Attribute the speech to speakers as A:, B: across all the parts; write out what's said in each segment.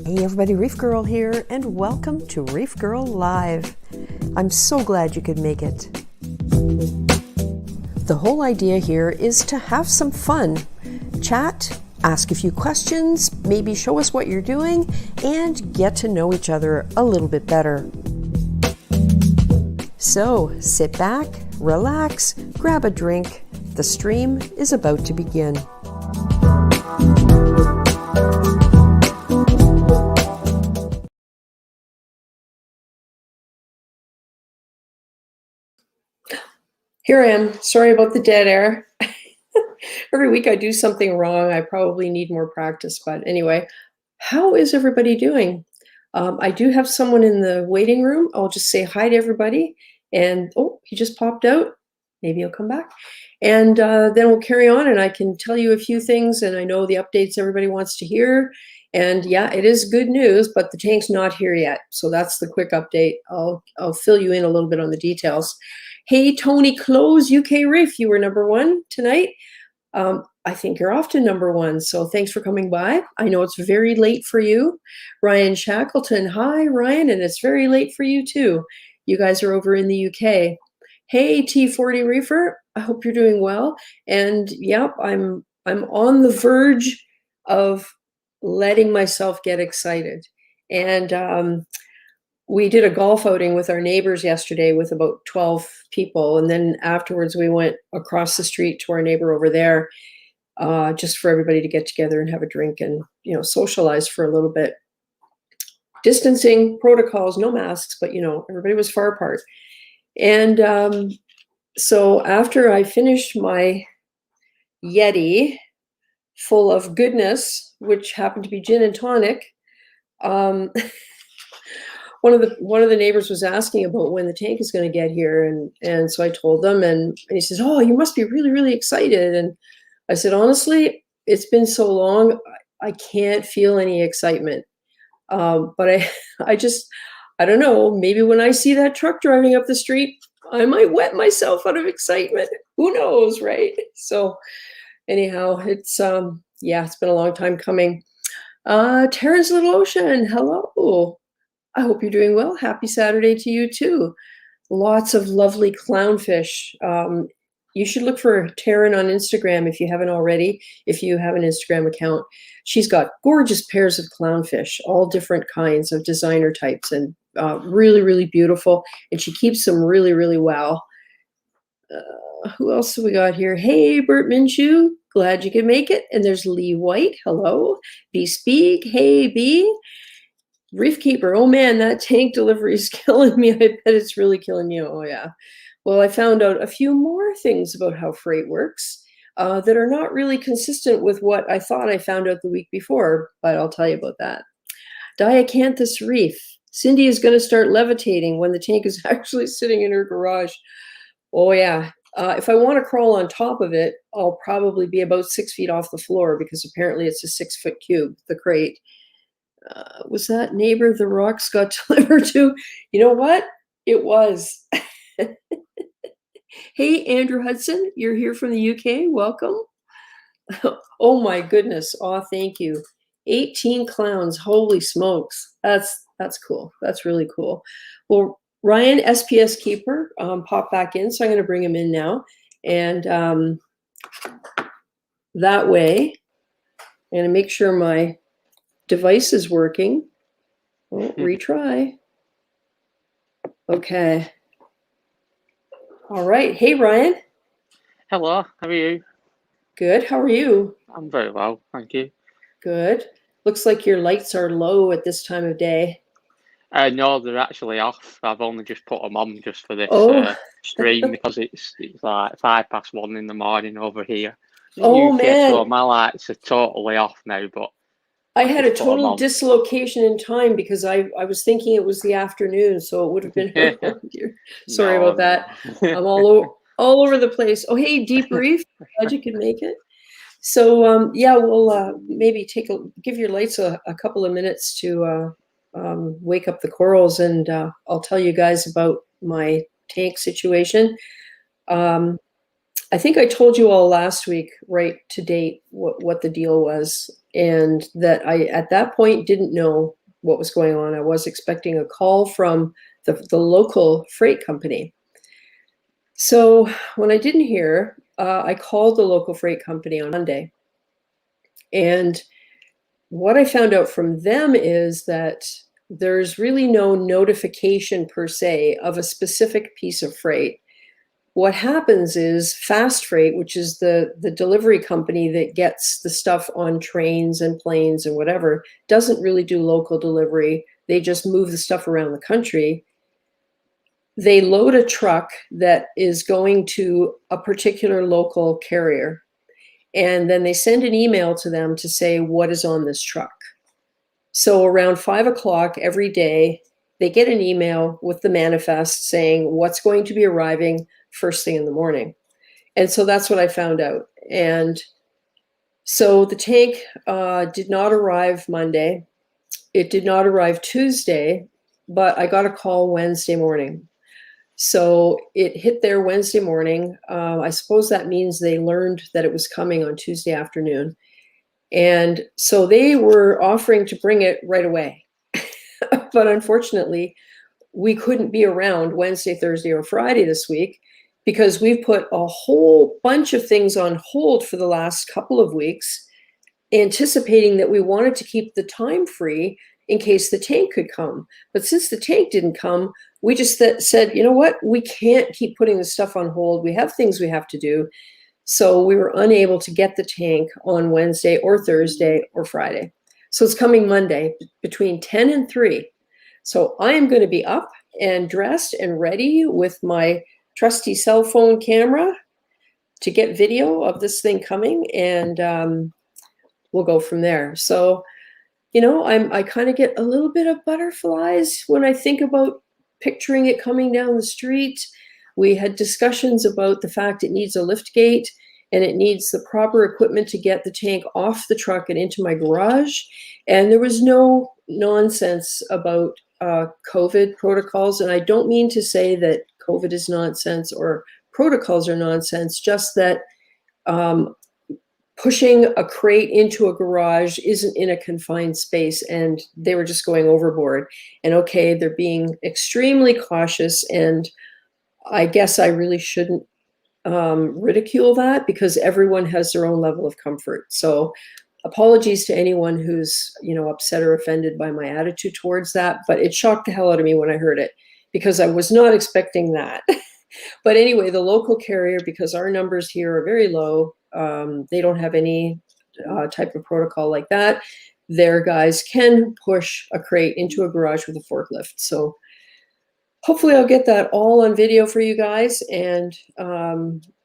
A: Hey everybody, ReefGrrl here, and welcome to ReefGrrl Live. I'm so glad you could make it. The whole idea here is to have some fun, chat, ask a few questions, maybe show us what you're doing, and get to know each other a little bit better. So sit back, relax, grab a drink. The stream is about to begin. Here I am. Sorry about the dead air. Every week I do something wrong. I probably need more practice, but anyway, how is everybody doing? I do have someone in the waiting room. I'll just say hi to everybody. And oh, he just popped out. Maybe he'll come back. And then we'll carry on and I can tell you a few things, and I know the updates everybody wants to hear. And yeah, it is good news, but the tank's not here yet. So that's the quick update. I'll fill you in a little bit on the details. Hey, Tony Close, UK Reef, you were #1 tonight. I think you're off to #1, so thanks for coming by. I know it's very late for you. Ryan Shackleton, hi, Ryan, and it's very late for you too. You guys are over in the UK. Hey, T40 Reefer, I hope you're doing well. And yep, I'm on the verge of letting myself get excited. And we did a golf outing with our neighbors yesterday with about 12 people. And then afterwards we went across the street to our neighbor over there, just for everybody to get together and have a drink and, you know, socialize for a little bit. Distancing protocols, no masks, but, you know, everybody was far apart. And so after I finished my Yeti full of goodness, which happened to be gin and tonic, one of the neighbors was asking about when the tank is going to get here, and so I told them, and he says, "Oh, you must be really, really excited." And I said, "Honestly, it's been so long, I can't feel any excitement. But I don't know. Maybe when I see that truck driving up the street, I might wet myself out of excitement. Who knows, right?" So anyhow, it's yeah, it's been a long time coming. Terrence Little Ocean, hello. I hope you're doing well. Happy Saturday to you too. Lots of lovely clownfish. You should look for Taryn on Instagram if you haven't already, if you have an Instagram account. She's got gorgeous pairs of clownfish, all different kinds of designer types, and really, really beautiful. And she keeps them really, really well. Who else have we got here? Hey, Bert Minshew, glad you could make it. And there's Lee White, hello. B Speak, hey B. Reef Keeper, oh man, that tank delivery is killing me. I bet it's really killing you. Oh yeah. Well, I found out a few more things about how freight works that are not really consistent with what I thought I found out the week before, but I'll tell you about that. Diacanthus Reef. Cindy is going to start levitating when the tank is actually sitting in her garage. Oh yeah. If I want to crawl on top of it, I'll probably be about 6 feet off the floor because apparently it's a 6-foot cube, the crate. Was that neighbor the rocks got delivered to? You know what? It was. Hey, Andrew Hudson, you're here from the UK. Welcome. Oh my goodness. Oh, thank you. 18 clowns. Holy smokes. That's cool. That's really cool. Well, Ryan, SPS Keeper, popped back in, so I'm going to bring him in now. And that way, I'm going to make sure my device is working. Oh, retry. Okay. All right. Hey, Ryan.
B: Hello. How are you?
A: Good. How are you?
B: I'm very well, thank you.
A: Good. Looks like your lights are low at this time of day.
B: No, they're actually off. I've only just put them on just for this stream because it's like 1:05 in the morning over here in
A: oh
B: UK,
A: man.
B: so my lights are totally off now. But
A: I had a total dislocation in time because I was thinking it was the afternoon, so it would have been earlier. Sorry about that. I'm all over the place. Oh, hey, Deep Reef. Glad you could make it. So yeah, we'll maybe give your lights a couple of minutes to wake up the corals, and I'll tell you guys about my tank situation. I think I told you all last week, right to date, what the deal was, and that I, at that point, didn't know what was going on. I was expecting a call from the local freight company. So when I didn't hear, I called the local freight company on Monday. And what I found out from them is that there's really no notification per se of a specific piece of freight. What happens is Fast Freight, which is the delivery company that gets the stuff on trains and planes and whatever, doesn't really do local delivery. They just move the stuff around the country. They load a truck that is going to a particular local carrier, and then they send an email to them to say what is on this truck. So around 5 o'clock every day, they get an email with the manifest saying what's going to be arriving first thing in the morning. And so that's what I found out. And so the tank did not arrive Monday. It did not arrive Tuesday, but I got a call Wednesday morning. So it hit there Wednesday morning. I suppose that means they learned that it was coming on Tuesday afternoon. And so they were offering to bring it right away. But unfortunately, we couldn't be around Wednesday, Thursday, or Friday this week because we've put a whole bunch of things on hold for the last couple of weeks, anticipating that we wanted to keep the time free in case the tank could come. But since the tank didn't come, we just said, you know what, we can't keep putting this stuff on hold. We have things we have to do. So we were unable to get the tank on Wednesday or Thursday or Friday. So it's coming Monday between 10 and 3. So I am going to be up and dressed and ready with my trusty cell phone camera to get video of this thing coming, and we'll go from there. So, you know, I kind of get a little bit of butterflies when I think about picturing it coming down the street. We had discussions about the fact it needs a lift gate and it needs the proper equipment to get the tank off the truck and into my garage. And there was no nonsense about COVID protocols. And I don't mean to say that COVID is nonsense or protocols are nonsense, just that pushing a crate into a garage isn't in a confined space, and they were just going overboard. And okay, they're being extremely cautious, and I guess I really shouldn't ridicule that because everyone has their own level of comfort. So apologies to anyone who's, you know, upset or offended by my attitude towards that, but it shocked the hell out of me when I heard it because I was not expecting that. But anyway, the local carrier, because our numbers here are very low, they don't have any type of protocol like that. Their guys can push a crate into a garage with a forklift. So hopefully I'll get that all on video for you guys and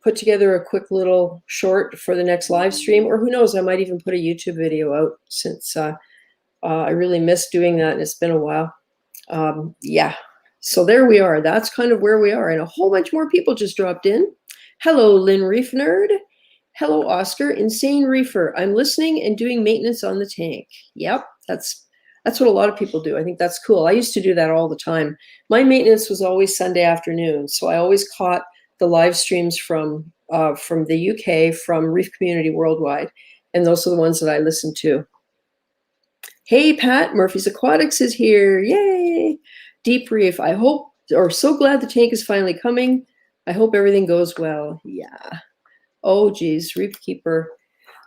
A: put together a quick little short for the next live stream, or who knows, I might even put a YouTube video out since I really missed doing that and it's been a while. Yeah, so there we are. That's kind of where we are. And a whole bunch more people just dropped in. Hello, Lynn Reef Nerd. Hello, Oscar, Insane Reefer. I'm listening and doing maintenance on the tank. Yep, that's what a lot of people do. I think that's cool. I used to do that all the time. My maintenance was always Sunday afternoon, so I always caught the live streams from the UK, from Reef Community Worldwide, and those are the ones that I listened to. Hey, Pat, Murphy's Aquatics is here. Yay! Deep Reef. I hope, or so glad the tank is finally coming. I hope everything goes well. Yeah. Oh, geez, ReefGrrl.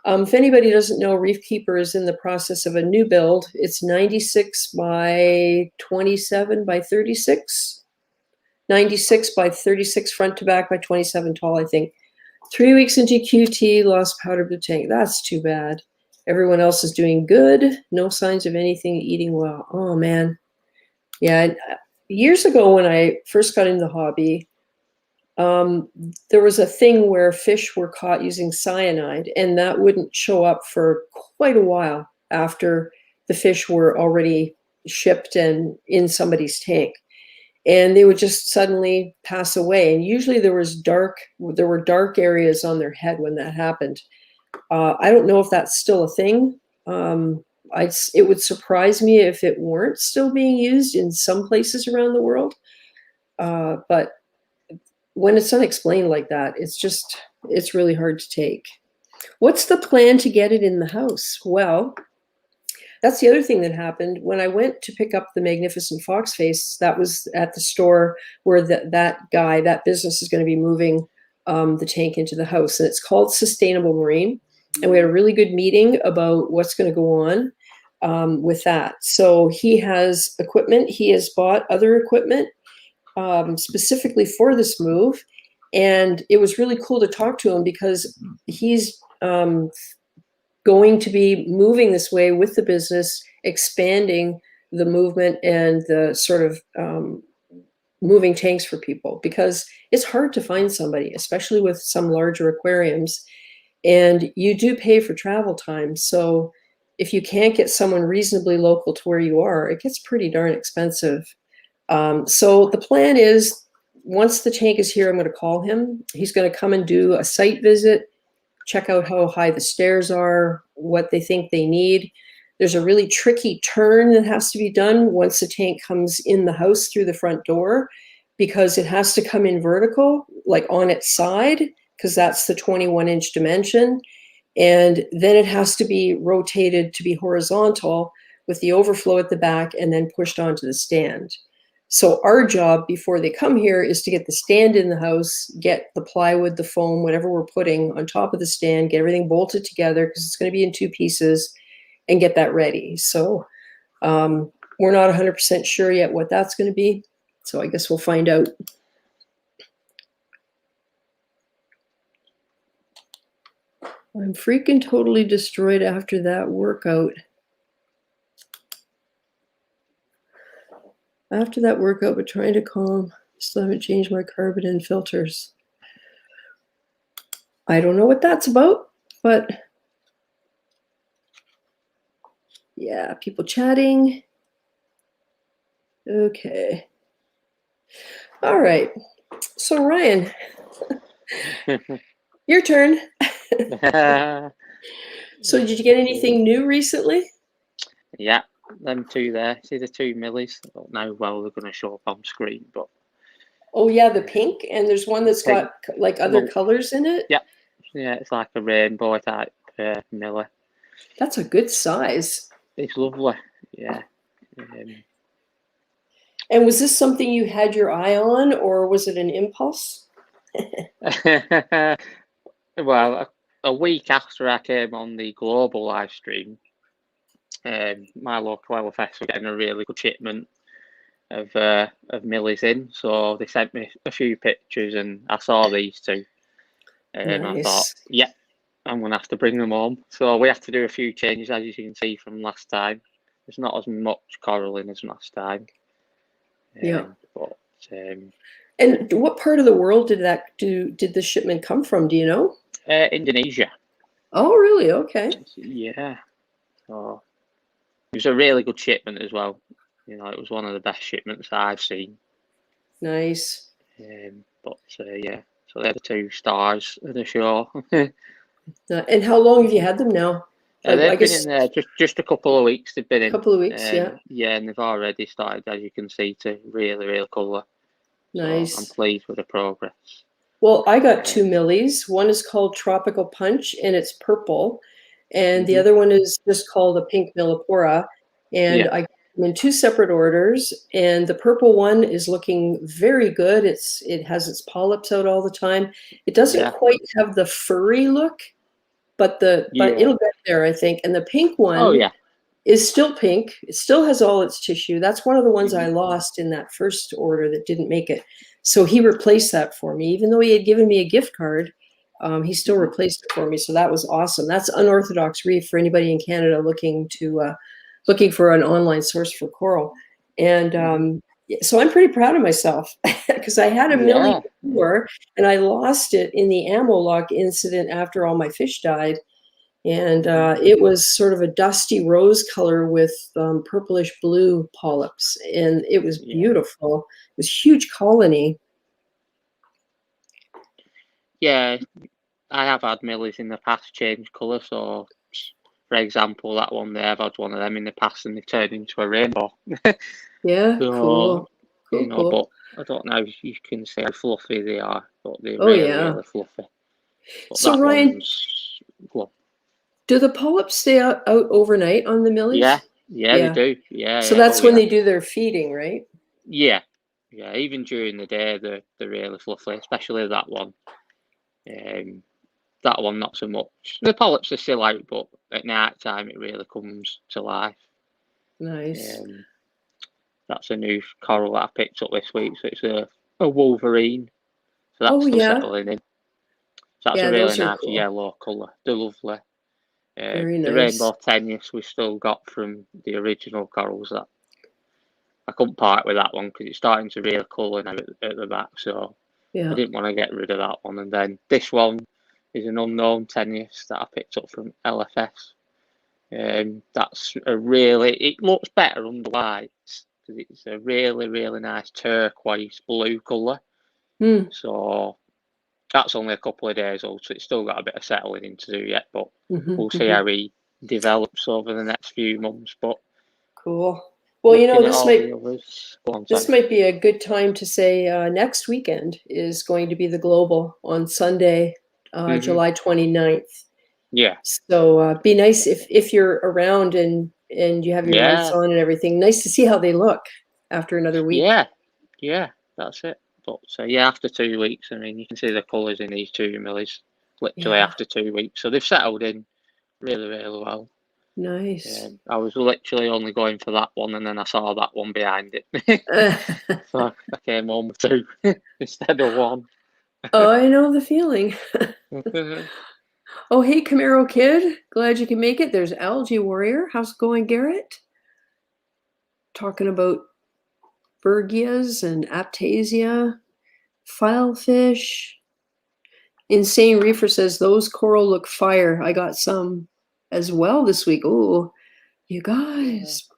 A: If anybody doesn't know, ReefGrrl is in the process of a new build. It's 96 by 27 by 36. 96 by 36 front to back by 27 tall, I think. 3 weeks into QT, lost powder blue tank. That's too bad. Everyone else is doing good. No signs of anything eating well. Oh, man. Yeah, years ago when I first got into the hobby, there was a thing where fish were caught using cyanide, and that wouldn't show up for quite a while after the fish were already shipped and in somebody's tank. And they would just suddenly pass away. And usually there were dark areas on their head when that happened. I don't know if that's still a thing. It would surprise me if it weren't still being used in some places around the world. But when it's unexplained like that, it's really hard to take. What's the plan to get it in the house? Well, that's the other thing that happened. When I went to pick up the magnificent fox face, that was at the store where that business is going to be moving the tank into the house. And it's called Sustainable Marine. And we had a really good meeting about what's going to go on with that. So he has equipment. He has bought other equipment specifically for this move. And it was really cool to talk to him because he's going to be moving this way with the business, expanding the movement and the sort of moving tanks for people, because it's hard to find somebody, especially with some larger aquariums. And you do pay for travel time. So if you can't get someone reasonably local to where you are, it gets pretty darn expensive. So the plan is, once the tank is here, I'm going to call him. He's going to come and do a site visit, check out how high the stairs are, what they think they need. There's a really tricky turn that has to be done once the tank comes in the house through the front door, because it has to come in vertical, like on its side, because that's the 21-inch dimension. And then it has to be rotated to be horizontal with the overflow at the back and then pushed onto the stand. So our job before they come here is to get the stand in the house, get the plywood, the foam, whatever we're putting on top of the stand, get everything bolted together because it's going to be in 2 pieces, and get that ready. So we're not 100% sure yet what that's going to be. So I guess we'll find out. I'm freaking totally destroyed after that workout. After that workout, but trying to calm. Still haven't changed my carbon and filters. I don't know what that's about, but yeah, people chatting. Okay. All right. So Ryan, your turn. So did you get anything new recently?
B: Yeah, them two there. See the 2 millies? I don't know well they're going to show up on screen, but
A: oh yeah, the pink, and there's one that's got like other colors in it.
B: Yeah, yeah, it's like a rainbow type millie.
A: That's a good size.
B: It's lovely. Yeah.
A: And was this something you had your eye on, or was it an impulse?
B: Well, a week after I came on the global live stream, my local LFS were getting a really good shipment of millies in, so they sent me a few pictures, and I saw these two, and
A: nice.
B: I thought, yeah, I'm gonna have to bring them home. So we have to do a few changes, as you can see from last time. There's not as much coral in as last time.
A: Yeah.
B: But
A: and what part of the world did the shipment come from? Do you know?
B: Indonesia.
A: Oh, really? Okay.
B: Yeah. So it was a really good shipment as well. You know, it was one of the best shipments I've seen.
A: Nice.
B: But yeah, so they're the 2 stars of the show.
A: And how long have you had them now?
B: They've been in there just a couple of weeks. They've been in.
A: A couple of weeks, yeah.
B: Yeah, and they've already started, as you can see, to really colour.
A: Nice.
B: So I'm pleased with the progress.
A: Well, I got 2 millies. One is called Tropical Punch, and it's purple. And the other one is just called a pink millipora. And yeah. I got them in 2 separate orders. And the purple one is looking very good. It has its polyps out all the time. It doesn't quite have the furry look, but it'll get there, I think. And the pink one is still pink. It still has all its tissue. That's one of the ones I lost in that first order that didn't make it. So he replaced that for me. Even though he had given me a gift card, he still replaced it for me. So that was awesome. That's Unorthodox Reef for anybody in Canada looking for an online source for coral. And so I'm pretty proud of myself because I had a millie before and I lost it in the ammo lock incident after all my fish died. And it was sort of a dusty rose color with purplish blue polyps. And it was beautiful. It was a huge colony.
B: Yeah, I have had millies in the past change colour. So, for example, that one there, I've had one of them in the past and they turned into a rainbow.
A: Yeah,
B: so,
A: cool.
B: You know, but I don't know if you can see how fluffy they are, but they're really fluffy. But
A: so Ryan, Do the polyps stay out overnight on the
B: Yeah,
A: millies?
B: yeah, they
A: Yeah.
B: do. Yeah,
A: So
B: yeah. Oh
A: that's when
B: yeah.
A: they do their feeding, right?
B: Yeah, yeah. Even during the day, they're really fluffy, especially that one. Um, that one not so much. The polyps are still out, but at night time it really comes to life.
A: Nice.
B: Um, that's a new coral that I picked up this week. So it's a wolverine. So that's
A: Oh
B: still
A: yeah.
B: settling in. So that's a
A: Yeah,
B: really
A: those are
B: nice
A: cool.
B: yellow colour. They're lovely.
A: Very
B: The
A: nice.
B: rainbow tenuis we still got from the original corals that I couldn't part with that one because it's starting to really colour now at the back. So I
A: Yeah.
B: didn't want to get rid of that one. And then this one is an unknown tenuis that I picked up from LFS. That's a really, it looks better under lights because it's a really, really nice turquoise blue colour.
A: Hmm.
B: So that's only a couple of days old, so it's still got a bit of settling in to do yet, but
A: Hmm.
B: we'll see
A: Hmm.
B: how he develops over the next few months. But
A: Cool. Well,
B: looking at all the others, go on,
A: this
B: sorry.
A: might be a good time to say next weekend is going to be the global on Sunday,
B: Hmm.
A: July 29th.
B: Yeah,
A: So be nice if you're around and you have your lights
B: yeah,
A: on and everything. Nice to see how they look after another week.
B: yeah, yeah, that's it. But yeah, after 2 weeks, I mean, you can see the colours in these two millies literally
A: Yeah,
B: after 2 weeks. So they've settled in really, really well.
A: nice.
B: I was literally only going for that one, and then I saw that one behind it. So I came home with two instead of one.
A: Oh, I know the feeling. Oh, hey, Camaro Kid. Glad you can make it. There's Algae Warrior. How's it going, Garrett? Talking about Bergias and Aptasia, filefish. Insane Reefer says those coral look fire. I got some as well this week. Oh, you
B: Yeah,
A: guys.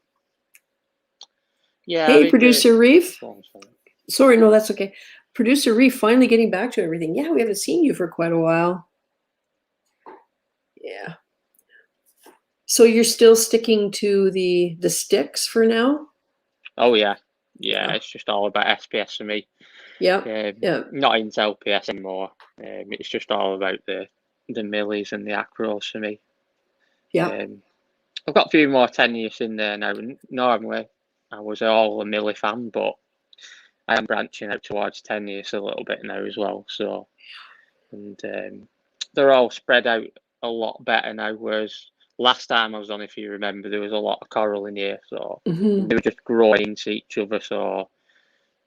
B: yeah. I
A: Hey,
B: mean,
A: producer Reef.
B: go on, sorry.
A: Sorry, no, that's okay. Producer Reef finally getting back to everything. Yeah, we haven't seen you for quite a while. Yeah. So you're still sticking to the sticks for now?
B: Oh yeah, yeah.
A: Yeah.
B: It's just all about SPS for me.
A: Yep. Yeah.
B: Not into LPS anymore. It's just all about the millies and the acros for me.
A: Yep.
B: Um, I've got a few more tenuous in there now. Normally, I was all a millie fan, but I am branching out towards tenuous a little bit now as well. So, and they're all spread out a lot better now. Whereas last time I was on, if you remember, there was a lot of coral in here, so
A: Hmm.
B: they were just growing into each other. So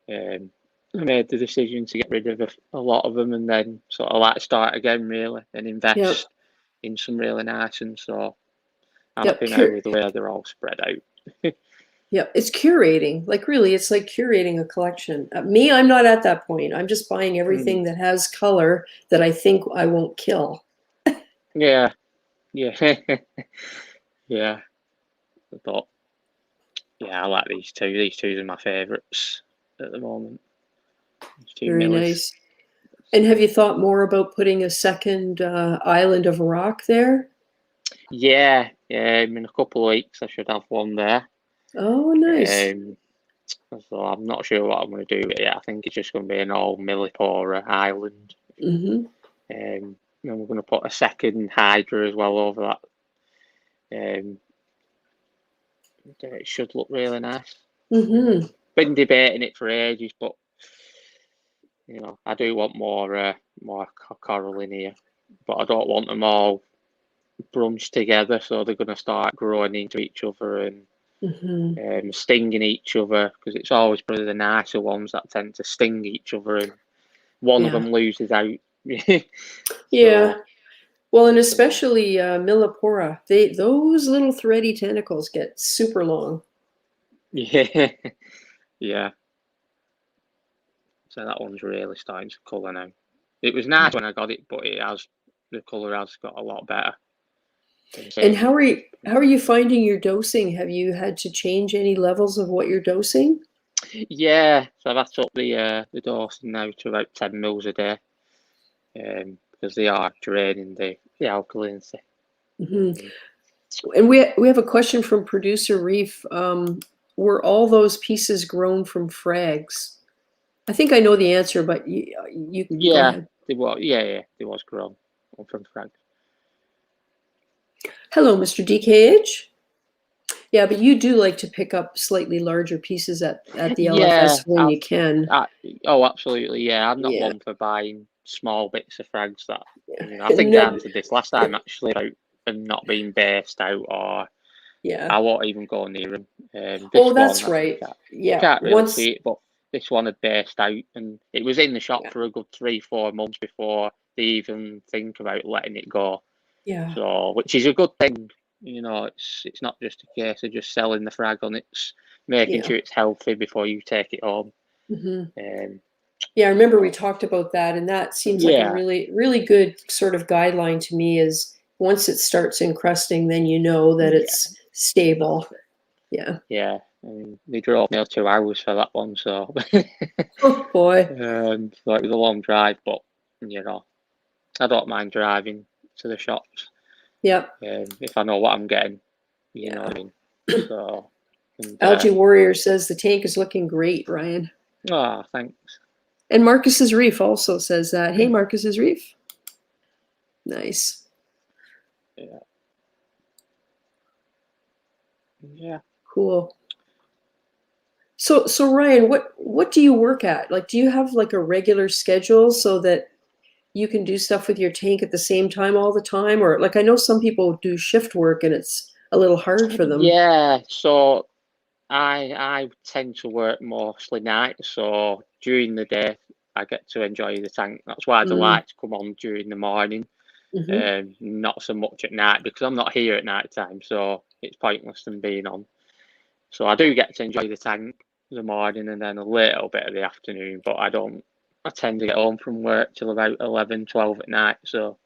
B: um, I made the decision to get rid of a lot of them and then sort of like start again really and
A: Yep.
B: invest in some really nice ones. So I'm
A: Yep.
B: happy now with the way they're all spread out.
A: Yep. It's curating. Like really, it's like curating a collection. Me, I'm not at that point. I'm just buying
B: Mm,
A: everything that has color that I think I won't kill.
B: yeah, yeah, yeah. But yeah, I like these two. These two are my favourites at the moment. These two
A: Very
B: millies.
A: nice. And have you thought more about putting a second island of rock there?
B: Yeah, in a couple of weeks I should have one there.
A: Oh, nice.
B: Um, so I'm not sure what I'm going to do with it. I think it's just going to be an all millipora island.
A: Hmm.
B: And we're going to put a second hydra as well over that. It should look really nice.
A: Hmm.
B: Been debating it for ages, but I do want more coral in here, but I don't want them all bunched together, so they're going to start growing into each other and
A: Hmm.
B: stinging each other because it's always probably the nicer ones that tend to sting each other, and one of
A: Yeah.
B: them loses out.
A: Yeah.
B: So
A: Well, and
B: yeah,
A: especially Millipora, those little thready tentacles get super long.
B: yeah, yeah. So that one's really starting to colour now. It was nice when I got it, but the colour has got a lot better.
A: And
B: Same.
A: how are you finding your dosing? Have you had to change any levels of what you're dosing?
B: Yeah, so I've had to up the dosing now to about 10 mils a day, because they are draining the alkalinity.
A: Hmm.
B: Um,
A: And we have a question from producer Reef. Were all those pieces grown from frags? I think I know the answer, but you go
B: yeah,
A: ahead.
B: they was grown from Frank.
A: Hello, Mr. DKH. Yeah, but you do like to pick up slightly larger pieces at the
B: Yeah,
A: LFS when you can.
B: I, oh, absolutely. Yeah, I'm not
A: Yeah,
B: one for buying small bits of frags that,
A: yeah.
B: I think I
A: No,
B: answered this last time actually about them not being based out, or
A: yeah.
B: I won't even go near them. This
A: Oh,
B: one,
A: that's right.
B: you
A: Yeah,
B: can't really
A: once,
B: see it, but this one had based out, and it was in the shop
A: yeah,
B: for a good 3, 4 months before they even think about letting it go.
A: yeah,
B: So, which is a good thing. It's not just a case of just selling the frag on. It's making
A: yeah.
B: sure it's healthy before you take it home.
A: Hmm.
B: Um,
A: Yeah, I remember we
B: so
A: talked about that, and that seems like a
B: yeah,
A: really, really good sort of guideline to me is once it starts encrusting, then you know that
B: yeah,
A: it's stable.
B: that's it.
A: Yeah.
B: Yeah, I mean, they drove me 2 hours for that one, so
A: Oh boy.
B: so it was a long drive, but you know, I don't mind driving to the shops
A: Yep.
B: if I know what I'm getting. You know
A: Yeah.
B: what I mean? So, and
A: Algae Warrior says the tank is looking great, Ryan.
B: oh, thanks.
A: And Marcus's Reef also says that. Hey, Marcus's Reef. Nice.
B: Yeah, yeah.
A: Cool. So Ryan, what do you work at? Like, do you have like a regular schedule so that you can do stuff with your tank at the same time all the time? Or like I know some people do shift work and it's a little hard for them.
B: Yeah, so I tend to work mostly nights, so during the day I get to enjoy the tank. That's why the
A: Mm,
B: lights come on during the morning,
A: hmm.
B: not so much at night because I'm not here at night time, so it's pointless them being on. So I do get to enjoy the tank the morning and then a little bit of the afternoon, but I don't. I tend to get home from work till about 11, 12 at night, so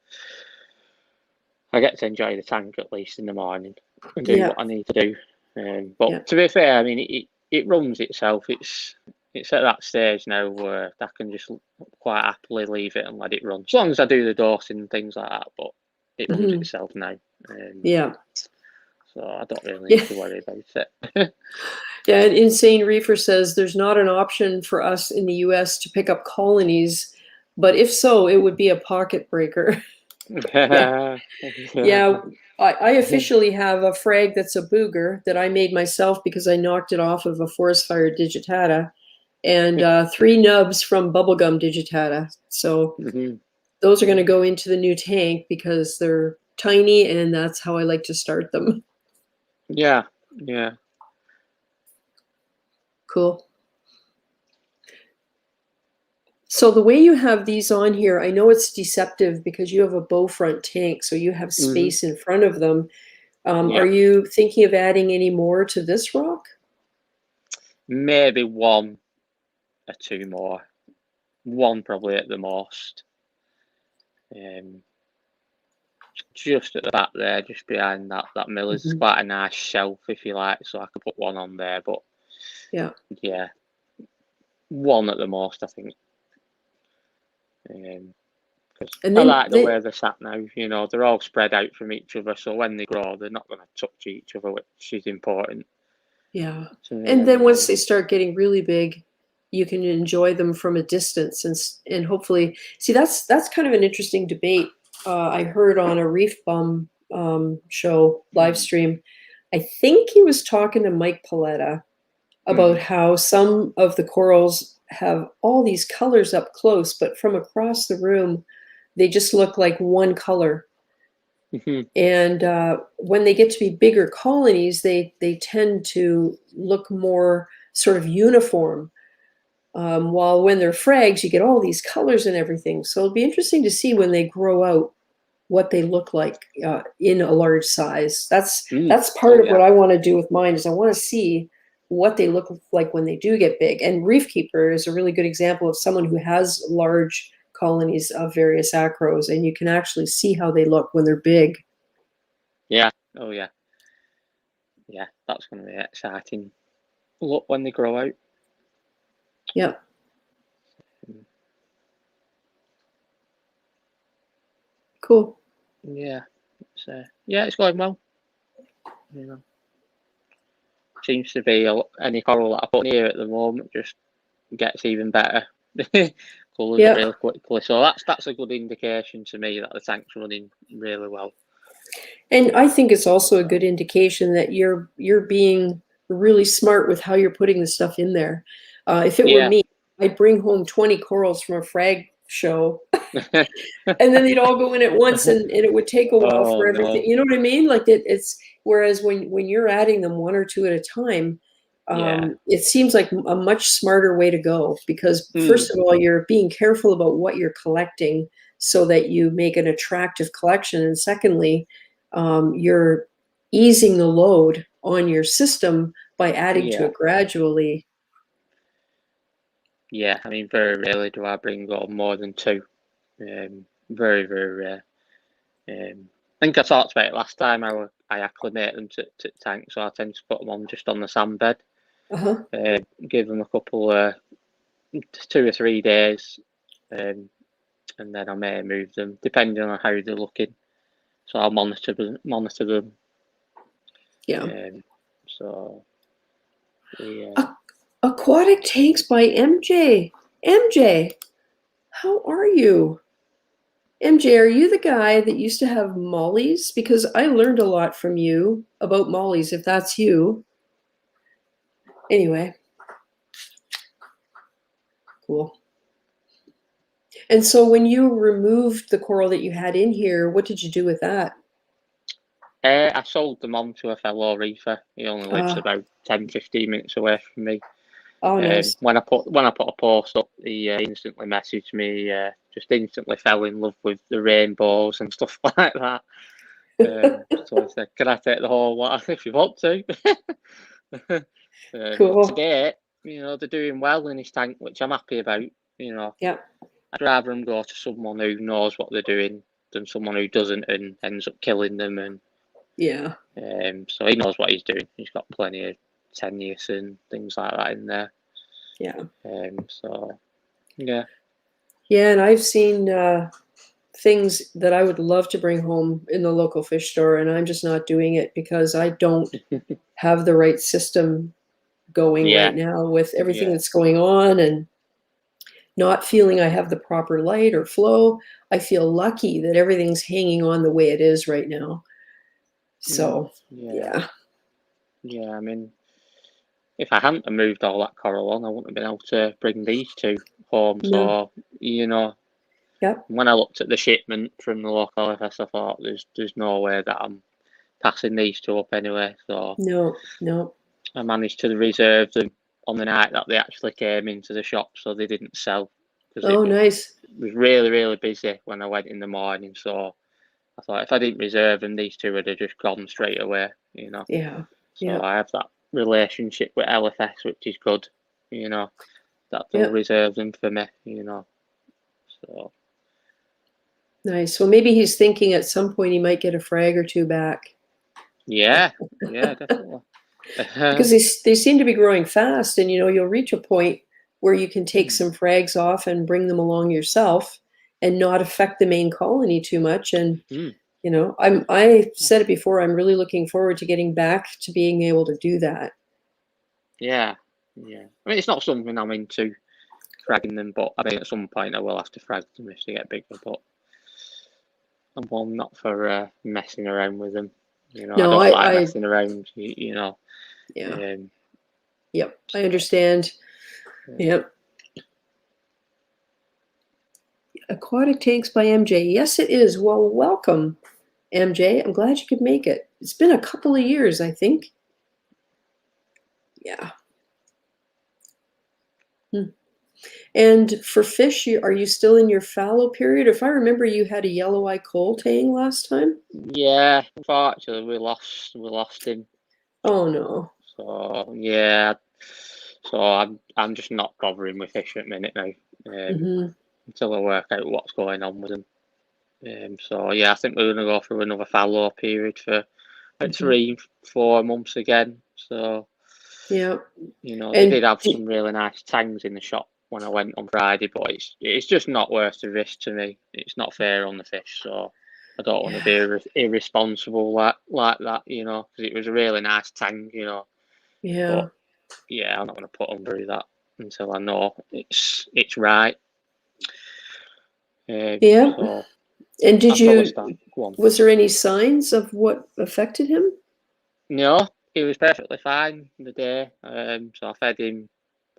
B: I get to enjoy the tank at least in the morning and do
A: Yeah,
B: what I need to do. But
A: yeah.
B: to be fair, I mean it runs itself. It's at that stage now where I can just quite happily leave it and let it run, as long as I do the dosing and things like that. But it runs
A: Hmm.
B: itself now, um,
A: Yeah.
B: so I don't really need
A: Yeah.
B: to worry about it.
A: Yeah. And Insane Reefer says there's not an option for us in the US to pick up colonies, but if so, it would be a pocket breaker. Yeah.
B: Yeah,
A: Yeah, I officially have a frag that's a booger that I made myself because I knocked it off of a forest fire digitata, and three nubs from bubblegum digitata. So
B: Mhm.
A: those are going to go into the new tank because they're tiny, and that's how I like to start them.
B: Yeah, yeah.
A: Cool. So the way you have these on here, I know it's deceptive because you have a bow front tank, so you have
B: Hmm.
A: space in front of them. Are
B: Yeah.
A: you thinking of adding any more to this rock?
B: Maybe one or two more. One probably at the most. Um, just at the back there, just behind that mill, is
A: Mhm.
B: quite a nice shelf if you like, so I could put one on there. But
A: Yeah.
B: yeah, one at the most, I think. Because
A: And
B: I
A: then
B: like the
A: they,
B: way they're sat now. They're all spread out from each other, so when they grow, they're not going to touch each other, which is important
A: yeah.
B: to me
A: And then once
B: anyway.
A: they start getting really big, you can enjoy them from a distance and hopefully see that's kind of an interesting debate I heard on a Reef Bum show live
B: Mm.
A: stream. I think he was talking to Mike Paletta about
B: Mm.
A: how some of the corals have all these colors up close, but from across the room, they just look like one color.
B: Mhm.
A: And when they get to be bigger colonies, they tend to look more sort of uniform. While when they're frags, you get all these colors and everything. So it'll be interesting to see when they grow out what they look like in a large size. That's part
B: Oh
A: of what
B: yeah.
A: I want to do with mine is I want to see what they look like when they do get big. And Reef Keeper is a really good example of someone who has large colonies of various acros, and you can actually see how they look when they're big.
B: Yeah. Oh yeah. Yeah. That's going to be exciting. Look when they grow out.
A: Yeah,
B: Mm.
A: cool.
B: Yeah. Yeah, it's going well. You know, seems to be any coral that I put here at the moment just gets even better. Colours it
A: Yeah.
B: real quickly. So that's a good indication to me that the tank's running really well.
A: And I think it's also a good indication that you're being really smart with how you're putting the stuff in there. If it were
B: Yeah.
A: me, I'd bring home 20 corals from a frag show, and then they'd all go in at once, and it would take a while
B: Oh
A: for everything.
B: no.
A: You know what I mean? Like it's whereas when you're adding them one or two at a time,
B: Yeah.
A: it seems like a much smarter way to go because
B: Mm.
A: first of all, you're being careful about what you're collecting so that you make an attractive collection, and secondly, you're easing the load on your system by adding to
B: Yeah.
A: it gradually.
B: Yeah. I mean, very rarely do I bring on more than two. Very, very rare. I think I talked about it last time. I acclimate them to tank, so I tend to put them on just on the sand bed.
A: Uh-huh.
B: Give them a couple 2 or 3 days, um, and then I may move them depending on how they're looking. So I'll monitor them.
A: Yeah.
B: So yeah,
A: Aquatic Tanks by MJ. MJ, how are you? MJ, are you the guy that used to have mollies? Because I learned a lot from you about mollies, if that's you. Anyway, cool. And so when you removed the coral that you had in here, what did you do with that?
B: I sold them on to a fellow reefer. He only lives
A: Ah,
B: about 10-15 minutes away from me.
A: oh, nice.
B: When I put a post up, he instantly messaged me. Just instantly fell in love with the rainbows and stuff like that. So I said, "Can I take the whole lot if you want to?" But
A: Cool.
B: today, they're doing well in his tank, which I'm happy about.
A: Yeah,
B: I'd rather them go to someone who knows what they're doing than someone who doesn't and ends up killing them. And
A: yeah,
B: so he knows what he's doing. He's got plenty of tenures and things like that in there.
A: yeah.
B: So yeah.
A: Yeah, and I've seen things that I would love to bring home in the local fish store, and I'm just not doing it because I don't have the right system going
B: Yeah,
A: right now with everything
B: yeah,
A: that's going on and not feeling I have the proper light or flow. I feel lucky that everything's hanging on the way it is right now. So,
B: yeah,
A: yeah,
B: yeah. I mean, if I hadn't have moved all that coral on, I wouldn't have been able to bring these two home.
A: no,
B: So,
A: yep,
B: when I looked at the shipment from the local FS, I thought there's no way that I'm passing these two up anyway. So
A: no, no.
B: I managed to reserve them on the night that they actually came into the shop, so they didn't sell because
A: Oh, nice.
B: was really, really busy when I went in the morning. So I thought if I didn't reserve them, these two would have just gone straight away.
A: Yeah,
B: So
A: yeah,
B: I have that relationship with LFS, which is good, you know, that they'll
A: yeah.
B: reserve them for me. So
A: Nice. Well, maybe he's thinking at some point he might get a frag or two back
B: yeah, yeah, definitely.
A: because they seem to be growing fast, and you'll reach a point where you can take
B: Mm,
A: some frags off and bring them along yourself and not affect the main colony too much. And
B: mm,
A: I said it before, I'm really looking forward to getting back to being able to do that.
B: yeah, yeah. I mean, it's not something I'm into fragging them, but I mean, at some point I will have to frag them if they get bigger. But I'm not for messing around with them. I
A: No,
B: don't like
A: I
B: messing around. You know.
A: yeah,
B: Um,
A: yep, I
B: so,
A: understand.
B: yeah.
A: Yep. Aquatic Tanks by MJ. Yes, it is. Well, welcome, MJ. I'm glad you could make it. It's been a couple of years, I think. Yeah. Hmm. And for fish, are you still in your fallow period? If I remember, you had a yellow eye coal tang last time.
B: Yeah, unfortunately, we lost him.
A: Oh no.
B: So yeah, so I'm just not bothering with fish at the minute now.
A: Hmm.
B: Until I work out what's going on with them. So yeah, I think we're gonna go through another fallow period for like
A: Hmm.
B: 3-4 months again. So
A: Yeah.
B: they
A: And
B: did have some really nice tangs in the shop when I went on Friday, but it's just not worth the risk to me. It's not fair on the fish, so I don't want to
A: yeah,
B: be irresponsible like that, because it was a really nice tang. But
A: yeah,
B: yeah, I'm not going to put them through that until I know it's right.
A: yeah.
B: So
A: And
B: I'll probably start. Go on.
A: Was there any signs of what affected him?
B: No, he was perfectly fine the day. So I fed him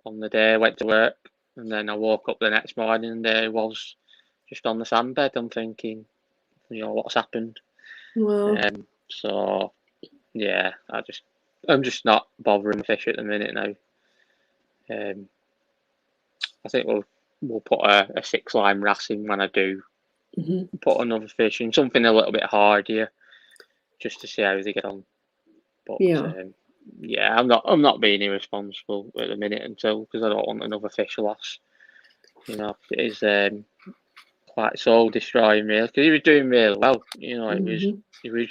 B: on the day, went to work, and then I woke up the next morning and there he was just on the sandbed. I'm thinking, what's happened?
A: Well,
B: So yeah, I'm just not bothering the fish at the minute now. I think we'll put a 6-line wrasse in when I do. Put another fish in, something a little bit hardier, just to see how they get on. But
A: yeah,
B: I'm not being irresponsible at the minute because I don't want another fish loss. It is quite soul destroying really because he was doing really well.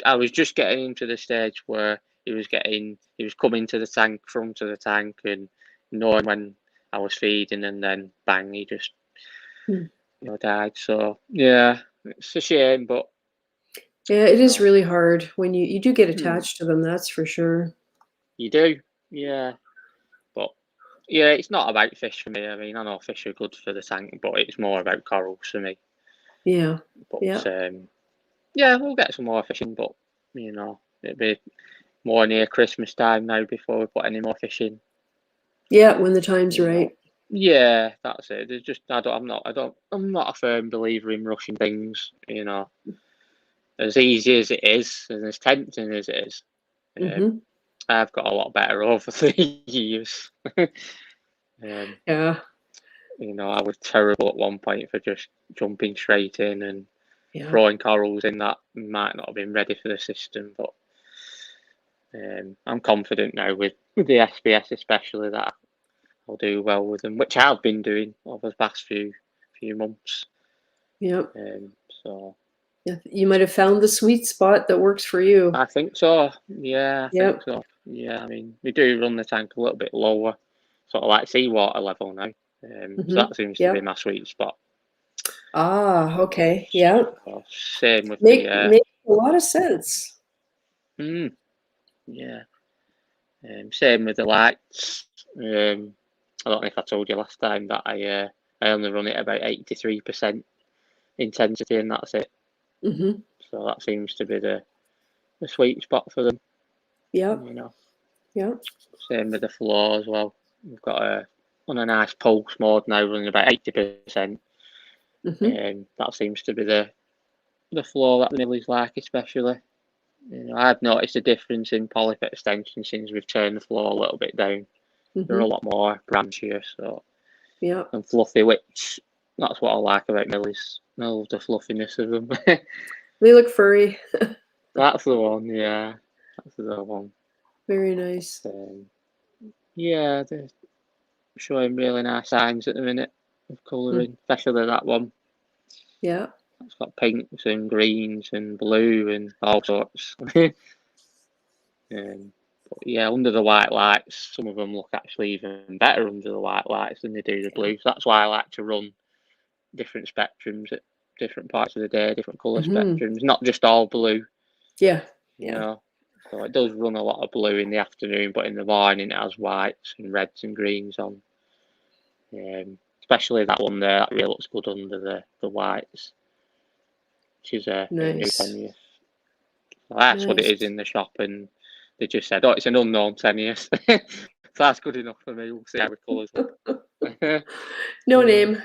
B: I was just getting into the stage where he was coming to the tank, front of the tank, and knowing when I was feeding, and then bang, he just died. So yeah, it's a shame, but
A: yeah, it is really hard when you do get attached to them. That's for sure.
B: You do, yeah. But yeah, it's not about fish for me. I mean, I know fish are good for the tank, but it's more about corals for me.
A: Yeah,
B: But
A: yeah.
B: yeah, we'll get some more fishing, but it'll be more near Christmas time now before we put any more fish in.
A: Yeah, when the time's right.
B: Yeah, that's it. There's just I'm not a firm believer in rushing things. As easy as it is, and as tempting as it is, I've got a lot better over the years.
A: Yeah.
B: I was terrible at one point for just jumping straight in and throwing corals in that might not have been ready for the system, but I'm confident now with the SBS especially that I'll do well with them, which I've been doing over the past few months.
A: Yep.
B: So
A: yeah, you might have found the sweet spot that works for you.
B: I think so. Yeah, I think so. Yeah, I mean, we do run the tank a little bit lower, sort of like seawater level now. So that seems to be my sweet spot.
A: Ah, okay. Yeah.
B: So same with
A: Makes a lot of sense.
B: Yeah. Same with the lights. I don't know if I told you last time that I only run it about 83% intensity and that's it. So that seems to be the sweet spot for them.
A: Yeah. Yeah.
B: Same with the floor as well. We've got on a nice pulse mode now running about 80%. That seems to be the floor that the millies like especially. I've noticed a difference in polyp extension since we've turned the floor a little bit down. They're a lot more branchier, and fluffy, which that's what I like about millies. I love the fluffiness of them.
A: They look furry.
B: That's the one, yeah. That's the one.
A: Very nice.
B: Yeah, they're showing really nice signs at the minute of colouring, especially that one.
A: Yeah.
B: It's got pinks and greens and blue and all sorts. But yeah, under the white lights, some of them look actually even better under the white lights than they do the blue. So that's why I like to run different spectrums at different parts of the day, different colour spectrums, not just all blue.
A: Yeah.
B: So it does run a lot of blue in the afternoon, but in the morning it has whites and reds and greens on. Especially that one there, that really looks good under the whites, which is a new Tenuous. So that's what it is in the shop, and they just said, "Oh, it's an unknown Tenuous." So that's good enough for me. We'll see how the colours look.
A: No name.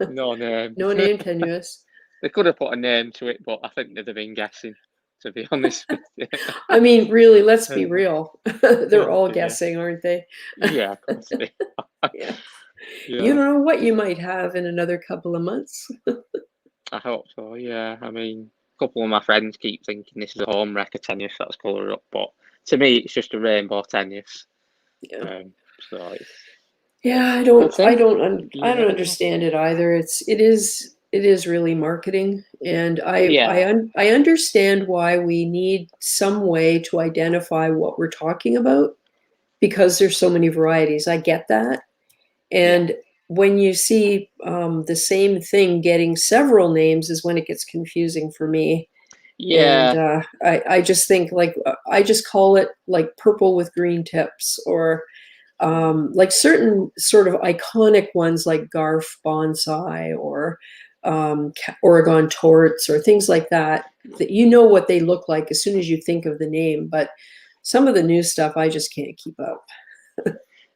B: No name.
A: No name Tenuous.
B: They could have put a name to it, but I think they'd have been guessing, to be honest with you.
A: I mean, really, let's be real. They're all guessing, aren't they?
B: Yeah, of course they are.
A: Yeah.
B: Yeah.
A: You don't know what you might have in another couple of months.
B: I hope so, yeah. I mean, a couple of my friends keep thinking this is a home wrecker Tenuous that's coloured up, but to me, it's just a rainbow Tenuous.
A: Yeah.
B: So it's,
A: yeah, I don't understand it either. It is really marketing, and I understand why we need some way to identify what we're talking about because there's so many varieties. I get that, and when you see the same thing getting several names is when it gets confusing for me.
B: Yeah.
A: And I just think I just call it like purple with green tips, or like certain sort of iconic ones like Garf Bonsai, or Oregon torts or things like that, that you know what they look like as soon as you think of the name. But some of the new stuff, I just can't keep up.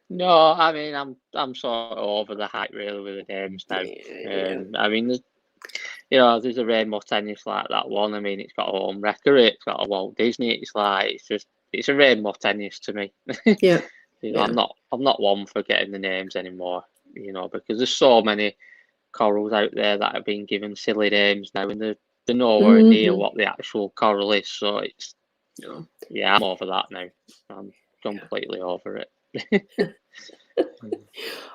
B: No, I mean I'm sort of over the hype really with the names now.
A: Yeah.
B: I mean, there's a Rainbow Tennis like that one. I mean, it's got a home record, it's got a Walt Disney. It's like it's a Rainbow Tennis to me.
A: Yeah. Yeah.
B: I'm not one for getting the names anymore. Because there's so many corals out there that have been given silly names now, and they're nowhere near what the actual coral is. So it's yeah, I'm over that now. I'm completely over it.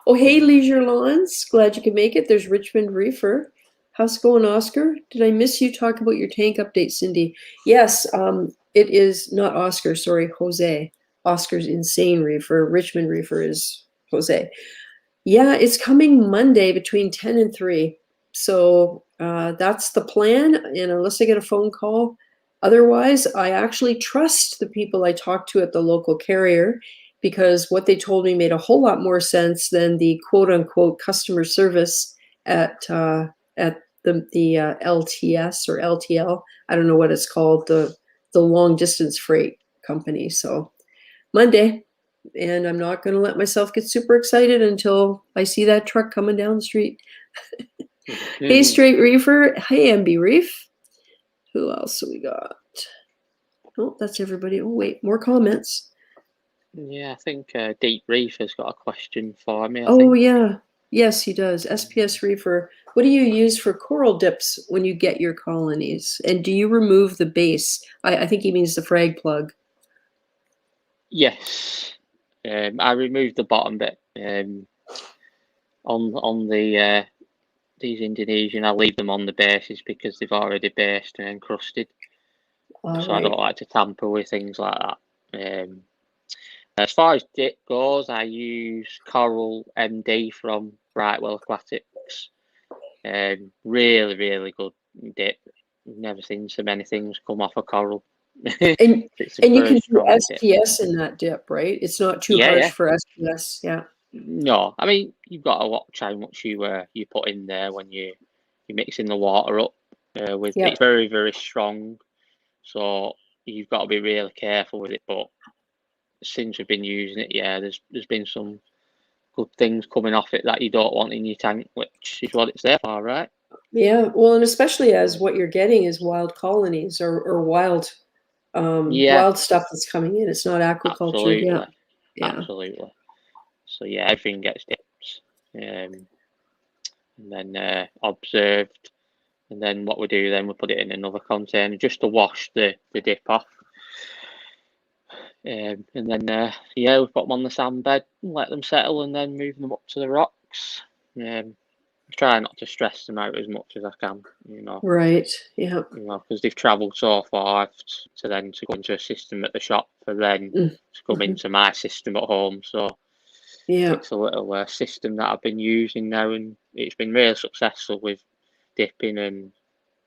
A: Oh, hey, Leisure Lawns. Glad you could make it. There's Richmond Reefer. How's it going, Oscar? Did I miss you talk about your tank update, Cindy? Yes, it is not Oscar. Sorry, Jose. Oscar's Insane Reefer. Richmond Reefer is Jose. Yeah, it's coming Monday between 10 and 3. So that's the plan. And unless I get a phone call, otherwise, I actually trust the people I talk to at the local carrier, because what they told me made a whole lot more sense than the quote unquote customer service at the LTS or LTL. I don't know what it's called, the long distance freight company. So Monday, and I'm not going to let myself get super excited until I see that truck coming down the street. Hey, Straight Reefer. Hey, MB Reef. Who else do we got? Oh, that's everybody. Oh, wait, more comments.
B: Yeah, I think Deep Reef has got a question for me. I
A: Oh,
B: think.
A: yeah. Yes, he does. SPS Reefer. What do you use for coral dips when you get your colonies? And do you remove the base? I think he means the frag plug.
B: Yes, I removed the bottom bit. On these Indonesian, I leave them on the bases because they've already based and encrusted. So I don't like to tamper with things like that. As far as dip goes, I use Coral MD from Brightwell Aquatics. Really, really good dip. Never seen so many things come off a coral.
A: And
B: It's a
A: you
B: very
A: can do
B: strong dip.
A: SPS in that dip, right? It's not too
B: Yeah,
A: harsh
B: yeah.
A: for SPS. Yeah.
B: No, I mean you've got to watch how much you put in there when you're mixing the water up.
A: Yeah.
B: It's very, very strong, so you've got to be really careful with it. But since we've been using it, yeah, there's been some good things coming off it that you don't want in your tank, which is what it's there for, right?
A: Yeah. Well, and especially as what you're getting is wild colonies or wild
B: Yeah,
A: wild stuff that's coming in. It's not aquaculture. Yeah.
B: absolutely,
A: Yeah.
B: absolutely. So yeah, everything gets dipped, and then observed, and then what we do then we put it in another container just to wash the dip off. And then yeah, we put them on the sand bed and let them settle, and then move them up to the rocks. Try not to stress them out as much as I can,
A: Right. Yeah.
B: because they've travelled so far to go into a system at the shop for then to come into my system at home. So
A: Yeah.
B: it's a little system that I've been using now, and it's been really successful with dipping and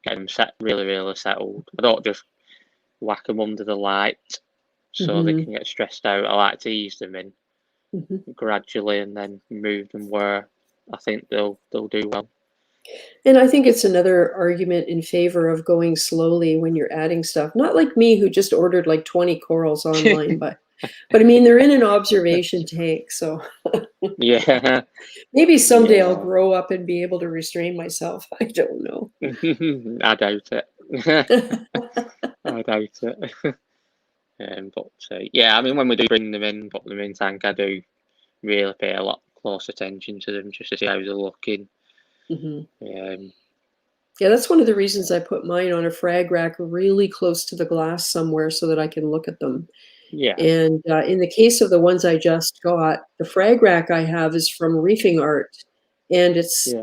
B: getting them really, really settled. I don't just whack them under the light so they can get stressed out. I like to ease them in gradually and then move them where I think they'll do well.
A: And I think it's another argument in favor of going slowly when you're adding stuff. Not like me, who just ordered like 20 corals online, but I mean they're in an observation tank, so
B: Yeah.
A: maybe someday I'll
B: Yeah.
A: grow up and be able to restrain myself. I don't know.
B: I doubt it. I doubt it. But yeah, I mean, when we do bring them in, put them in tank, I do really pay a lot close attention to them just to see how they're looking.
A: Yeah, that's one of the reasons I put mine on a frag rack really close to the glass somewhere so that I can look at them.
B: Yeah.
A: And in the case of the ones I just got, the frag rack I have is from Reefing Art, and it's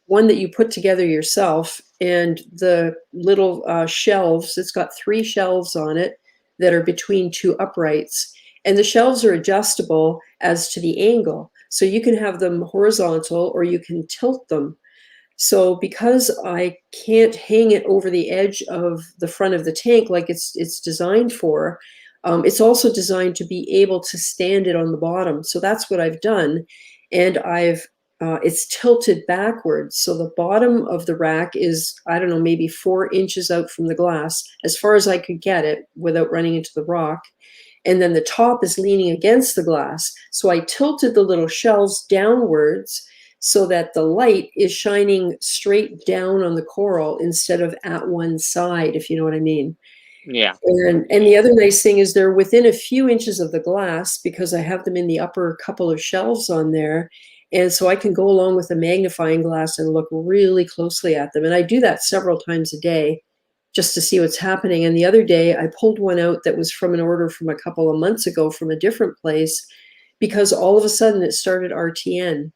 A: one that you put together yourself. And the little shelves, it's got 3 shelves on it that are between 2 uprights. And the shelves are adjustable as to the angle. So you can have them horizontal or you can tilt them. So because I can't hang it over the edge of the front of the tank like it's designed for, it's also designed to be able to stand it on the bottom. So that's what I've done. And I've it's tilted backwards. So the bottom of the rack is, I don't know, maybe 4 inches out from the glass, as far as I could get it without running into the rock. And then the top is leaning against the glass. So I tilted the little shells downwards so that the light is shining straight down on the coral instead of at one side, if you know what I mean.
B: Yeah.
A: And the other nice thing is they're within a few inches of the glass because I have them in the upper couple of shelves on there. And so I can go along with a magnifying glass and look really closely at them. And I do that several times a day just to see what's happening. And the other day I pulled one out that was from an order from a couple of months ago from a different place because all of a sudden it started RTN.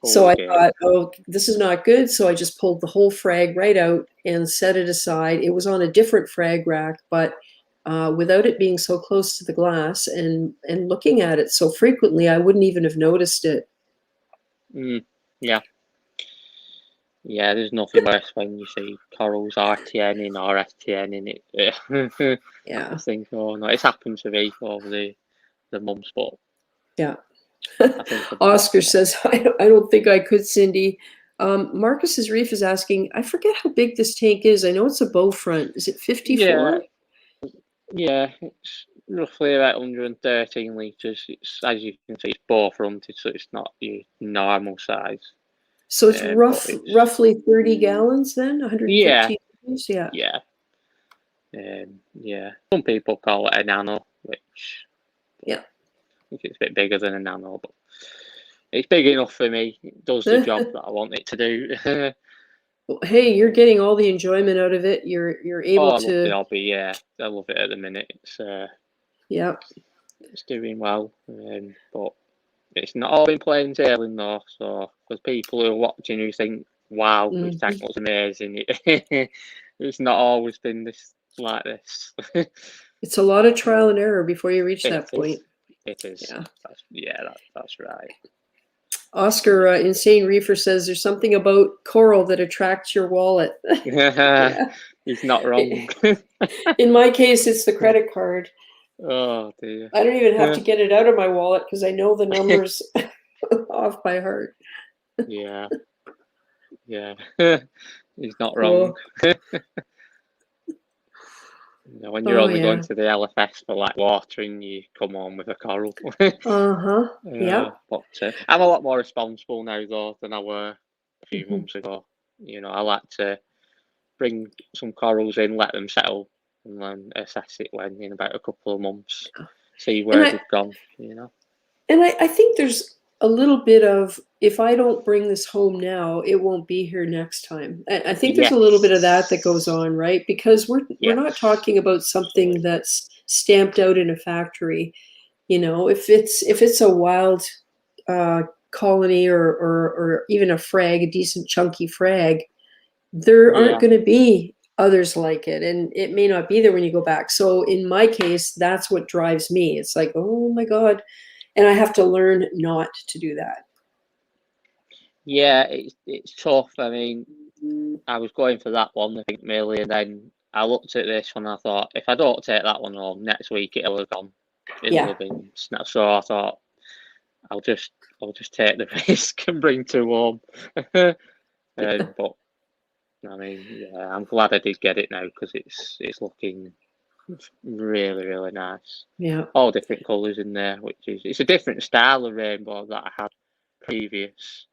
A: So I
B: Okay.
A: thought, oh, this is not good. So I just pulled the whole frag right out and set it aside. It was on a different frag rack, but without it being so close to the glass and looking at it so frequently, I wouldn't even have noticed it.
B: Yeah. Yeah, there's nothing worse when you see corals RTN in or STN in it.
A: Yeah.
B: I think, oh no, it's happened to me over the months, but
A: Yeah.
B: I think
A: Oscar says, I don't think I could, Cindy. Marcus's Reef is asking, I forget how big this tank is. I know it's a bow front. Is it 54?
B: Yeah, it's roughly about 113 litres. It's, as you can see, it's bore fronted, so it's not your normal size.
A: So it's
B: But it's
A: roughly 30 gallons then,
B: yeah,
A: 115 liters? Yeah.
B: yeah, yeah. Some people call it a nano, which
A: Yeah.
B: I think it's a bit bigger than a nano, but it's big enough for me. It does the job that I want it to do.
A: Well, hey, you're getting all the enjoyment out of it. You're
B: Oh,
A: able
B: I love the
A: to,
B: hobby. Yeah, I love it at the minute.
A: yeah.
B: It's doing well, but it's not all been plain sailing though. So for people who are watching who think, "Wow, this tank
A: Mhm.
B: looks amazing," it's not always been this like this.
A: It's a lot of trial and error before you reach
B: It
A: that
B: is.
A: point.
B: It is.
A: Yeah.
B: That's right.
A: Oscar, Insane Reefer says there's something about coral that attracts your wallet. Yeah.
B: He's not wrong.
A: In my case, it's the credit card.
B: Oh dear.
A: I don't even have to get it out of my wallet because I know the numbers off by heart.
B: Yeah, yeah. He's not wrong.
A: Cool.
B: When you're
A: Oh,
B: only going
A: yeah.
B: to the LFS for like watering, you come on with a coral.
A: Uh-huh. Yeah.
B: But I'm a lot more responsible now though than I were a few
A: Mhm.
B: months ago. I like to bring some corals in, let them settle, and then assess it when in about a couple of months, see
A: And
B: where
A: I
B: they've gone.
A: I think there's a little bit of if I don't bring this home now, it won't be here next time. I think there's a little bit of that goes
B: Yes,
A: on, right? Because we're not
B: yes,
A: talking about something
B: absolutely.
A: that's stamped out in a factory. If it's a wild uh, colony or even a frag, a decent chunky frag, there aren't
B: Yeah,
A: going to be others like it, and it may not be there when you go back. So in my case, that's what drives me. It's like, oh my god, and I have to learn not to do that.
B: yeah, it's tough. I mean, I was going for that one, I think, mainly, and then I looked at this one. And I thought, if I don't take that one home next week, it'll have gone. It'll
A: Yeah.
B: have been snapped. So I thought, I'll just, I'll just take the risk and bring two home. But I mean, yeah, I'm glad I did get it now because it's looking really, really nice.
A: Yeah.
B: All different colours in there, which is it's a different style of rainbow that I had previous.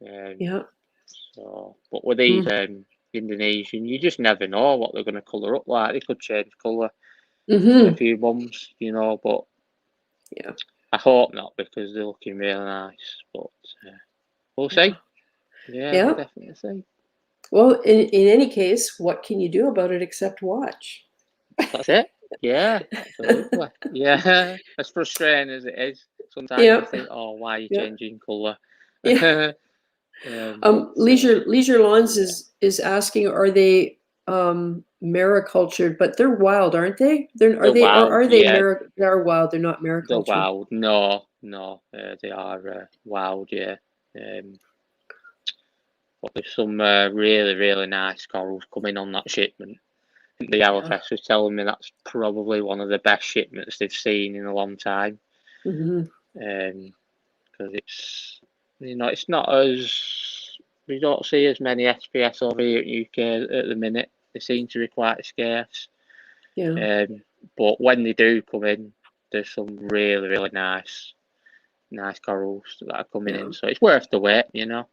B: Um,
A: Yeah.
B: but with these
A: Mm.
B: Indonesian, you just never know what they're going to colour up like. They could change colour in a
A: Mm-hmm.
B: few months, but
A: Yeah.
B: I hope not because they're looking really nice. But we'll
A: Yeah.
B: see. Yeah, we'll
A: Yeah.
B: definitely see.
A: Well, in any case, what can you do about it except watch?
B: That's it. Yeah, absolutely. Yeah, as frustrating as it is, sometimes you
A: Yeah.
B: think, "Oh, why are you
A: Yeah.
B: changing colour?"
A: Yeah.
B: But
A: Leisure Lawns
B: yeah,
A: is asking, are they maricultured? But they're wild, aren't they?
B: they're wild.
A: Are they
B: Yeah,
A: they're wild, they're not
B: they're
A: maricultured.
B: wild. No, no, they are wild. Yeah. Um, but there's some really, really nice corals coming on that shipment. I think the
A: Yeah.
B: LFS was telling me that's probably one of the best shipments they've seen in a long time.
A: Hmm.
B: Because You know, it's not as, we don't see as many SPS over here in UK at the minute. They seem to be quite scarce.
A: Yeah.
B: But when they do come in, there's some really, really nice corals that are coming in. So it's worth the wait, you know.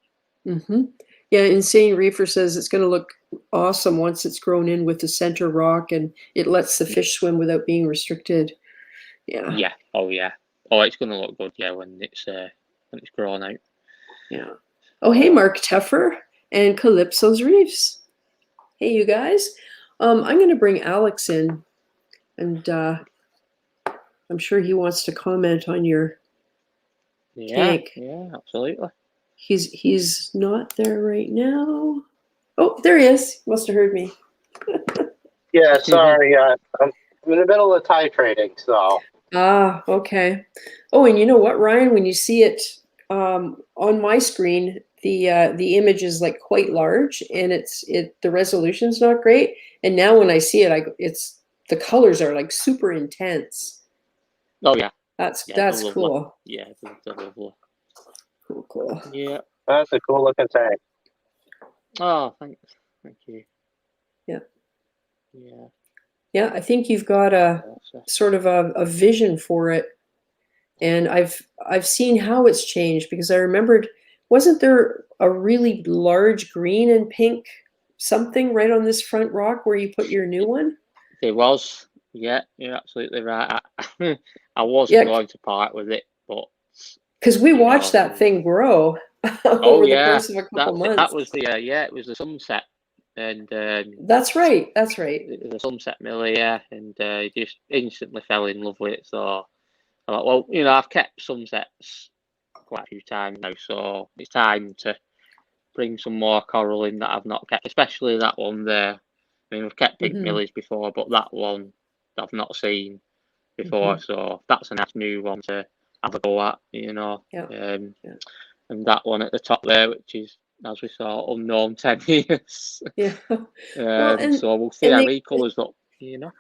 A: Yeah, Insane Reefer says it's going to look awesome once it's grown in with the center rock and it lets the fish swim without being restricted. Yeah.
B: Yeah. Oh yeah. Oh, it's going to look good. Yeah, when it's grown out.
A: Yeah. Oh, hey, Mark Teffer and Calypso's Reefs. Hey, you guys. I'm going to bring Alex in, and I'm sure he wants to comment on your tank.
B: Yeah, absolutely.
A: He's not there right now. Oh, there he is. Must have heard me.
C: Yeah, sorry. I'm in the middle of tie trading, so.
A: Ah, okay. Oh, and you know what, Ryan? When you see it on my screen, the image is like quite large, and the resolution's not great. And now when I see it, it's the colors are like super intense.
B: Oh yeah.
A: That's
B: lovely.
A: cool.
B: Yeah, they're lovely.
A: Cool.
B: Yeah.
C: That's a cool looking tank.
B: Oh, thanks. Thank you.
A: Yeah.
B: Yeah.
A: Yeah, I think you've got a sort of a vision for it. And I've seen how it's changed because I remembered, wasn't there a really large green and pink something right on this front rock where you put your new one?
B: There was. Yeah, you're absolutely right. I was
A: Yeah,
B: going to part with it, but
A: because we watched that thing grow over the course of a couple months.
B: That was it was the sunset, and
A: that's right.
B: It was a sunset Millie, yeah, and just instantly fell in love with it. So I thought, well, you know, I've kept sunsets quite a few times now, so it's time to bring some more coral in that I've not kept, especially that one there. I mean, we've kept pink millies before, but that one I've not seen before, so that's a nice new one to have a go at, you know. And that one at the top there, which is, as we saw, unknown 10 years.
A: Yeah.
B: So we'll see how he colours up, you know.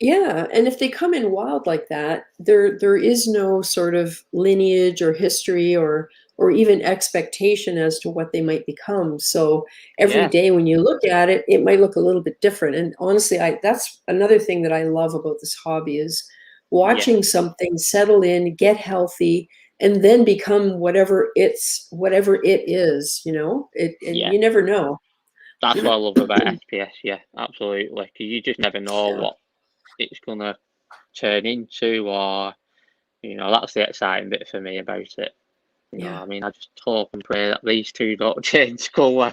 A: Yeah, and if they come in wild like that, there is no sort of lineage or history or even expectation as to what they might become. So every day when you look at it, it might look a little bit different. And honestly, that's another thing that I love about this hobby is watching something settle in, get healthy, and then become whatever it is, you know? You never know.
B: That's what I love about SPS, yeah, absolutely. Because you just never know what it's gonna turn into, or you know, that's the exciting bit for me about it. You know, I mean, I just hope and pray that these two don't change colour.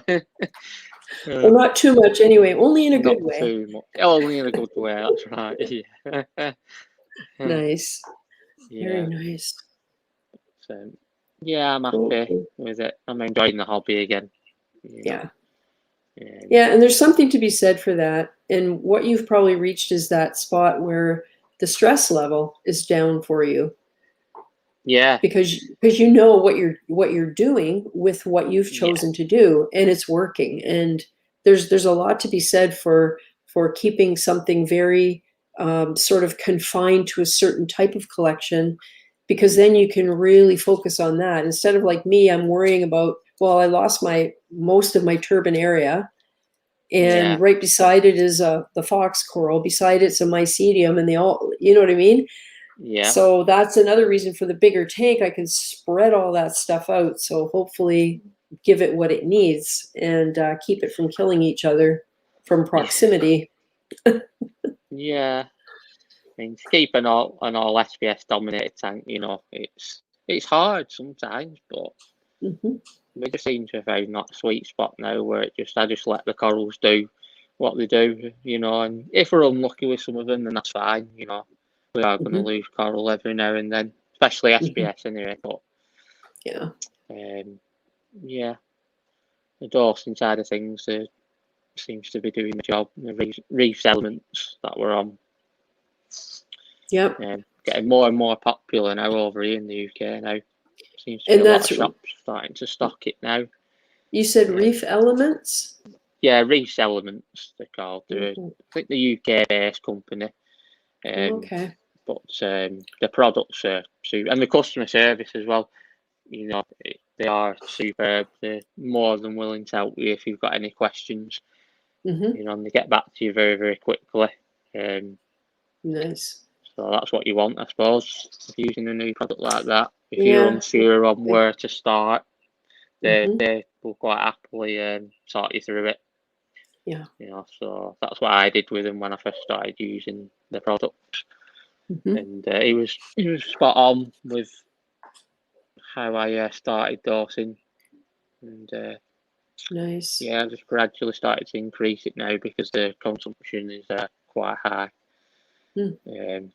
A: Well, not too much anyway, only in a good way.
B: Not too much. Only in a good way, that's right. Yeah.
A: Nice. Very nice.
B: So, yeah, I'm happy with it. I'm enjoying the hobby again.
A: Yeah, and there's something to be said for that. And what you've probably reached is that spot where the stress level is down for you.
B: Yeah.
A: Because you know what you're doing with what you've chosen to do, and it's working. And there's a lot to be said for keeping something very sort of confined to a certain type of collection, because then you can really focus on that instead of like me. I'm worrying about, well, I lost most of my turbine area, and right beside it is the fox coral. Beside it's a mycedium, and they all, you know what I mean?
B: Yeah.
A: So that's another reason for the bigger tank. I can spread all that stuff out. So hopefully give it what it needs and keep it from killing each other from proximity.
B: Yeah. I mean, to keep an all SPS dominated tank, you know, it's hard sometimes, but we just seem to have found that sweet spot now where I just let the corals do what they do, you know, and if we're unlucky with some of them, then that's fine, you know. We are going to lose coral every now and then, especially SPS anyway. But the Dawson side of things seems to be doing the job. The Reef's elements that we're on, getting more and more popular now over here in the UK now. Seems to be a lot of shops starting to stock it now.
A: You said Reef Elements?
B: Yeah, Reef's Elements they're called. They're, I think the UK-based company. But the products are and the customer service as well. You know, They are superb. They're more than willing to help you if you've got any questions.
A: Mm-hmm.
B: You know, and they get back to you very, very quickly.
A: Nice.
B: So that's what you want, I suppose, using a new product like that. If
A: Yeah.
B: you're unsure on where to start, they
A: Mm-hmm.
B: will quite happily sort you through it.
A: Yeah.
B: You know, so that's what I did with him when I first started using the product,
A: Mm-hmm.
B: and he was spot on with how I started dosing, and
A: Nice.
B: yeah, I just gradually started to increase it now because the consumption is quite high.
A: Mm.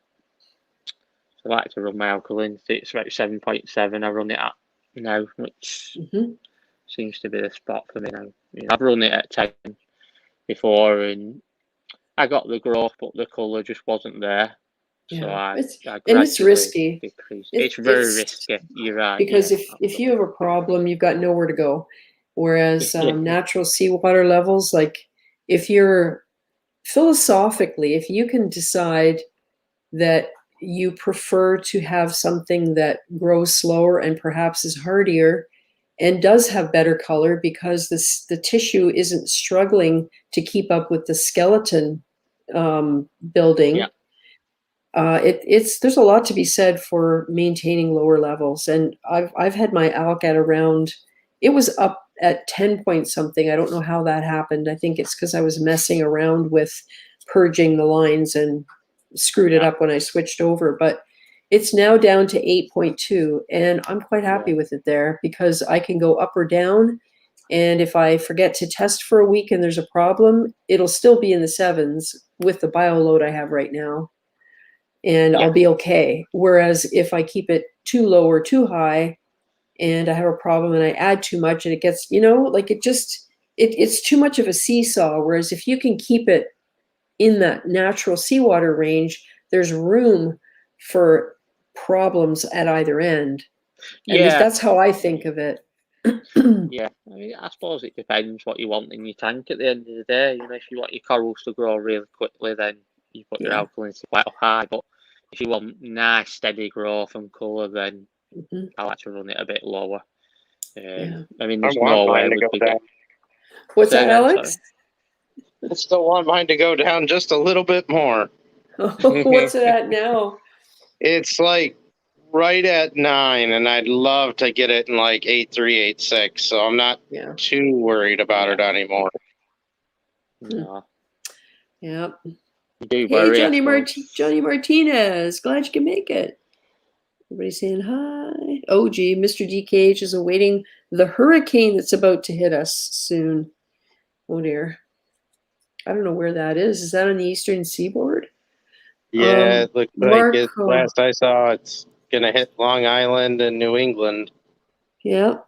B: So I like to run my alkaline. It's about 7.7. I run it at now, which
A: Mm-hmm.
B: seems to be the spot for me now. You know, I've run it at 10 before, and I got the growth, but the colour just wasn't there. So
A: Yeah.
B: I
A: And it's
B: gradually
A: risky.
B: decreased. It's very risky. You're right.
A: Because
B: Yeah,
A: if you have a problem, you've got nowhere to go. Whereas
B: yeah,
A: natural seawater levels, like if you're philosophically, if you can decide that you prefer to have something that grows slower and perhaps is hardier and does have better color because the tissue isn't struggling to keep up with the skeleton building.
B: yeah,
A: It's there's a lot to be said for maintaining lower levels, and I've had my alk at around, it was up at 10 point something. I don't know how that happened. I think it's because I was messing around with purging the lines and screwed it
B: yeah,
A: up when I switched over, but it's now down to 8.2, and I'm quite happy
B: yeah,
A: with it there because I can go up or down. And if I forget to test for a week and there's a problem, it'll still be in the sevens with the bio load I have right now, and
B: yeah,
A: I'll be okay. Whereas if I keep it too low or too high and I have a problem and I add too much and it gets, like it's too much of a seesaw. Whereas if you can keep it in that natural seawater range, there's room for problems at either end. At least
B: yeah.
A: that's how I think of it.
B: Yeah, I mean, I suppose it depends what you want in your tank at the end of the day. You know, if you want your corals to grow really quickly, then you put your
A: Yeah.
B: alkalinity quite high. But if you want nice, steady growth and colour, then
A: Mhm.
B: I like to run it a bit lower.
A: Yeah.
B: I mean,
C: I
B: there's
C: want
B: no way
C: mine to
B: we'd
C: go
B: be
C: down.
B: getting.
A: What's
B: Say
A: that,
B: again, sorry.
A: Alex?
C: I still want mine to go down just a little bit more.
A: What's it at now?
C: It's like right at 9, and I'd love to get it in like 8.3, 8.6. So I'm not
A: Yeah.
C: too worried about it
B: Yeah,
C: anymore.
B: no,
A: Yeah.
B: you do
A: Hey,
B: worry, I suppose.
A: Johnny Martinez. Glad you can make it. Everybody saying hi. Oh, gee, Mr. DKH is awaiting the hurricane that's about to hit us soon. Oh, dear. I don't know where that is. Is that on the eastern seaboard?
C: Yeah, it looks like it.
A: Marco.
C: Last I saw, it's going to hit Long Island and New England.
A: Yeah.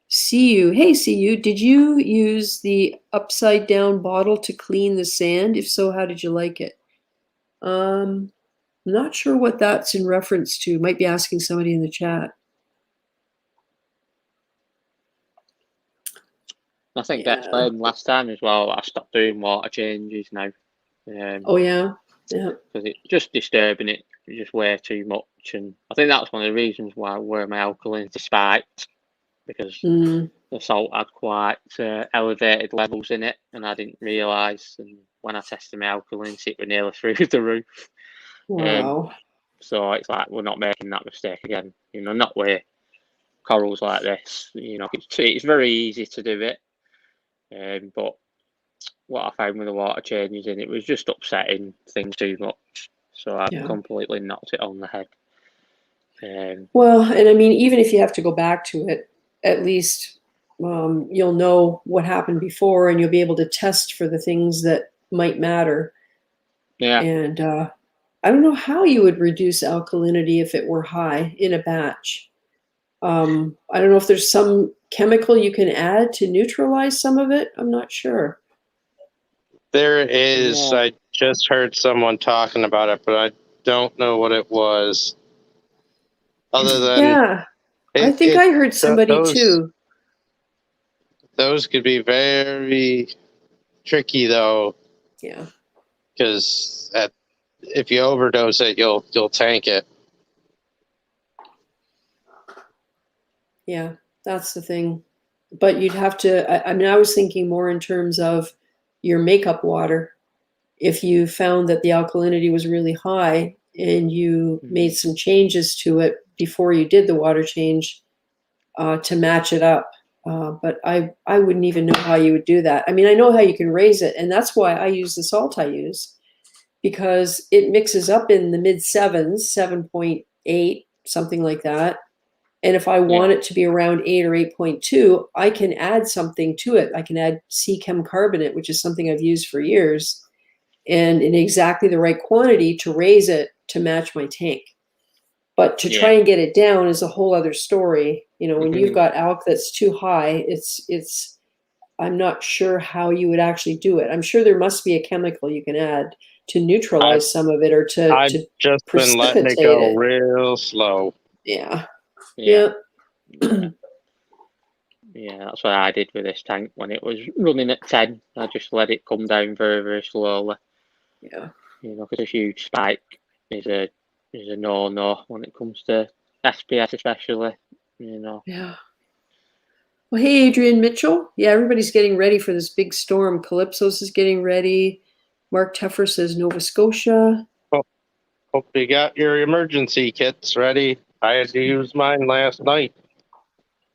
A: See you. Hey, see you. Did you use the upside down bottle to clean the sand? If so, how did you like it? Not sure what that's in reference to. Might be asking somebody in the chat.
B: I think I
A: Yeah.
B: explained last time as well. I stopped doing water changes now.
A: Oh, yeah. Yeah.
B: Because it's just disturbing it just way too much, and I think that's one of the reasons where my alkalinity spiked, because
A: Mm,
B: the salt had quite elevated levels in it, and I didn't realise. And when I tested my alkalinity, it was nearly through the roof.
A: wow.
B: So it's like we're not making that mistake again. You know, not with corals like this. You know, it's very easy to do it, but what I found with the water changes in it was just upsetting things too much. So I
A: Yeah.
B: completely knocked it on the head.
A: Well, and I mean, even if you have to go back to it, at least you'll know what happened before and you'll be able to test for the things that might matter.
B: Yeah,
A: And I don't know how you would reduce alkalinity if it were high in a batch. I don't know if there's some chemical you can add to neutralize some of it. I'm not sure.
C: There is.
B: yeah.
C: I just heard someone talking about it, but I don't know what it was. Other than
A: Yeah, I
C: it,
A: think I heard somebody
C: those
A: too.
C: could be very tricky though,
A: Yeah.
C: because if you overdose it, you'll tank it.
A: Yeah, that's the thing. But you'd have to, I mean, I was thinking more in terms of your makeup water. If you found that the alkalinity was really high and you made some changes to it before you did the water change to match it up. But I wouldn't even know how you would do that. I mean, I know how you can raise it, and that's why I use the salt I use, because it mixes up in the mid sevens, 7.8, something like that. And if I want it to be around 8 or 8.2, I can add something to it. I can add sea chem carbonate, which is something I've used for years, and in exactly the right quantity to raise it to match my tank. But to try and get it down is a whole other story. You know, when you've got alk that's too high, it's I'm not sure how you would actually do it. I'm sure there must be a chemical you can add to neutralize some of it or
C: I've
A: to
C: just been letting it
A: precipitate
C: go
A: it.
C: real slow.
A: Yeah.
B: Yeah, that's what I did with this tank when it was running at 10. I just let it come down very, very slowly.
A: Yeah.
B: You know, because a huge spike is a no when it comes to SPS especially. You know.
A: Yeah. Well, hey, Adrian Mitchell. Yeah, everybody's getting ready for this big storm. Calypso's is getting ready. Mark Teffer says Nova Scotia.
C: Hope you got your emergency kits ready. I had to use mine last night.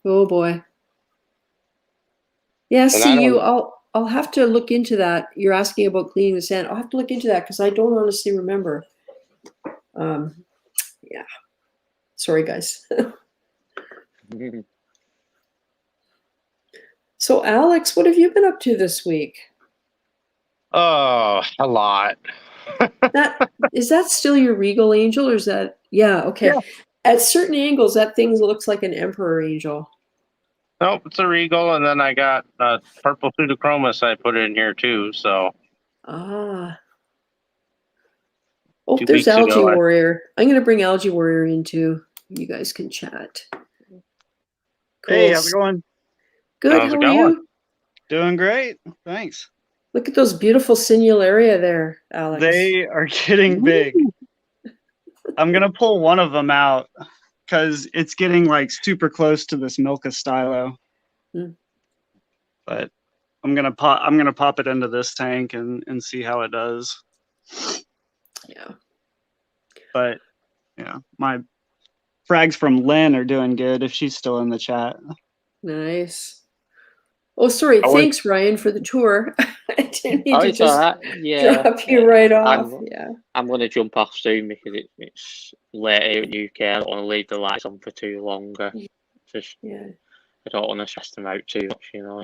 A: Oh boy. Yeah,
C: And I
A: CU.
C: don't.
A: I'll have to look into that. You're asking about cleaning the sand. I'll have to look into that because I don't honestly remember. Yeah. Sorry, guys. So, Alex, what have you been up to this week?
C: Oh, a lot.
A: That is that still your regal angel, or is that? Yeah. Okay.
C: Yeah.
A: At certain angles, that thing looks like an emperor angel.
C: Nope, it's a regal, and then I got purple pseudochromis I put in here too. So
A: Ah. Oh,
C: 2
A: there's
C: weeks
A: Algae
C: ago,
A: Warrior. I'm going to bring Algae Warrior in too. You guys can chat. Cool.
D: Hey, how's it going?
A: Good.
C: How's
A: How
C: it
A: are
C: going?
A: you?
D: Doing great. Thanks.
A: Look at those beautiful sinularia there, Alex.
D: They are getting big. I'm going to pull one of them out because it's getting like super close to this Milka stylo. But I'm going to pop it into this tank and see how it does.
A: Yeah.
D: But yeah, my frags from Lynn are doing good if she's still in the chat.
A: Nice. Oh, sorry. Thanks, Ryan, for the tour. I didn't mean to
B: It's
A: just
B: all right. Yeah,
A: drop you right off.
B: I'm going to jump off soon because it's late here in the UK. I don't want to leave the lights on for too long. Just I don't want to stress them out too much, you know.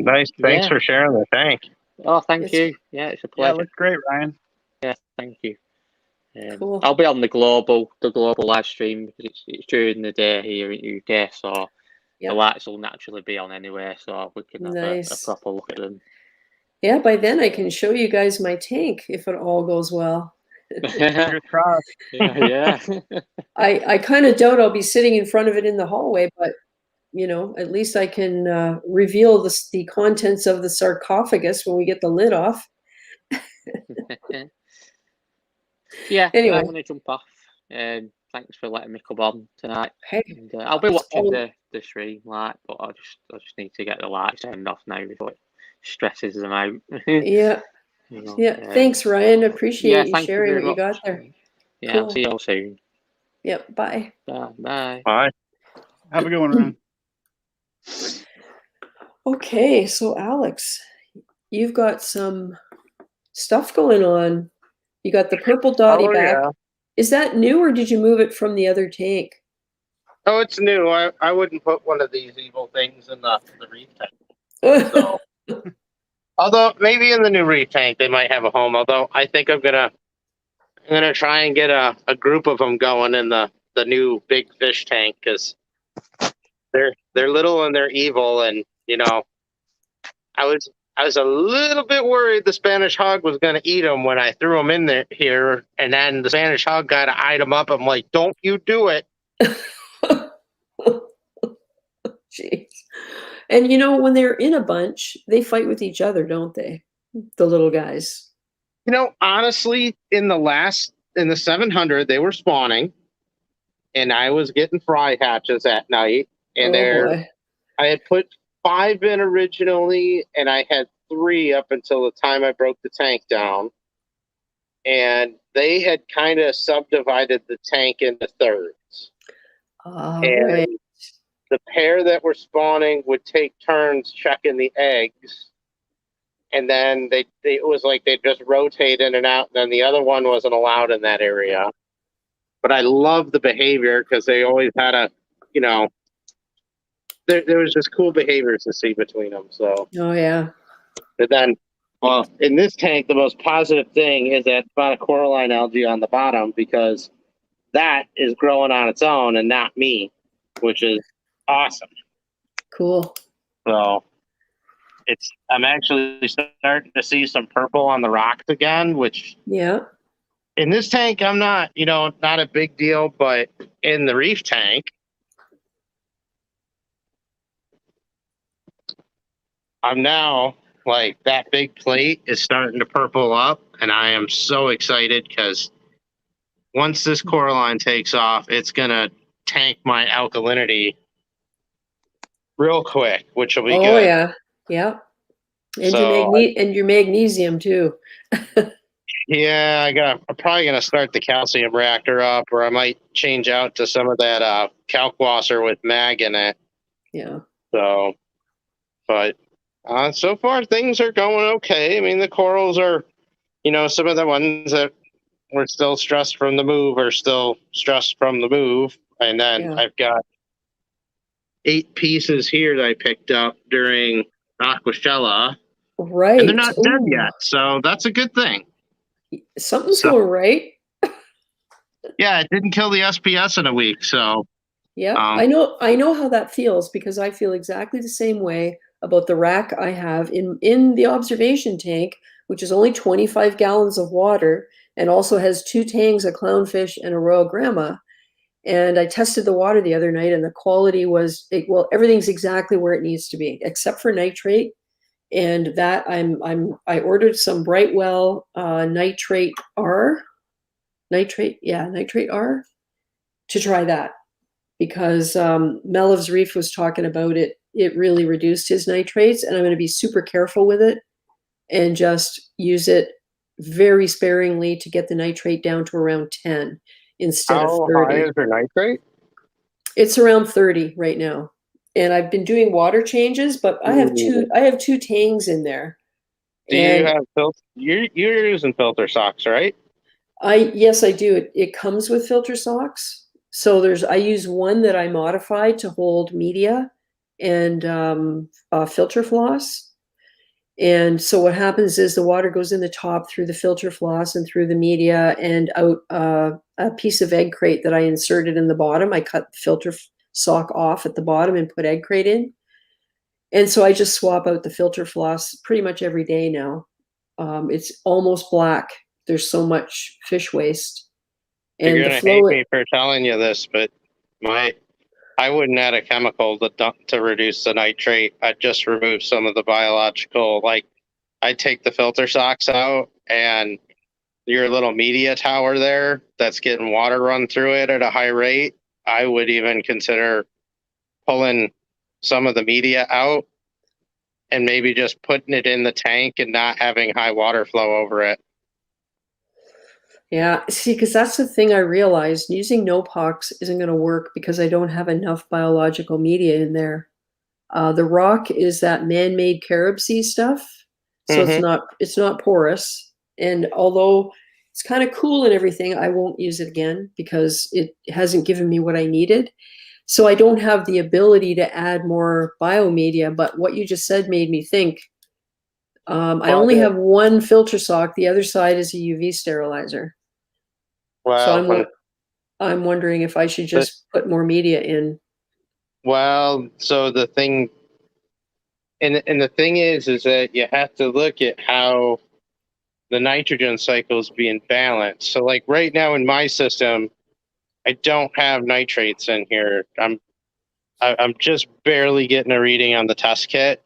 C: Nice. Thanks for sharing the tank.
B: Oh, thank you. Yeah, it's a pleasure.
D: Yeah, looks great, Ryan.
B: Yeah, thank you.
A: Cool.
B: I'll be on the global live stream because it's during the day here in UK, so the lights will naturally be on anyway, so we can have a proper look at them.
A: Yeah, by then I can show you guys my tank if it all goes well.
D: Fingers crossed.
B: Yeah.
A: I kind of doubt I'll be sitting in front of it in the hallway, but you know, at least I can reveal the contents of the sarcophagus when we get the lid off.
B: Yeah,
A: anyway.
B: I'm going to jump off. Thanks for letting me come on tonight.
A: Hey,
B: and, I'll be watching the stream, but I just need to get the lights turned off now before it stresses them out.
A: Yeah.
B: You know,
A: thanks, Ryan. Appreciate you sharing what you got there.
B: Yeah, cool. I'll see you all soon.
A: Yep. Bye.
B: Bye.
C: Bye.
D: Have a good one, Ryan.
A: Okay, so Alex, you've got some stuff going on. You got the purple dotty back. Yeah. Is that new, or did you move it from the other tank?
C: Oh, it's new. I wouldn't put one of these evil things in the reef tank. So, although maybe in the new reef tank they might have a home. Although I think I'm gonna try and get a group of them going in the new big fish tank because they're little and they're evil, and you know, I was a little bit worried the Spanish hog was going to eat them when I threw them in there here, and then the Spanish hog got to eyed them up. I'm like, don't you do it.
A: Jeez. And you know, when they're in a bunch, they fight with each other, don't they? The little guys.
C: You know, honestly, in the 700, they were spawning. and I was getting fry hatches at night. And
A: Oh boy.
C: I had put 5 in originally, and I had 3 up until the time I broke the tank down. And they had kind of subdivided the tank into thirds. And
A: Right.
C: the pair that were spawning would take turns checking the eggs. And then it was like they'd just rotate in and out. And then the other one wasn't allowed in that area. But I love the behavior because they always had there was just cool behaviors to see between them. So,
A: Oh yeah.
C: but then, well, in this tank, the most positive thing is that spot of coralline algae on the bottom because that is growing on its own and not me, which is awesome.
A: Cool.
C: So I'm actually starting to see some purple on the rocks again, which
A: Yeah.
C: in this tank, I'm not, not a big deal, but in the reef tank, I'm now like that big plate is starting to purple up, and I am so excited because once this coralline takes off, it's gonna tank my alkalinity real quick, which will be
A: Oh
C: good.
A: yeah. Yeah. And
C: So
A: your magnesium too.
C: yeah, I'm probably gonna start the calcium reactor up, or I might change out to some of that kalkwasser with mag in it.
A: Yeah.
C: So, but so far things are going okay. I mean, the corals are, some of the ones that were still stressed from the move are still stressed from the move, and then
A: Yeah.
C: I've got 8 pieces here that I picked up during Aquashella,
A: Right.
C: and they're not dead
A: Ooh.
C: yet, so that's a good thing.
A: Something's
C: So,
A: going right.
C: yeah, it didn't kill the SPS in a week, so
A: Yeah.
C: um,
A: I know how that feels because I feel exactly the same way about the rack I have in the observation tank, which is only 25 gallons of water and also has 2 tangs of clownfish and a royal grandma. And I tested the water the other night and the quality was well, everything's exactly where it needs to be, except for nitrate. And that I ordered some Brightwell nitrate R, nitrate R to try that because Melev's Reef was talking about it. It really reduced his nitrates, and I'm going to be super careful with it and just use it very sparingly to get the nitrate down to around 10 instead of
C: how
A: 30.
C: high is your nitrate?
A: It's around 30 right now. And I've been doing water changes, but I have two tangs in there.
C: Do you
A: And
C: have filter? You're using filter socks, right?
A: yes, I do. It comes with filter socks. So I use one that I modified to hold media and filter floss. And so what happens is the water goes in the top through the filter floss and through the media and out a piece of egg crate that I inserted in the bottom. I cut the filter sock off at the bottom and put egg crate in. And so I just swap out the filter floss pretty much every day now. It's almost black. There's so much fish waste. And
C: You're
A: the
C: gonna
A: flow.
C: hate me for telling you this, but I wouldn't add a chemical to reduce the nitrate. I'd just remove some of the biological. Like I'd take the filter socks out and your little media tower there that's getting water run through it at a high rate. I would even consider pulling some of the media out and maybe just putting it in the tank and not having high water flow over it.
A: Yeah, see, because that's the thing I realized. Using no-pox isn't going to work because I don't have enough biological media in there. The rock is that man-made carob sea stuff, so it's not porous. And although it's kind of cool and everything, I won't use it again because it hasn't given me what I needed. So I don't have the ability to add more biomedia. But what you just said made me think. I only have one filter sock. The other side is a UV sterilizer. So I'm wondering if I should just put more media in.
C: Well, so the thing, and the thing is that you have to look at how the nitrogen cycle is being balanced. So, like right now in my system, I don't have nitrates in here. I'm just barely getting a reading on the test kit,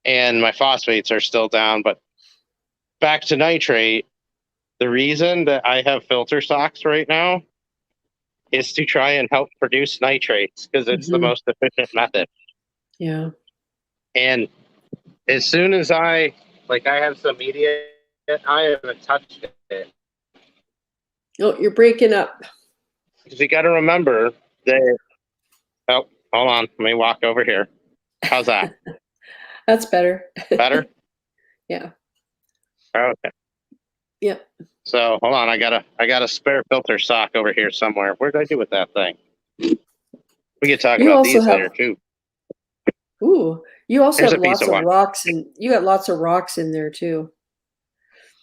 C: and my phosphates are still down. But back to nitrate, the reason that I have filter socks right now is to try and help produce nitrates because it's the
A: Mhm.
C: most efficient method.
A: Yeah.
C: And as soon as I have some media, I haven't touched it.
A: Oh, you're breaking up.
C: Because you got to remember that. Oh, hold on. Let me walk over here. How's that?
A: That's better.
C: Better?
A: Yeah.
C: Okay.
A: Yeah.
C: So hold on. I got a spare filter sock over here somewhere. Where did I do with that thing? We could talk
A: You
C: about
A: also
C: these later
A: have,
C: too.
A: ooh, you also
C: Here's
A: have
C: a piece
A: lots
C: of
A: of
C: one.
A: rocks, and you got lots of rocks in there too.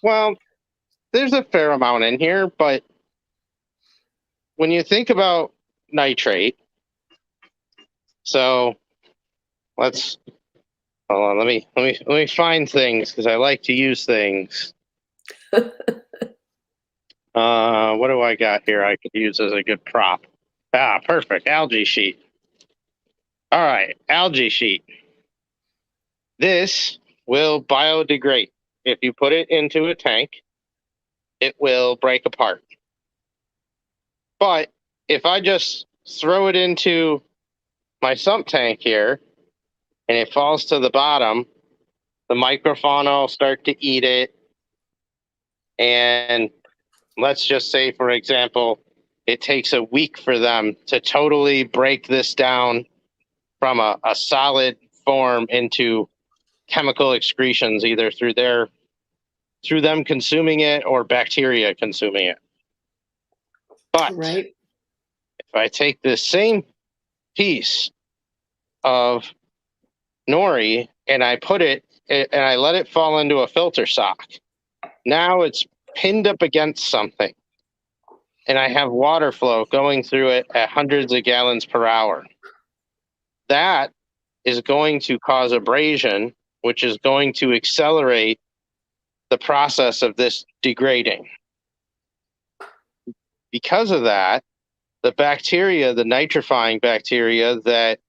C: Well, there's a fair amount in here, but when you think about nitrate, so let's hold on. Let me find things because I like to use things. What do I got here? I could use as a good prop. Ah, perfect. Algae sheet. All right, algae sheet. This will biodegrade. If you put it into a tank, it will break apart. But if I just throw it into my sump tank here and it falls to the bottom, the microfauna will start to eat it. And let's just say, for example, it takes a week for them to totally break this down from a solid form into chemical excretions, either through them consuming it or bacteria consuming it. But
A: Right.
C: if I take this same piece of nori and I put it and I let it fall into a filter sock, now it's pinned up against something and I have water flow going through it at hundreds of gallons per hour. That is going to cause abrasion, which is going to accelerate the process of this degrading. Because of that, the bacteria, the nitrifying bacteria that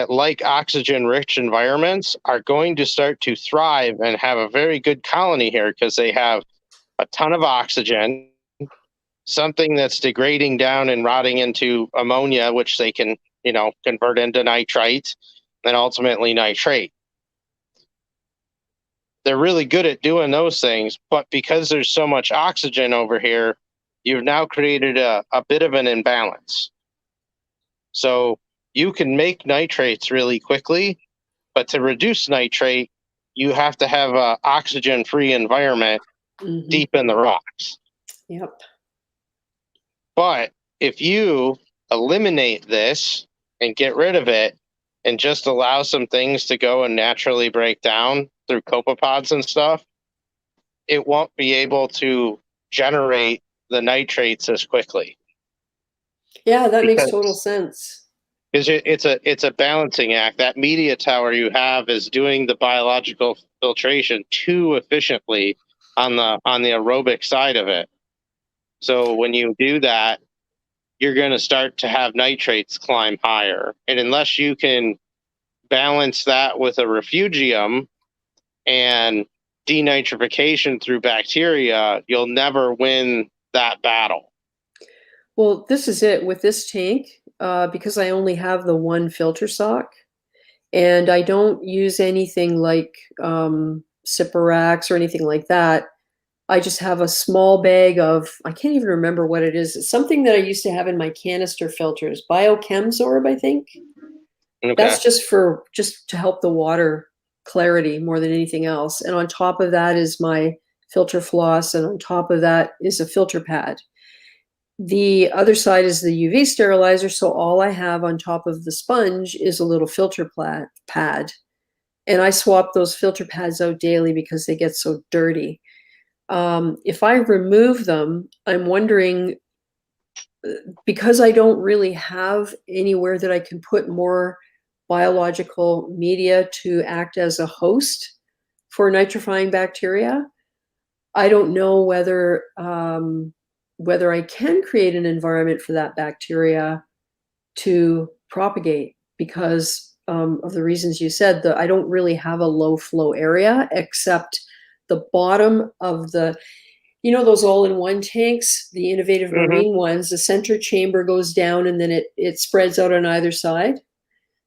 C: like oxygen-rich environments, are going to start to thrive and have a very good colony here because they have a ton of oxygen, something that's degrading down and rotting into ammonia, which they can, convert into nitrite, and ultimately nitrate. They're really good at doing those things, but because there's so much oxygen over here, you've now created a bit of an imbalance. So you can make nitrates really quickly, but to reduce nitrate, you have to have an oxygen-free environment deep in the rocks.
A: Yep.
C: But if you eliminate this and get rid of it and just allow some things to go and naturally break down through copepods and stuff, it won't be able to generate the nitrates as quickly.
A: Yeah, that makes total sense.
C: Because it's a balancing act. That media tower you have is doing the biological filtration too efficiently on the aerobic side of it. So when you do that, you're going to start to have nitrates climb higher. And unless you can balance that with a refugium and denitrification through bacteria, you'll never win that battle.
A: Well, this is it with this tank, because I only have the one filter sock and I don't use anything like Siperax or anything like that. I just have a small bag of, I can't even remember what it is. It's something that I used to have in my canister filters, Biochemsorb, I think.
C: Okay.
A: That's just to help the water clarity more than anything else. And on top of that is my filter floss, and on top of that is a filter pad. The other side is the UV sterilizer, so all I have on top of the sponge is a little filter pad. And I swap those filter pads out daily because they get so dirty. If I remove them, I'm wondering, because I don't really have anywhere that I can put more biological media to act as a host for nitrifying bacteria, I don't know whether I can create an environment for that bacteria to propagate because of the reasons you said. I don't really have a low flow area except the bottom of you know, those all-in-one tanks, the innovative
C: Mhm.
A: marine ones, the center chamber goes down and then it spreads out on either side.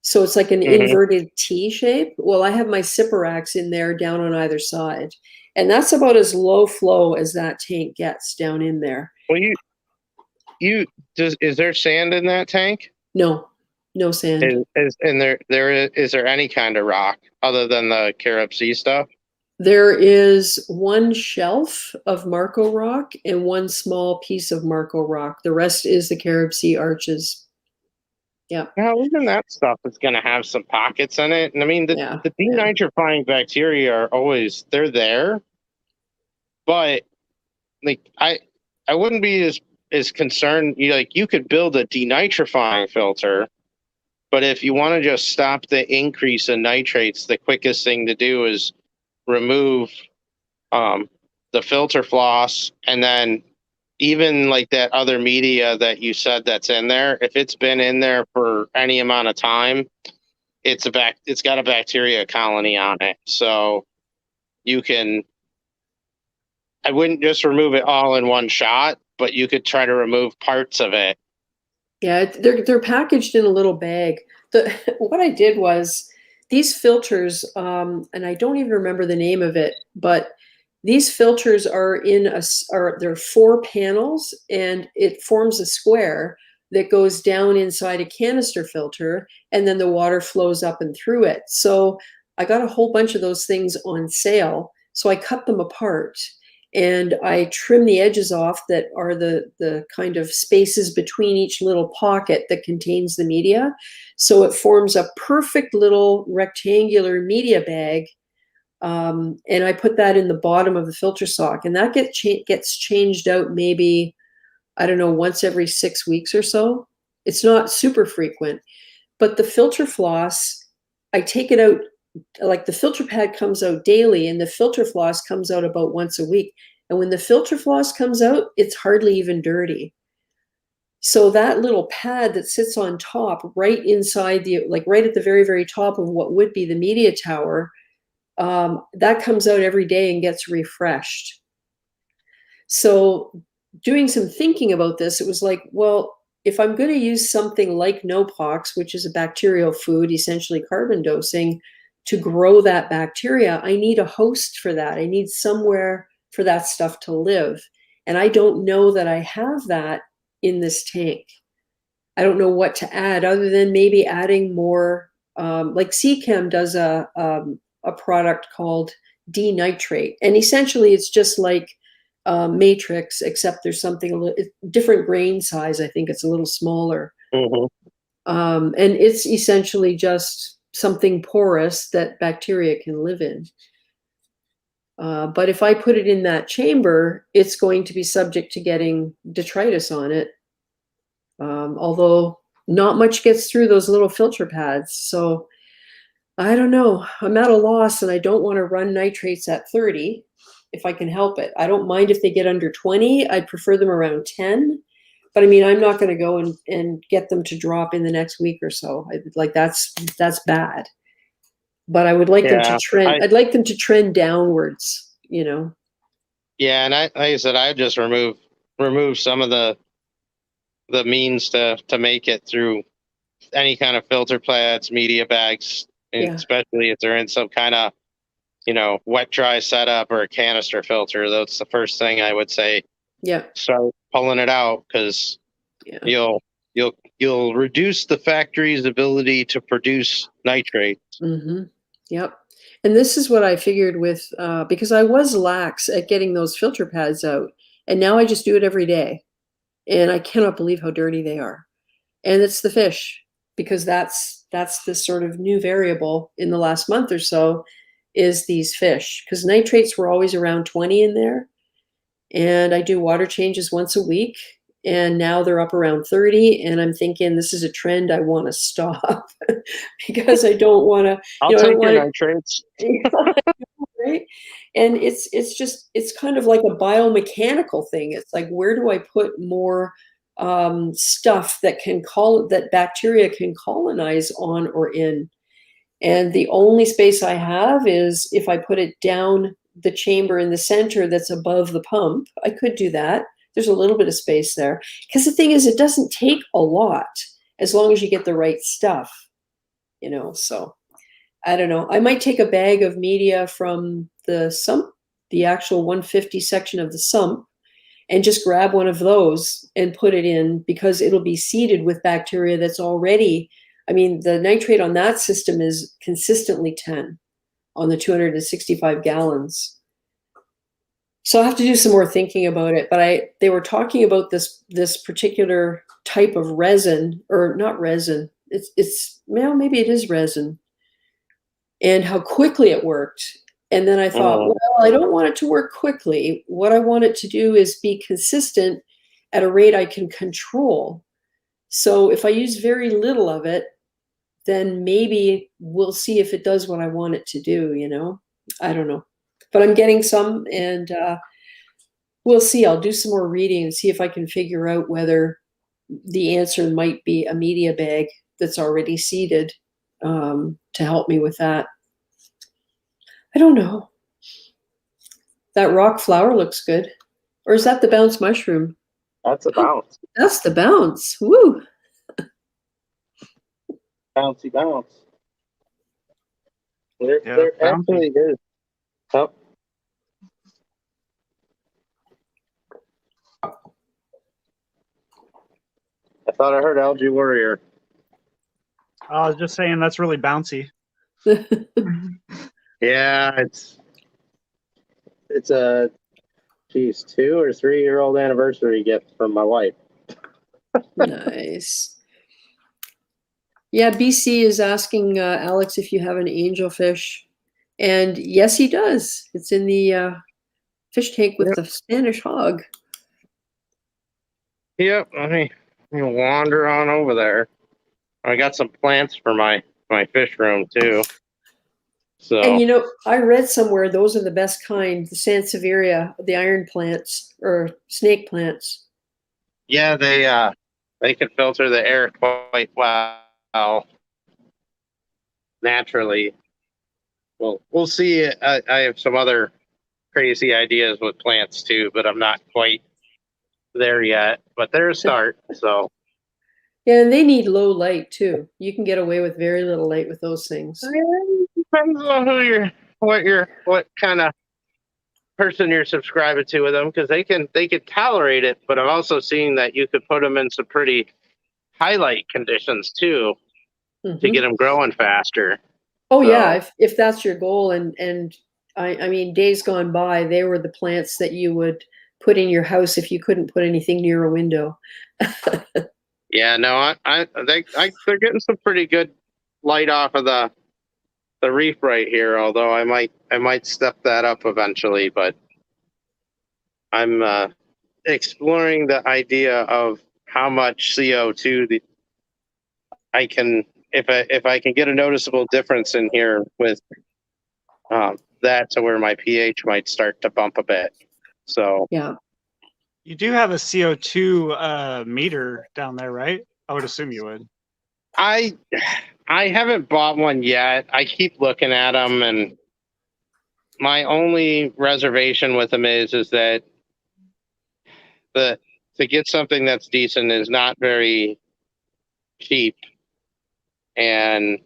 A: So it's like an
C: Mhm.
A: inverted T shape. Well, I have my sipper racks in there down on either side. And that's about as low flow as that tank gets down in there.
C: Well, is there sand in that tank?
A: No, no sand.
C: Is there any kind of rock other than the Carib Sea stuff?
A: There is one shelf of Marco rock and one small piece of Marco rock. The rest is the Carib Sea arches. Yeah.
C: Now, even that stuff is going to have some pockets in it. And I mean, the denitrifying bacteria are always, they're there. But like, I wouldn't be as concerned. You could build a denitrifying filter, but if you want to just stop the increase in nitrates, the quickest thing to do is remove the filter floss, and then even like that other media that you said that's in there, if it's been in there for any amount of time, it's got a bacteria colony on it. So I wouldn't just remove it all in one shot, but you could try to remove parts of it.
A: Yeah, they're packaged in a little bag. What I did was these filters, and I don't even remember the name of it, but these filters are there are 4 panels, and it forms a square that goes down inside a canister filter, and then the water flows up and through it. So I got a whole bunch of those things on sale. So I cut them apart and I trim the edges off that are the kind of spaces between each little pocket that contains the media. So it forms a perfect little rectangular media bag. And I put that in the bottom of the filter sock, and that gets changed out maybe, I don't know, once every 6 weeks or so. It's not super frequent, but the filter floss, I take it out, like the filter pad comes out daily and the filter floss comes out about once a week. And when the filter floss comes out, it's hardly even dirty. So that little pad that sits on top, right inside right at the very, very top of what would be the media tower, that comes out every day and gets refreshed. So doing some thinking about this, it was like, well, if I'm going to use something like Nopox, which is a bacterial food, essentially carbon dosing, to grow that bacteria, I need a host for that. I need somewhere for that stuff to live. And I don't know that I have that in this tank. I don't know what to add other than maybe adding more, like Seachem does a product called denitrate. And essentially it's just like Matrix, except there's something a little different grain size. I think it's a little smaller.
C: Mm-hmm.
A: And it's essentially just something porous that bacteria can live in. But if I put it in that chamber, it's going to be subject to getting detritus on it. Although not much gets through those little filter pads. So I don't know. I'm at a loss, and I don't want to run nitrates at 30 if I can help it. I don't mind if they get under 20. I'd prefer them around 10. But I mean, I'm not going to go and get them to drop in the next week or so. That's bad. But I would like them to trend. I'd like them to trend downwards, you know.
C: Yeah, and like I said, I just remove some of the means to make it through any kind of filter pads, media bags, and especially if they're in some kind of, wet dry setup or a canister filter. That's the first thing I would say.
A: Yeah.
C: Start pulling it out, because you'll reduce the factory's ability to produce nitrate.
A: Mm-hmm. Yep. And this is what I figured with, because I was lax at getting those filter pads out, and now I just do it every day. And I cannot believe how dirty they are. And it's the fish, because that's the sort of new variable in the last month or so, is these fish. Because nitrates were always around 20 in there. And I do water changes once a week. And now they're up around 30. And I'm thinking this is a trend I want to stop because I don't want to.
C: I'll take your nitrates.
A: Right? And it's kind of like a biomechanical thing. It's like, where do I put more stuff that bacteria can colonize on or in? And the only space I have is if I put it down the chamber in the center that's above the pump. I could do that. There's a little bit of space there. Because the thing is, it doesn't take a lot as long as you get the right stuff, you know, so I don't know. I might take a bag of media from the sump, the actual 150 section of the sump, and just grab one of those and put it in, because it'll be seeded with bacteria that's already, I mean, the nitrate on that system is consistently 10 on the 265 gallons. So I have to do some more thinking about it, but they were talking about this particular type of resin, or not resin. It's well, maybe it is resin, and how quickly it worked. And then I thought, well, I don't want it to work quickly. What I want it to do is be consistent at a rate I can control. So if I use very little of it, then maybe we'll see if it does what I want it to do, you know? I don't know. But I'm getting some, and we'll see. I'll do some more reading and see if I can figure out whether the answer might be a media bag that's already seeded, to help me with that. I don't know. That rock flower looks good. Or is that the bounce mushroom?
C: That's a bounce.
A: That's the bounce. Woo!
C: Bouncy bounce. There
D: bouncy.
C: actually is. Oh. I thought I heard Algae Warrior.
D: I was just saying that's really bouncy.
C: Yeah, it's a 2 or 3 year old anniversary gift from my wife.
A: Nice. Yeah, BC is asking Alex if you have an angelfish. And yes, he does. It's in the fish tank with the Spanish hog.
C: Yep, let me wander on over there. I got some plants for my fish room too. So,
A: And you know, I read somewhere those are the best kind, the Sansevieria, the iron plants or snake plants.
C: yeah, they can filter the air quite well naturally. Well, we'll see. I have some other crazy ideas with plants too, but I'm not quite there yet. But they're a start. So
A: Yeah, and they need low light too. You can get away with very little light with those things.
C: depends on what kind of person you're subscribing to with them, because they can tolerate it. But I'm also seeing that you could put them in some pretty highlight conditions too to get them growing faster.
A: Oh yeah, if that's your goal, and I mean, days gone by, they were the plants that you would put in your house if you couldn't put anything near a window.
C: Yeah, no, they're getting some pretty good light off of the reef right here. Although I might step that up eventually, but I'm exploring the idea of how much CO2 I can, if I can get a noticeable difference in here with that, to where my pH might start to bump a bit. So
A: yeah.
D: You do have a CO2 meter down there, right? I would assume you would.
C: I haven't bought one yet. I keep looking at them, and my only reservation with them is that to get something that's decent is not very cheap, and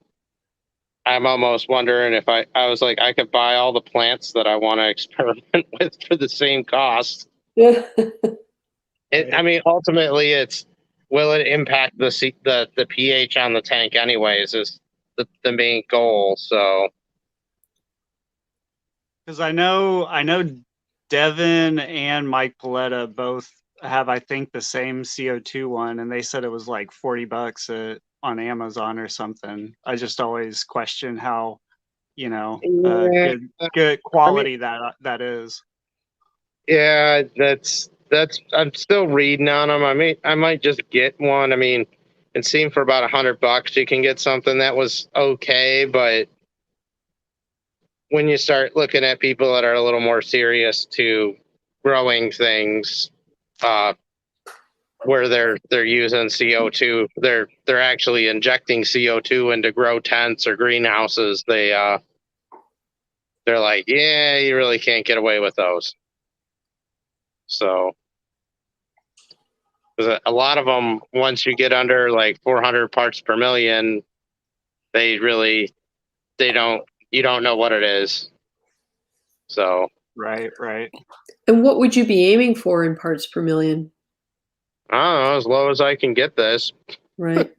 C: I'm almost wondering if I was like, I could buy all the plants that I want to experiment with for the same cost.
A: Yeah.
C: I mean, ultimately, it's, will it impact the pH on the tank anyways, is the main goal. So,
D: because I know Devin and Mike Paletta both have, I think, the same CO2 one, and they said it was like $40 on Amazon or something. I just always question how, good quality that is.
C: Yeah, that's I'm still reading on them. I might just get one. I mean, it seemed for about $100 you can get something that was okay, but when you start looking at people that are a little more serious to growing things, where they're using CO2, they're actually injecting CO2 into grow tents or greenhouses. they're like, yeah, you really can't get away with those. So, 'cause a lot of them, once you get under like 400 parts per million, they really, you don't know what it is. So,
D: Right, right.
A: And what would you be aiming for in parts per million?
C: I don't know, as low as I can get this.
A: Right.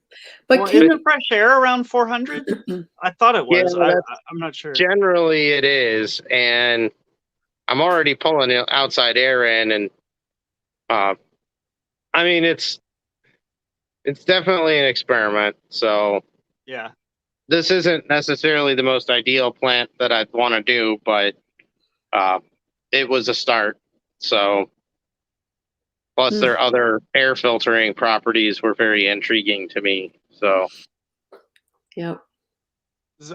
A: But
D: Well,
A: can
D: isn't fresh air around 400? I thought it
C: Yeah,
D: was. I'm not sure.
C: generally it is. And I'm already pulling outside air in. And I mean, it's definitely an experiment. So
D: Yeah.
C: this isn't necessarily the most ideal plant that I'd want to do, but it was a start. So, plus their other air filtering properties were very intriguing to me. So,
A: yeah.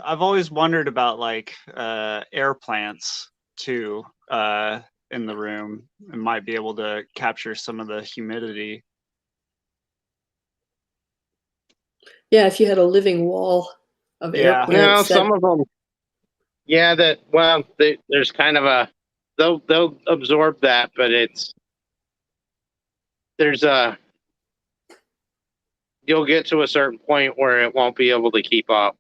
D: I've always wondered about like air plants too in the room and might be able to capture some of the humidity.
A: Yeah, if you had a living wall of air
D: Yeah.
C: no,
A: plants that
C: some of them, yeah, there's kind of they'll absorb that, but there's a, you'll get to a certain point where it won't be able to keep up,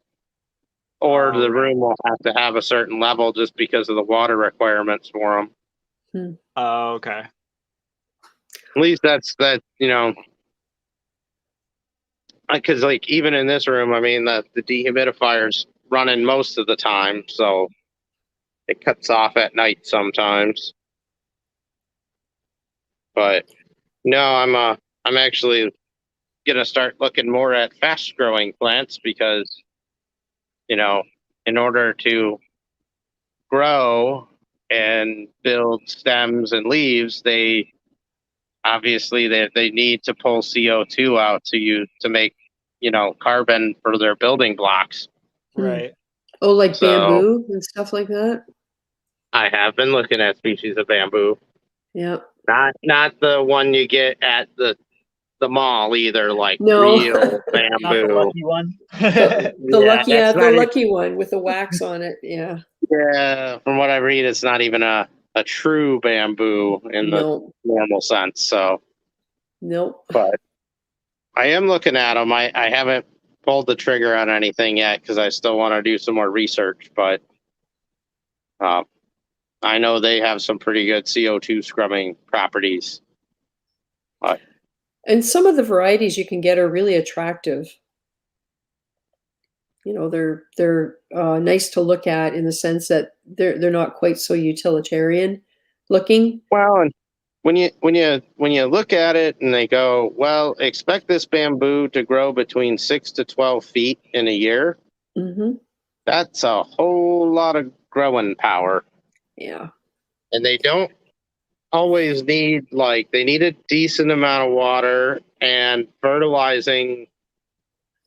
C: or
D: Oh,
C: the
D: right.
C: room will have to have a certain level just because of the water requirements for them.
D: Oh, okay.
C: At least that, because like even in this room, I mean the dehumidifier's running most of the time, so it cuts off at night sometimes. But no, I'm actually gonna start looking more at fast growing plants because, you know, in order to grow and build stems and leaves, they obviously they need to pull CO2 out to make, carbon for their building blocks.
D: Right.
A: oh, like
C: So
A: bamboo and stuff like that.
C: I have been looking at species of bamboo,
A: Yeah.
C: not the one you get at the mall either, like
A: No.
C: real
D: Not the
C: bamboo.
D: lucky one.
A: The
C: Yeah,
A: lucky,
C: that's
A: the
C: not even,
A: lucky one with the wax on it. Yeah.
C: yeah, from what I read, it's not even a true bamboo in the
A: No.
C: normal sense. So,
A: Nope.
C: but I am looking at them. I haven't pulled the trigger on anything yet because I still want to do some more research. But uh, I know they have some pretty good CO2 scrubbing properties. But
A: And some of the varieties you can get are really attractive. They're nice to look at in the sense that they're not quite so utilitarian looking.
C: well, and when you look at it and they go, well, expect this bamboo to grow between 6 to 12 feet in a year.
A: Hmm.
C: That's a whole lot of growing power.
A: Yeah.
C: And they don't always need, like, they need a decent amount of water, and fertilizing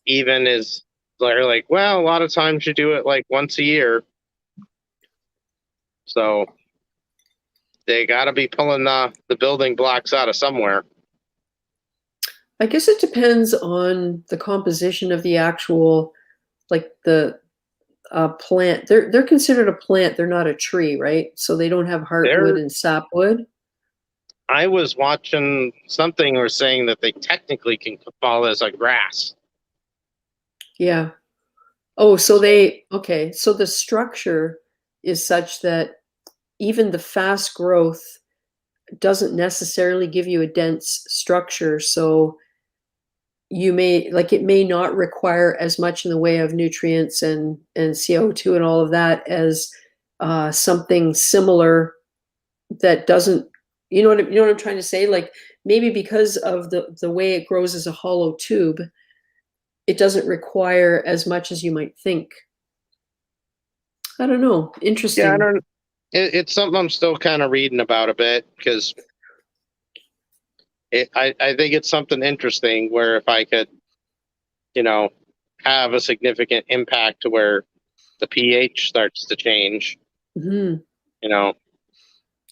C: even is, they're like, well, a lot of times you do it like once a year. So they got to be pulling the building blocks out of somewhere.
A: I guess it depends on the composition of the actual, like the plant. They're considered a plant. They're not a tree, right? So they don't have heartwood
C: There,
A: and sapwood.
C: I was watching something or saying that they technically can fall as a grass.
A: Yeah. Oh, so okay. So the structure is such that even the fast growth doesn't necessarily give you a dense structure. So it may not require as much in the way of nutrients and CO2 and all of that as something similar that doesn't, you know what I'm trying to say? Like maybe because of the way it grows as a hollow tube, it doesn't require as much as you might think. I don't know.
C: Yeah,
A: Interesting.
C: it's something I'm still kind of reading about a bit because I think it's something interesting where if I could, have a significant impact to where the pH starts to change,
A: Hmm.
C: you know,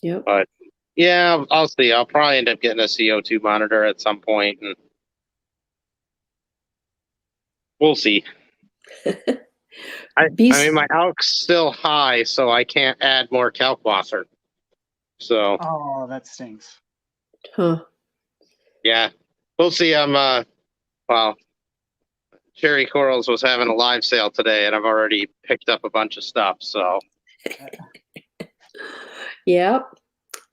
A: Yep.
C: but yeah, I'll see. I'll probably end up getting a CO2 monitor at some point, and we'll see. I
A: Beast,
C: mean, my alk's still high, so I can't add more kalkwasser. So
D: Oh, that stinks.
A: huh?
C: yeah, we'll see. Well, Cherry Corals was having a live sale today, and I've already picked up a bunch of stuff. So
A: Yeah.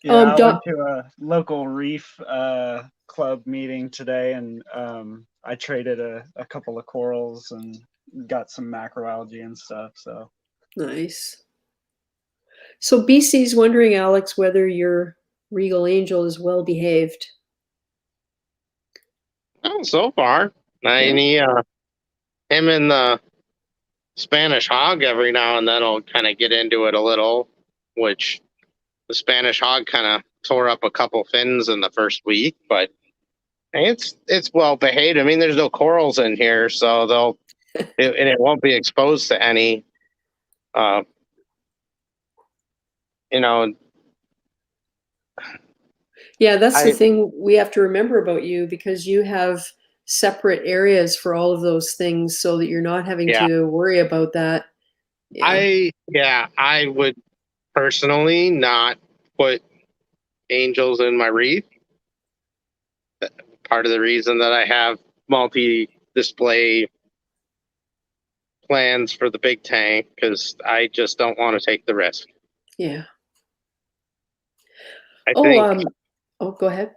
D: Yeah, I
A: Doc,
D: went to a local reef club meeting today, and I traded a couple of corals and got some macroalgae and stuff. So
A: nice. So BC's wondering, Alex, whether your Regal Angel is well behaved.
C: well, so far,
A: Yeah.
C: him and the Spanish hog every now and then will kind of get into it a little, which the Spanish hog kind of tore up a couple fins in the first week, but it's well behaved. I mean, there's no corals in here, so and it won't be exposed to any. You know,
A: Yeah, that's the
C: I
A: thing we have to remember about you, because you have separate areas for all of those things so that you're not having
C: yeah,
A: to worry about that. Yeah.
C: I would personally not put angels in my reef. Part of the reason that I have multi-display plans for the big tank, because I just don't want to take the risk.
A: Yeah.
C: I
A: Oh,
C: think
A: go ahead.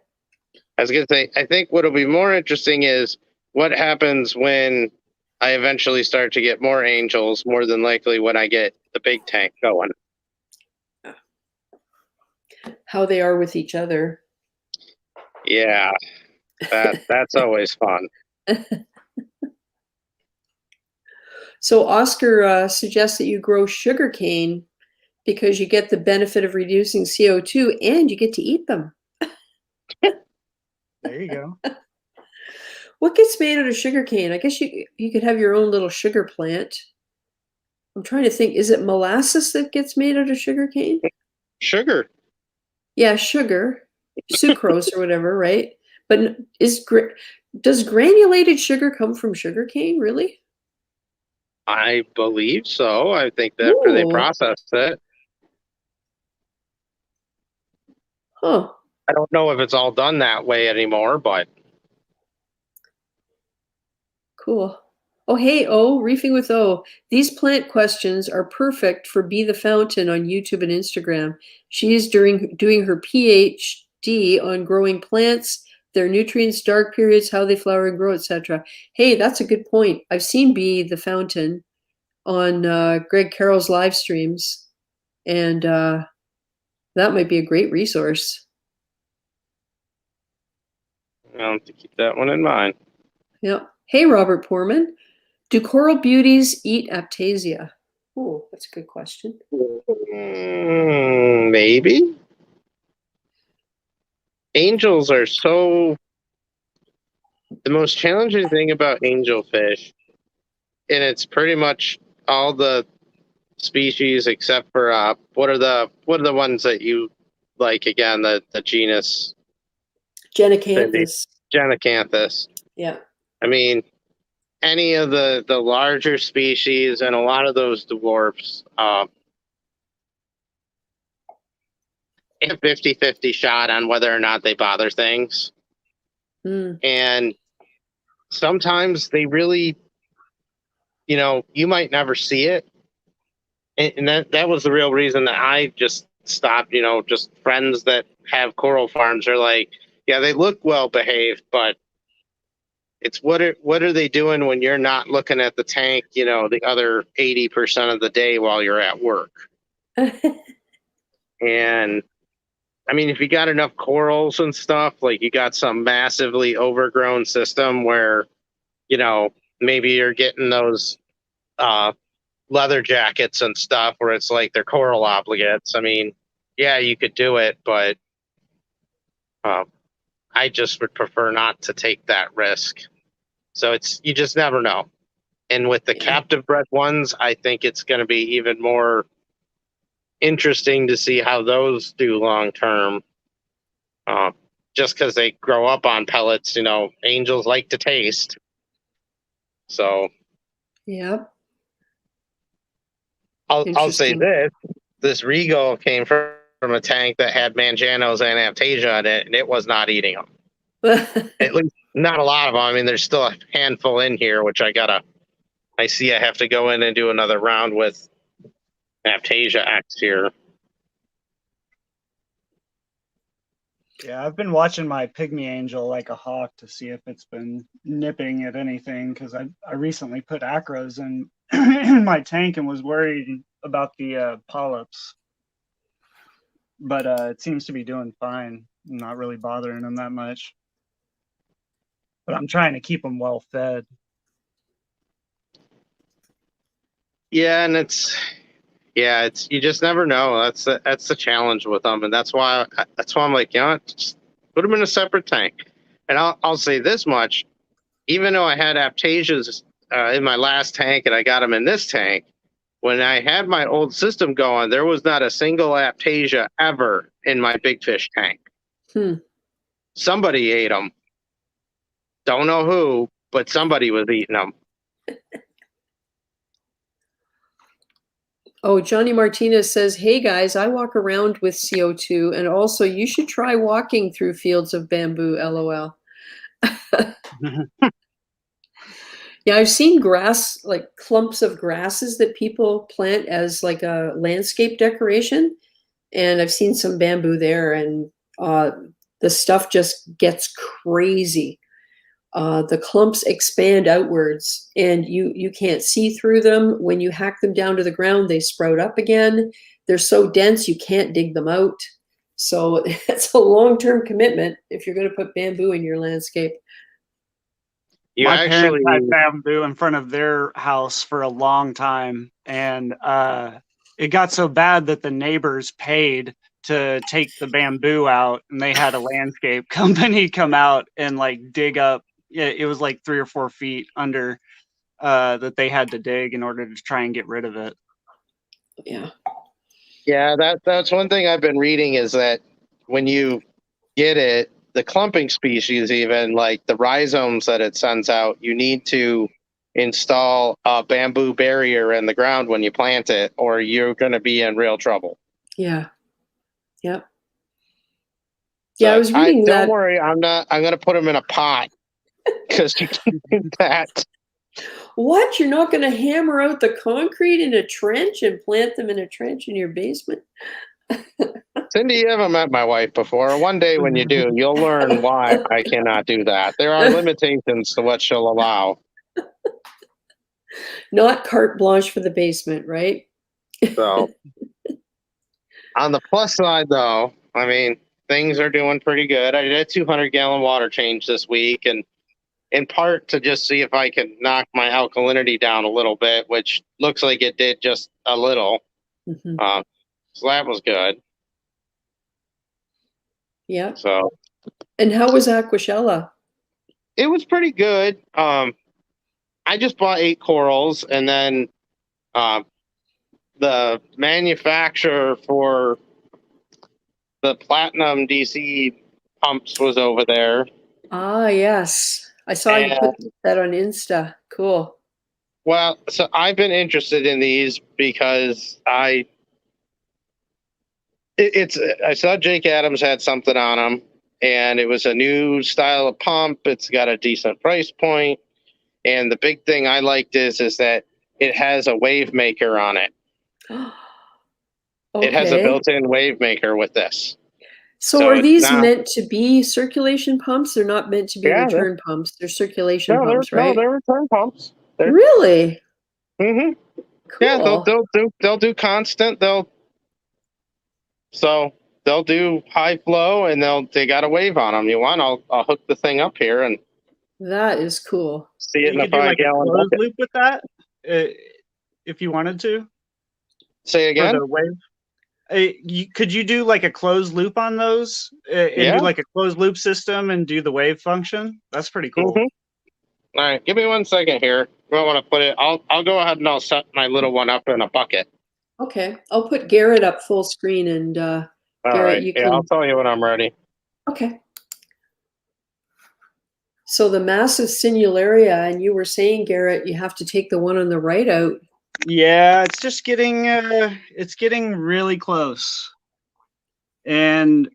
C: I was gonna say, I think what'll be more interesting is what happens when I eventually start to get more angels, more than likely when I get the big tank going.
A: How they are with each other.
C: Yeah, that's always fun.
A: So Oscar suggests that you grow sugarcane because you get the benefit of reducing CO2 and you get to eat them.
D: there you go.
A: What gets made out of sugarcane? I guess you could have your own little sugar plant. I'm trying to think. Is it molasses that gets made out of sugarcane?
C: Sugar.
A: Yeah, sugar, sucrose or whatever, right? But does granulated sugar come from sugarcane? Really?
C: I believe so. I think that after they
A: Ooh,
C: process it,
A: huh.
C: I don't know if it's all done that way anymore, but
A: Cool. Oh, hey, O, Reefing with O. These plant questions are perfect for Be the Fountain on YouTube and Instagram. She is doing her PhD on growing plants, their nutrients, dark periods, how they flower and grow, etc. Hey, that's a good point. I've seen Be the Fountain on Greg Carroll's live streams, and that might be a great resource.
C: I'll have to keep that one in mind.
A: Yeah. Hey, Robert Poorman. Do coral beauties eat Aptasia? Oh, that's a good question.
C: Maybe. Angels are the most challenging thing about angelfish, and it's pretty much all the species except for what are the ones that you like again, the genus Cindy?
A: Genacanthus.
C: Genacanthus.
A: Yeah.
C: I mean, any of the larger species and a lot of those dwarfs, it's a 50-50 shot on whether or not they bother things.
A: Mm.
C: And sometimes they really, you might never see it. And that was the real reason that I just stopped. Just friends that have coral farms are like, yeah, they look well behaved, but it's what are they doing when you're not looking at the tank, the other 80% of the day while you're at work. And I mean, if you got enough corals and stuff, like you got some massively overgrown system where, maybe you're getting those leather jackets and stuff where it's like they're coral obligates. I mean, yeah, you could do it, but I just would prefer not to take that risk. So you just never know. And with the
A: Yeah.
C: captive bred ones, I think it's going to be even more interesting to see how those do long term. Just because they grow up on pellets, angels like to taste. So
A: Yeah.
C: I'll say
A: Interesting.
C: this ReefGrrl came from a tank that had Manjanos and Aptasia in it, and it was not eating them. At least not a lot of them. I mean, there's still a handful in here, which I see I have to go in and do another round with Aptasia X here.
D: Yeah, I've been watching my pygmy angel like a hawk to see if it's been nipping at anything, because I recently put acros in, in my tank and was worried about the polyps. But it seems to be doing fine. I'm not really bothering them that much. But I'm trying to keep them well fed.
C: Yeah, and it's you just never know. That's the challenge with them, and that's why I'm like, you know what, just put them in a separate tank. And I'll say this much: even though I had Aptasias in my last tank, and I got them in this tank, when I had my old system going, there was not a single Aptasia ever in my big fish tank. Somebody ate them. Don't know who, but somebody was eating them.
A: Oh, Johnny Martinez says, hey guys, I walk around with CO2 and also you should try walking through fields of bamboo, LOL. Yeah, I've seen grass, like clumps of grasses that people plant as like a landscape decoration. And I've seen some bamboo there, and the stuff just gets crazy. The clumps expand outwards and you can't see through them. When you hack them down to the ground, they sprout up again. They're so dense you can't dig them out. So it's a long-term commitment if you're going to put bamboo in your landscape.
D: My parents had bamboo in front of their house for a long time, and it got so bad that the neighbors paid to take the bamboo out, and they had a landscape company come out and like dig up. It was like 3 or 4 feet under that they had to dig in order to try and get rid of it.
C: Yeah, that's one thing I've been reading, is that when you get it, the clumping species, even like the rhizomes that it sends out, you need to install a bamboo barrier in the ground when you plant it, or you're going to be in real trouble.
A: Yeah. Yep.
C: So
A: yeah, I was reading that.
C: Don't worry, I'm going to put them in a pot because you can do that.
A: What? You're not going to hammer out the concrete in a trench and plant them in a trench in your basement?
C: Cindy, you haven't met my wife before. One day when you do, you'll learn why I cannot do that. There are limitations to what she'll allow.
A: Not carte blanche for the basement, right?
C: So, on the plus side, though, I mean, things are doing pretty good. I did a 200-gallon water change this week, and in part to just see if I can knock my alkalinity down a little bit, which looks like it did just a little.
A: Mm-hmm.
C: So that was good.
A: Yeah.
C: So.
A: And how was Aquashella?
C: It was pretty good. I just bought 8 corals, and then the manufacturer for the platinum DC pumps was over there.
A: Ah, yes. I saw you put that on Insta. Cool.
C: Well, so I've been interested in these because I saw Jake Adams had something on them, and it was a new style of pump. It's got a decent price point. And the big thing I liked is that it has a wave maker on it.
A: Okay.
C: It has a built-in wave maker with this.
A: So are these meant to be circulation pumps? They're not meant to be return pumps. They're circulation pumps, right?
C: No, they're return pumps.
A: Really?
C: Mm-hmm.
A: Cool.
C: Yeah, they'll do constant. They'll do high flow, and they got a wave on them. You want? I'll hook the thing up here and.
A: That is cool.
C: See it in a 5-gallon
D: bucket. You could do like a closed
C: bucket.
D: loop with that, if you wanted to.
C: Say again.
D: For the wave. Could you do like a closed loop on those and do like a closed loop system and do the wave function? That's pretty cool.
C: Mm-hmm. All right, give me 1 second here. I want to put it. I'll go ahead and I'll set my little one up in a bucket.
A: Okay, I'll put Garrett up full screen, and Garrett, you can.
C: I'll tell you when I'm ready.
A: Okay. So the massive sinularia, and you were saying, Garrett, you have to take the one on the right out.
D: Yeah, it's just getting really close. And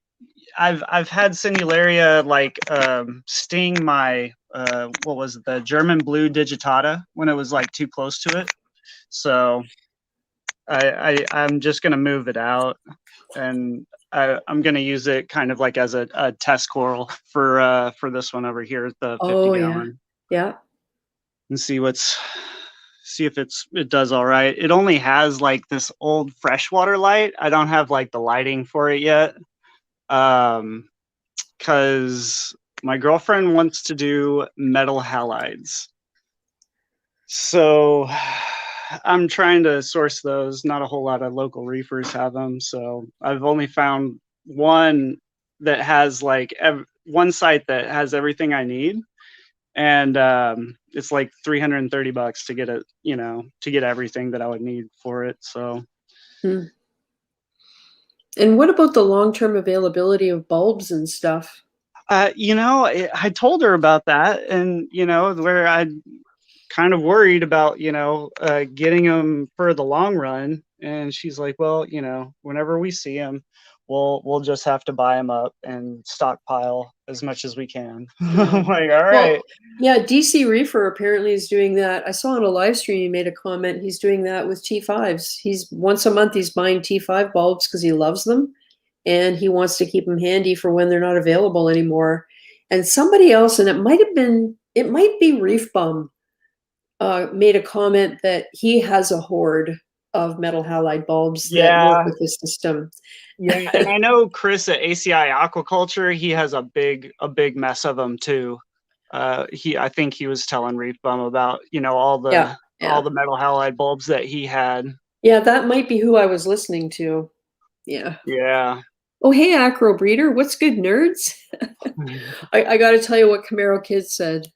D: I've had Singularia like sting my what was it, the German blue digitata when it was like too close to it. So I'm just gonna move it out, and I'm gonna use it kind of like as a test coral for this one over here, the 50
A: Oh,
D: gallon,
A: yeah.
D: and see if it does all right. It only has like this old freshwater light. I don't have like the lighting for it yet. Because my girlfriend wants to do metal halides. So I'm trying to source those. Not a whole lot of local reefers have them. So I've only found one that has like one site that has everything I need. And it's like $330 to get it, to get everything that I would need for it. So.
A: Hmm. And what about the long-term availability of bulbs and stuff?
D: I told her about that, and where I kind of worried about getting them for the long run, and she's like, well, whenever we see them, we'll just have to buy them up and stockpile as much as we can. I'm like, all right.
A: Well, yeah, DC Reefer apparently is doing that. I saw on a live stream he made a comment. He's doing that with T5s. He's once a month he's buying T5 bulbs because he loves them, and he wants to keep them handy for when they're not available anymore. And somebody else, and it might be Reef Bum, made a comment that he has a hoard of metal halide bulbs that work with his system.
D: Yeah, and I know Chris at ACI Aquaculture, he has a big mess of them too. I think he was telling Reef Bum about all the metal halide bulbs that he had.
A: Yeah, that might be who I was listening to. Yeah.
D: Yeah.
A: Oh, hey, Acro Breeder. What's good, nerds? I got to tell you what Camaro Kids said.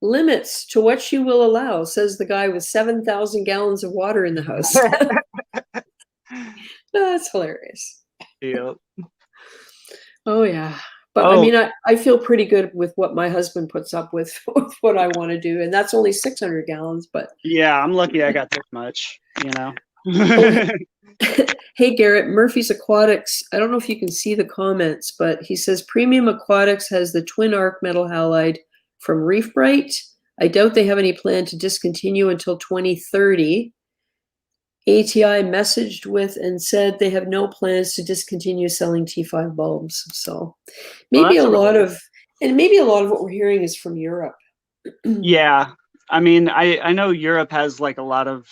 A: Limits to what you will allow, says the guy with 7,000 gallons of water in the house. That's hilarious.
D: Yep.
A: Oh, yeah. But I mean, I feel pretty good with what my husband puts up with what I want to do. And that's only 600 gallons. But
D: yeah, I'm lucky I got this much,
A: Hey, Garrett, Murphy's Aquatics. I don't know if you can see the comments, but he says Premium Aquatics has the twin arc metal halide from Reef Bright. I doubt they have any plan to discontinue until 2030. ATI messaged with and said they have no plans to discontinue selling T5 bulbs. So maybe a lot of what we're hearing is from Europe.
D: Yeah. I mean, I know Europe has like a lot of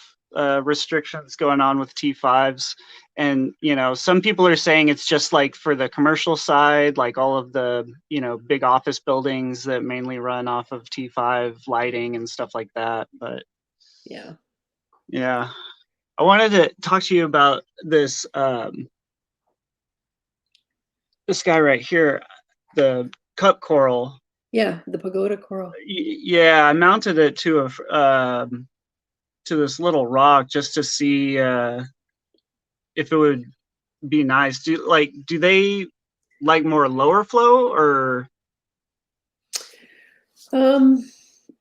D: restrictions going on with T5s, and some people are saying it's just like for the commercial side, like all of the big office buildings that mainly run off of T5 lighting and stuff like that. But yeah, I wanted to talk to you about this this guy right here, the cup coral.
A: Yeah, the pagoda coral.
D: Yeah, I mounted it to this little rock just to see if it would be nice. Do they like more lower flow or?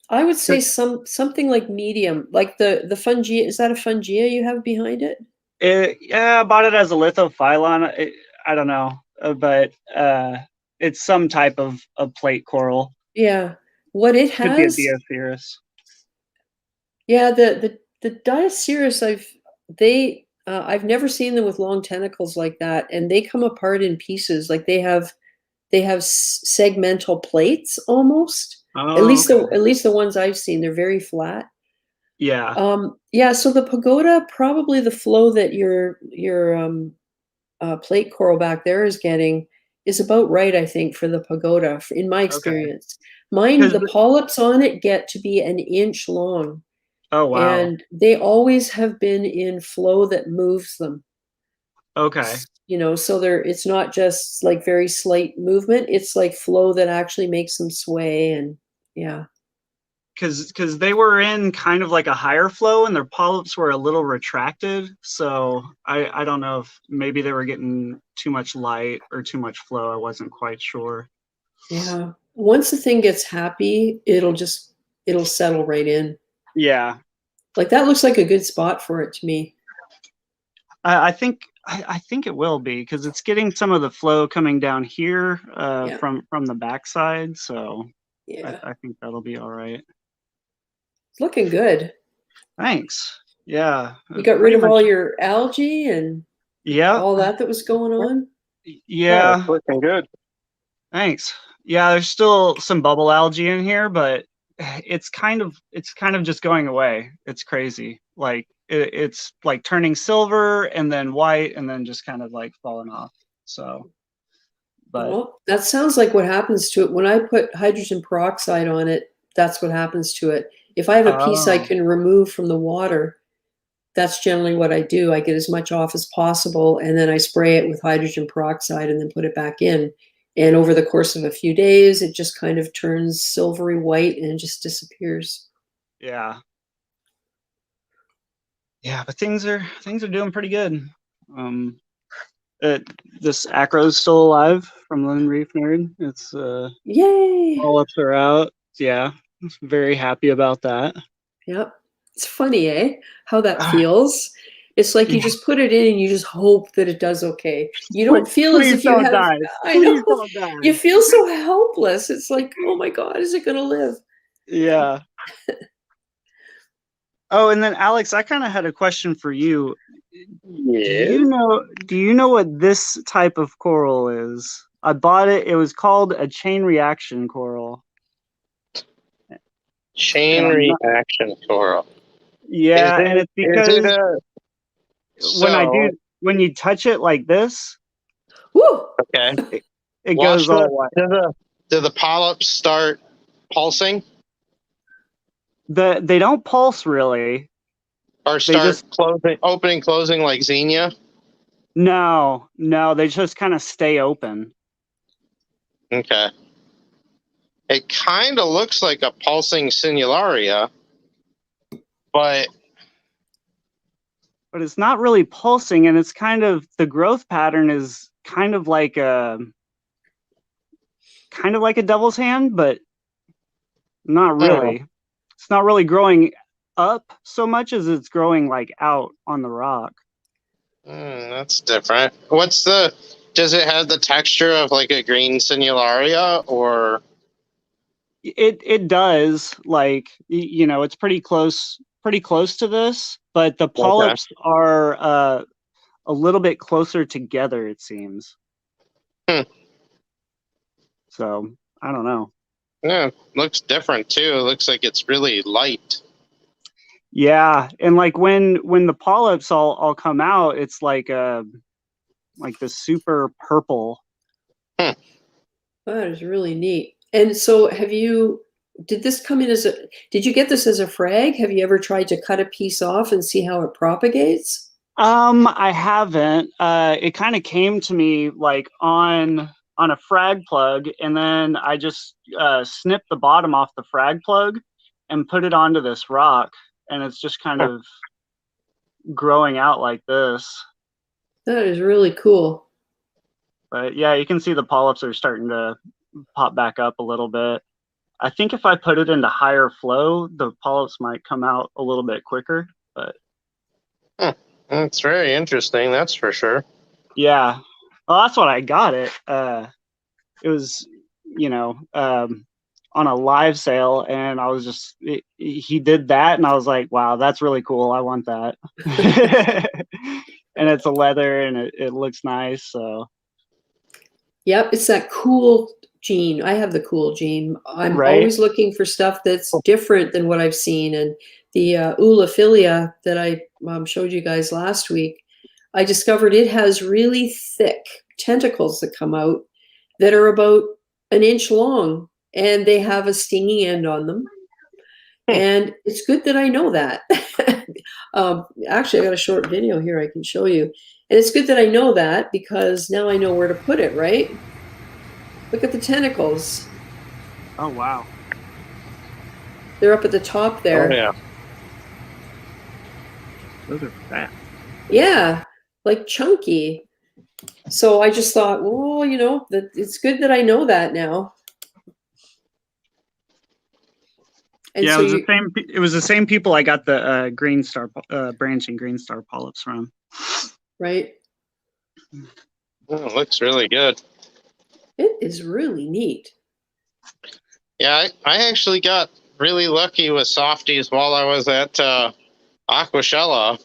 A: I would say something like medium, like the fungia. Is that a fungia you have behind it?
D: Yeah, I bought it as a lithophyllon. I don't know, but it's some type of plate coral.
A: Yeah, what it has.
D: Could be a Diaceras.
A: Yeah, the Diaceras, I've never seen them with long tentacles like that, and they come apart in pieces. Like they have segmental plates almost.
D: Oh,
A: at least the ones I've seen, they're very flat.
D: Yeah.
A: Yeah. So the pagoda, probably the flow that your plate coral back there is getting is about right, I think, for the pagoda, in my experience. Mine, the polyps on it get to be an inch long.
D: Oh, wow.
A: And they always have been in flow that moves them.
D: Okay.
A: So it's not just like very slight movement. It's like flow that actually makes them sway. And yeah.
D: Because they were in kind of like a higher flow and their polyps were a little retracted. So I don't know if maybe they were getting too much light or too much flow. I wasn't quite sure.
A: Yeah. Once the thing gets happy, it'll settle right in.
D: Yeah.
A: Like that looks like a good spot for it to me.
D: I think it will be because it's getting some of the flow coming down here
A: Yeah.
D: from the backside. So
A: Yeah.
D: I think that'll be all right.
A: It's looking good.
D: Thanks. Yeah.
A: You got rid of all your algae and all that was going on?
D: Yeah.
C: It's looking good.
D: Thanks. Yeah, there's still some bubble algae in here, but it's kind of just going away. It's crazy. Like it's like turning silver and then white and then just kind of like falling off. So, but
A: Well, that sounds like what happens to it. When I put hydrogen peroxide on it, that's what happens to it. If I have a piece I can remove from the water, that's generally what I do. I get as much off as possible, and then I spray it with hydrogen peroxide and then put it back in. And over the course of a few days, it just kind of turns silvery white and just disappears.
D: yeah. Yeah, but things are doing pretty good. This acro's still alive from Lone Reef Nerd. It's
A: Yay!
D: polyps are out. Yeah, very happy about that.
A: Yep. It's funny, eh? How that feels. It's like you just put it in and you just hope that it does okay. You don't feel as if you have.
D: Die.
A: I know.
D: Don't die.
A: You feel so helpless. It's like, oh my God, is it going to live?
D: Yeah. Oh, and then Alex, I kind of had a question for you.
C: Yeah.
D: Do you know what this type of coral is? I bought it. It was called a chain reaction coral.
C: Chain reaction coral.
D: Yeah, and it's because when you touch it like this,
A: woo,
C: okay,
D: it goes all white.
C: Do the polyps start pulsing?
D: They don't pulse really.
C: Or start opening, closing like Xenia?
D: No, they just kind of stay open.
C: Okay. It kind of looks like a pulsing Sinularia, but
D: it's not really pulsing, and it's kind of the growth pattern is kind of like a devil's hand, but not really. It's not really growing up so much as it's growing like out on the rock.
C: That's different. Does it have the texture of like a green Sinularia, or?
D: It does, like, it's pretty close to this, but the polyps are a little bit closer together, it seems. So I don't know.
C: Yeah, looks different too. It looks like it's really light.
D: Yeah, and like when the polyps all come out, it's like the super purple.
A: That is really neat. And so did this come in did you get this as a frag? Have you ever tried to cut a piece off and see how it propagates?
D: I haven't. It kind of came to me like on a frag plug, and then I just snipped the bottom off the frag plug and put it onto this rock, and it's just kind of growing out like this.
A: That is really cool.
D: But yeah, you can see the polyps are starting to pop back up a little bit. I think if I put it into higher flow, the polyps might come out a little bit quicker, but
C: That's very interesting, that's for sure.
D: Yeah. Well, that's what I got it. It was, on a live sale, and I was just, he did that, and I was like, wow, that's really cool. I want that. And it's a leather, and it looks nice. So.
A: Yep, it's that cool gene. I have the cool gene. I'm always looking for stuff that's different than what I've seen. And the Ulophilia that I showed you guys last week, I discovered it has really thick tentacles that come out that are about an inch long, and they have a stinging end on them. And it's good that I know that. Actually, I got a short video here I can show you. And it's good that I know that, because now I know where to put it, right? Look at the tentacles.
D: Oh, wow.
A: They're up at the top there.
C: Oh, yeah.
D: Those are fat.
A: Yeah, like chunky. So I just thought, well, that it's good that I know that now. And
D: Yeah,
A: so
D: it was
A: you,
D: the same. It was the same people I got the green star branching green star polyps from.
A: right?
C: Oh, it looks really good.
A: It is really neat.
C: Yeah, I actually got really lucky with softies while I was at Aquashella.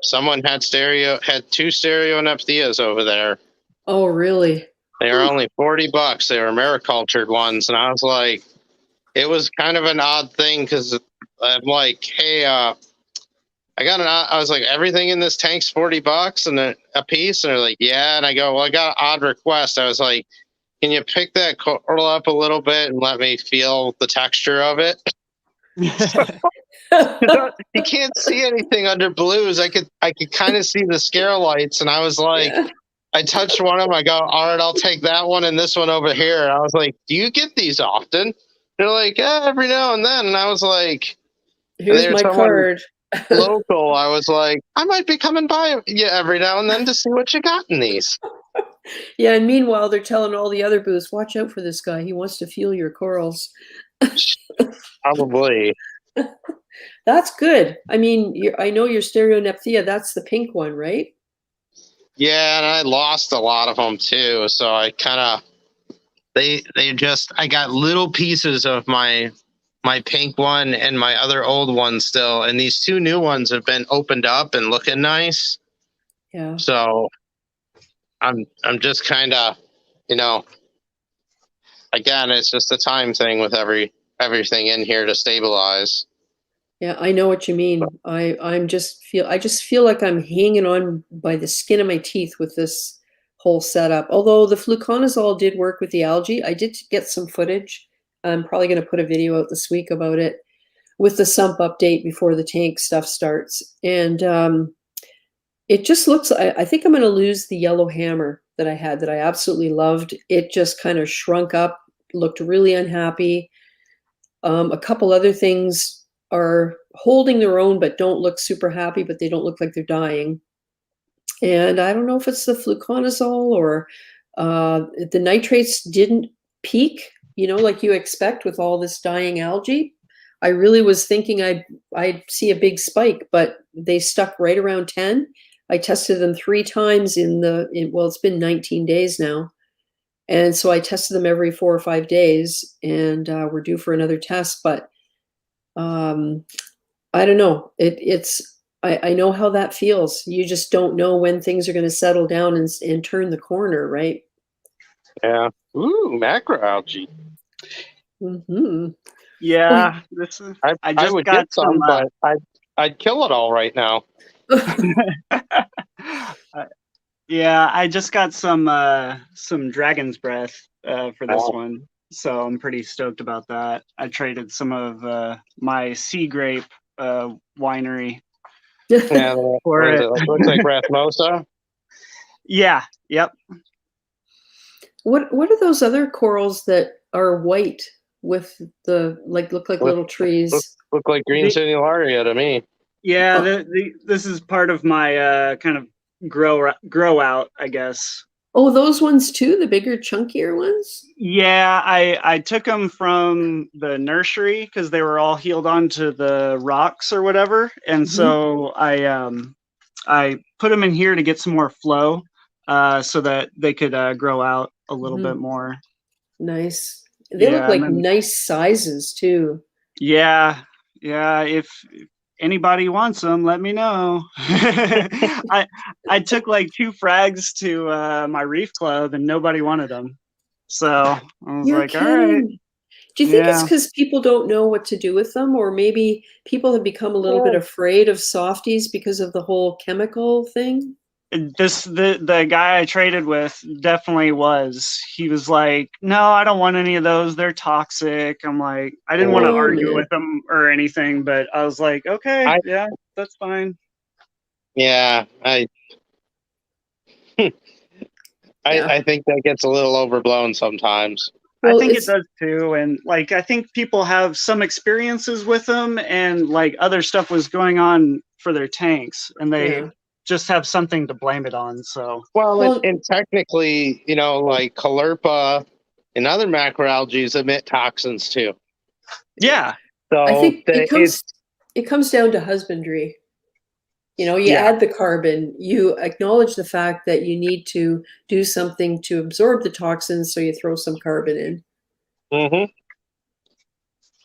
C: Someone had two stereonepthias over there.
A: Oh, really?
C: They were only $40. They were maricultured ones, and I was like, it was kind of an odd thing because I'm like, hey, I was like, everything in this tank's $40 and a piece, and they're like, yeah, and I go, well, I got an odd request. I was like, can you pick that coral up a little bit and let me feel the texture of it? You can't see anything under blues. I could kind of see the scarolites, and I was like,
A: Yeah.
C: I touched one of them. I go, all right, I'll take that one and this one over here. And I was like, do you get these often? They're like, yeah, every now and then. And I was like,
A: Here's
C: there's
A: my
C: someone
A: card.
C: local. I was like, I might be coming by every now and then to see what you got in these.
A: Yeah, and meanwhile, they're telling all the other booths, watch out for this guy. He wants to feel your corals.
C: Probably.
A: That's good. I mean, I know your stereonepthia. That's the pink one, right?
C: Yeah, and I lost a lot of them too. So I kind of I got little pieces of my pink one and my other old one still, and these two new ones have been opened up and looking nice.
A: Yeah.
C: So I'm just kind of, again, it's just a time thing with everything in here to stabilize.
A: Yeah, I know what you mean. I just feel like I'm hanging on by the skin of my teeth with this whole setup. Although the fluconazole did work with the algae, I did get some footage. I'm probably going to put a video out this week about it with the sump update before the tank stuff starts. And it just looks. I think I'm going to lose the yellow hammer that I had that I absolutely loved. It just kind of shrunk up, looked really unhappy. A couple other things are holding their own but don't look super happy, but they don't look like they're dying. And I don't know if it's the fluconazole or the nitrates didn't peak, like you expect with all this dying algae. I really was thinking I'd see a big spike, but they stuck right around 10. I tested them 3 times well, it's been 19 days now. And so I tested them every 4 or 5 days, and we're due for another test, but I don't know. I know how that feels. You just don't know when things are going to settle down and turn the corner, right?
C: Yeah. Ooh, macroalgae.
A: Mm-hmm.
D: Yeah,
C: I would get some, but I'd kill it all right now.
D: Yeah, I just got some dragon's breath for this one, so I'm pretty stoked about that. I traded some of my sea grape winery
C: Yeah,
D: for
C: what is
D: it.
C: it? Looks like Rasmosa.
D: Yeah, yep.
A: What are those other corals that are white with look like little trees?
C: Look like green senilaria to me.
D: Yeah, this is part of my kind of grow out, I guess.
A: Oh, those ones too, the bigger, chunkier ones?
D: Yeah, I took them from the nursery because they were all healed onto the rocks or whatever, and so I put them in here to get some more flow, so that they could grow out a little bit more.
A: Nice. They look like nice sizes too.
D: Yeah. If anybody wants them, let me know. I took like 2 frags to my reef club and nobody wanted them. So I was
A: You're
D: like,
A: kidding.
D: all right.
A: Do you think it's because people don't know what to do with them, or maybe people have become a little bit afraid of softies because of the whole chemical thing?
D: The guy I traded with definitely was. He was like, no, I don't want any of those. They're toxic. I'm like, I didn't want to argue with him or anything, but I was like, okay, yeah, that's fine.
C: Yeah, I think that gets a little overblown sometimes.
D: Well, I think it does too, and like I think people have some experiences with them, and like other stuff was going on for their tanks, and they just have something to blame it on. So
C: and technically, like Calerpa and other macroalgae emit toxins too.
D: Yeah.
C: So
A: I think
C: it's
A: it comes down to husbandry. You know, you
C: Yeah.
A: add the carbon, you acknowledge the fact that you need to do something to absorb the toxins, so you throw some carbon in.
C: Mm-hmm.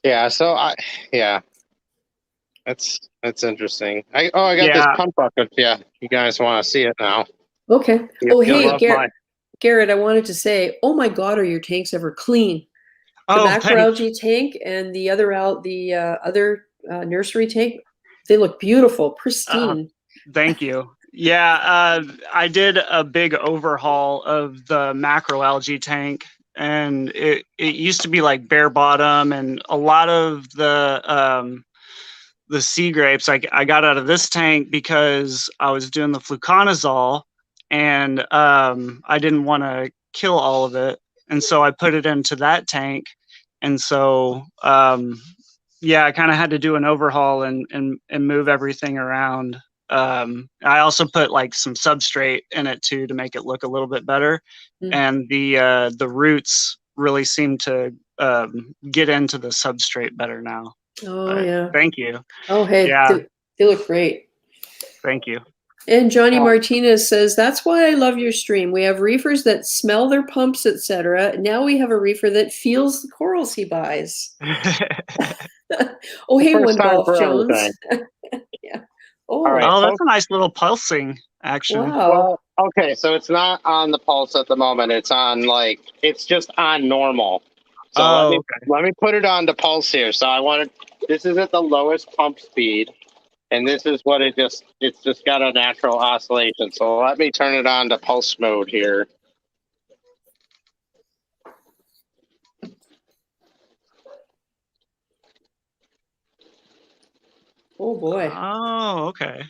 C: Yeah. So that's interesting. I got this
D: Yeah.
C: pump bucket. Yeah, you guys want to see it now?
A: Okay.
C: You,
A: Oh,
C: you'll
A: hey,
C: love my.
A: Garrett, I wanted to say, oh my God, are your tanks ever clean? The
D: Oh, thanks.
A: macroalgae tank and the other nursery tank, they look beautiful, pristine.
D: Thank you. Yeah, I did a big overhaul of the macroalgae tank, and it used to be like bare bottom, and a lot of the sea grapes I got out of this tank because I was doing the fluconazole, and I didn't want to kill all of it, and so I put it into that tank, and so yeah, I kind of had to do an overhaul and move everything around. I also put like some substrate in it too to make it look a little bit better, and the roots really seem to get into the substrate better now.
A: Oh,
D: But
A: yeah.
D: thank you.
A: Oh, hey,
D: Yeah.
A: they look great.
D: Thank you.
A: And Johnny
C: Oh.
A: Martinez says, that's why I love your stream. We have reefers that smell their pumps, etc. Now we have a reefer that feels the corals he buys. Oh, hey,
C: First
A: One
C: time
A: Golf
C: for
A: Jones.
C: everything.
A: Yeah. Oh,
C: All right.
D: Oh, that's a nice little pulsing action.
A: wow.
C: Well, okay, so it's not on the pulse at the moment. It's on it's just on normal. So
D: Oh,
C: let me put it on the pulse here. So this is at the lowest pump speed, and this is what it's just got a natural oscillation. So let me turn it on to pulse mode here.
A: Oh, boy.
D: Oh, okay.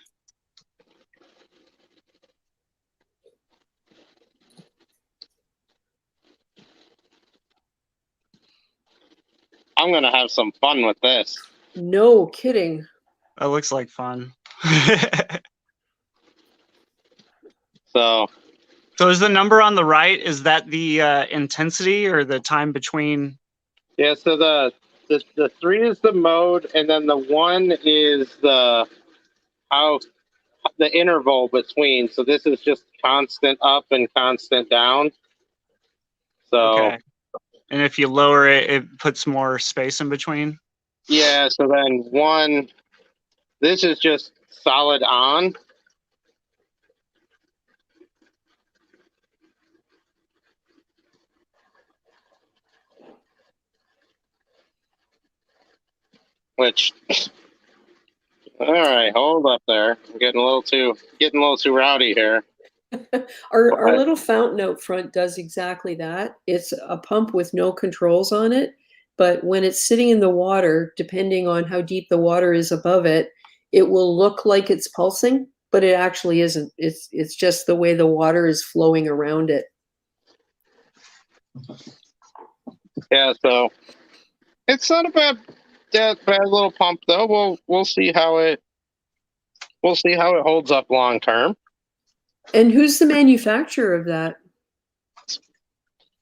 C: I'm gonna have some fun with this.
A: No kidding.
D: That looks like fun.
C: So
D: is the number on the right, is that the intensity or the time between?
C: yeah, so the 3 is the mode, and then the 1 is the interval between. So this is just constant up and constant down. So
D: Okay. And if you lower it, it puts more space in between?
C: yeah, so then 1, this is just solid on. Which, all right, hold up there. I'm getting a little too rowdy here.
A: Our little fountain out front does exactly that. It's a pump with no controls on it, but when it's sitting in the water, depending on how deep the water is above it, it will look like it's pulsing, but it actually isn't. It's just the way the water is flowing around it.
C: Yeah, so it's not a bad little pump though. We'll see how it holds up long term.
A: And who's the manufacturer of that?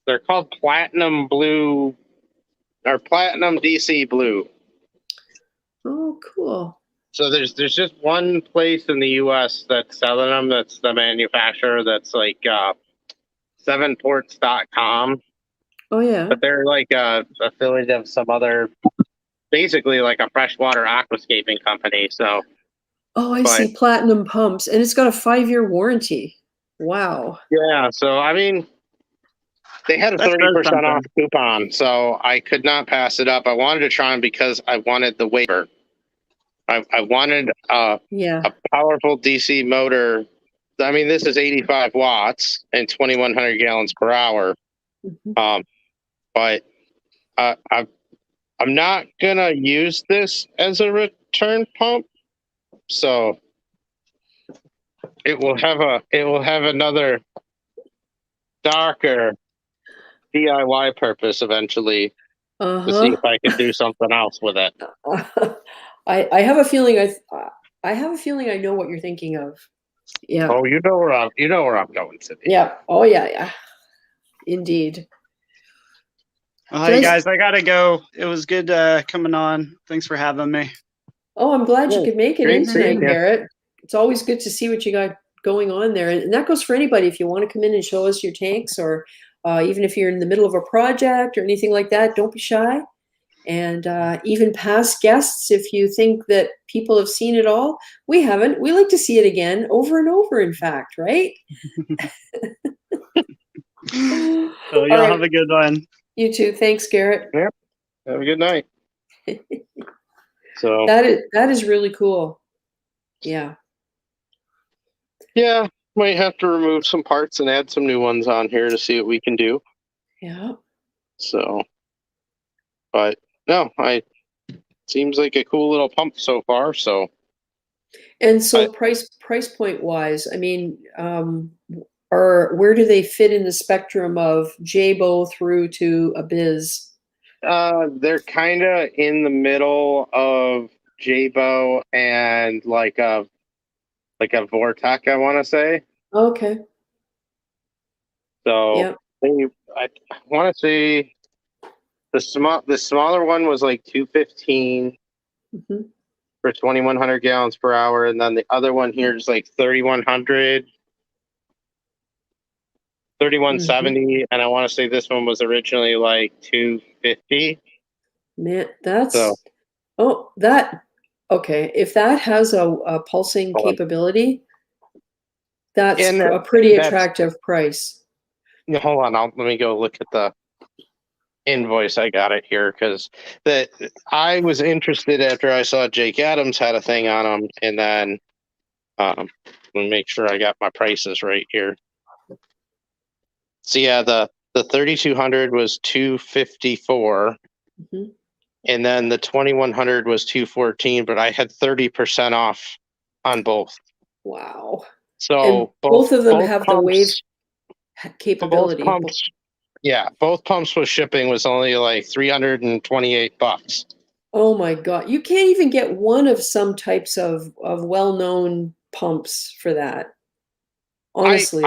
C: They're called Platinum Blue or Platinum DC Blue.
A: Oh, cool.
C: So there's just one place in the U.S. that's selling them. That's the manufacturer. That's like 7ports.com.
A: Oh, yeah.
C: But they're like affiliate of some other, basically like a freshwater aquascaping company. So
A: Oh, I see. Platinum pumps, and it's got a 5-year warranty. Wow.
C: yeah, so I mean, they had a 30% off coupon, so I could not pass it up. I wanted to try them because I wanted the waiver. I wanted a powerful DC motor. I mean, this is 85 watts and 2,100 gallons per hour.
A: Mm-hmm.
C: But I'm not gonna use this as a return pump, so it will have another darker DIY purpose eventually to see if I can do something else with it.
A: I have a feeling I know what you're thinking of. Yeah.
C: Oh, you know where I'm going, Cindy.
A: Yeah. Oh, yeah. Indeed.
D: Well,
A: Did
D: hey
A: I-
D: guys, I gotta go. It was good coming on. Thanks for having me.
A: Oh, I'm glad you
C: Yeah,
A: could make it
C: great
A: in
C: seeing
A: tonight,
C: ya.
A: Garrett. It's always good to see what you got going on there. And that goes for anybody. If you want to come in and show us your tanks, or even if you're in the middle of a project or anything like that, don't be shy. And even past guests, if you think that people have seen it all, we haven't. We like to see it again, over and over, in fact, right?
D: So
A: All
D: y'all
A: right.
D: have a good one.
A: You too. Thanks, Garrett.
C: Have a good night. So
A: That is really cool. Yeah.
C: yeah, might have to remove some parts and add some new ones on here to see what we can do.
A: Yeah.
C: So, but no, seems like a cool little pump so far. So
A: And so
C: I-
A: price point wise, I mean, or where do they fit in the spectrum of JBO through to a Biz?
C: they're kind of in the middle of Jabo and like a Vortec, I want to say.
A: Okay.
C: So
A: Yeah.
C: I want to say the smaller one was like 215
A: Mhm.
C: for 2,100 gallons per hour, and then the other one here is like 3,100, 3,170, and I want to say this one was originally like 250.
A: Man, that's
C: So
A: okay. If that has a pulsing
C: Hold on.
A: capability, that's
C: And
A: a pretty
C: that's
A: attractive price.
C: hold on, let me go look at the invoice. I got it here because that I was interested after I saw Jake Adams had a thing on them, and then let me make sure I got my prices right here. So yeah, the 3,200 was 254,
A: Mhm.
C: and then the 2,100 was 214, but I had 30% off on both.
A: Wow. And
C: So
A: both of them
C: both
A: have the wave
C: pumps,
A: capability.
C: both pumps with shipping was only like $328.
A: Oh my God. You can't even get one of some types of well-known pumps for that.
C: I
A: Honestly.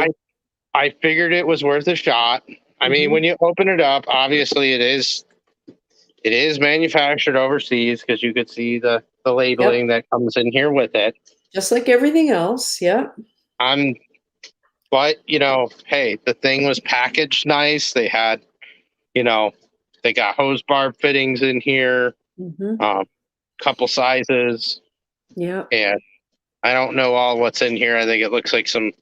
C: I figured it was worth a shot. I mean,
A: Mhm.
C: when you open it up, obviously it is manufactured overseas because you could see the labeling that comes in here with it.
A: Just like everything else. Yeah.
C: But hey, the thing was packaged nice. They had, they got hose barb fittings in here,
A: Hmm.
C: couple sizes,
A: Yeah.
C: and I don't know all what's in here. I think it looks like some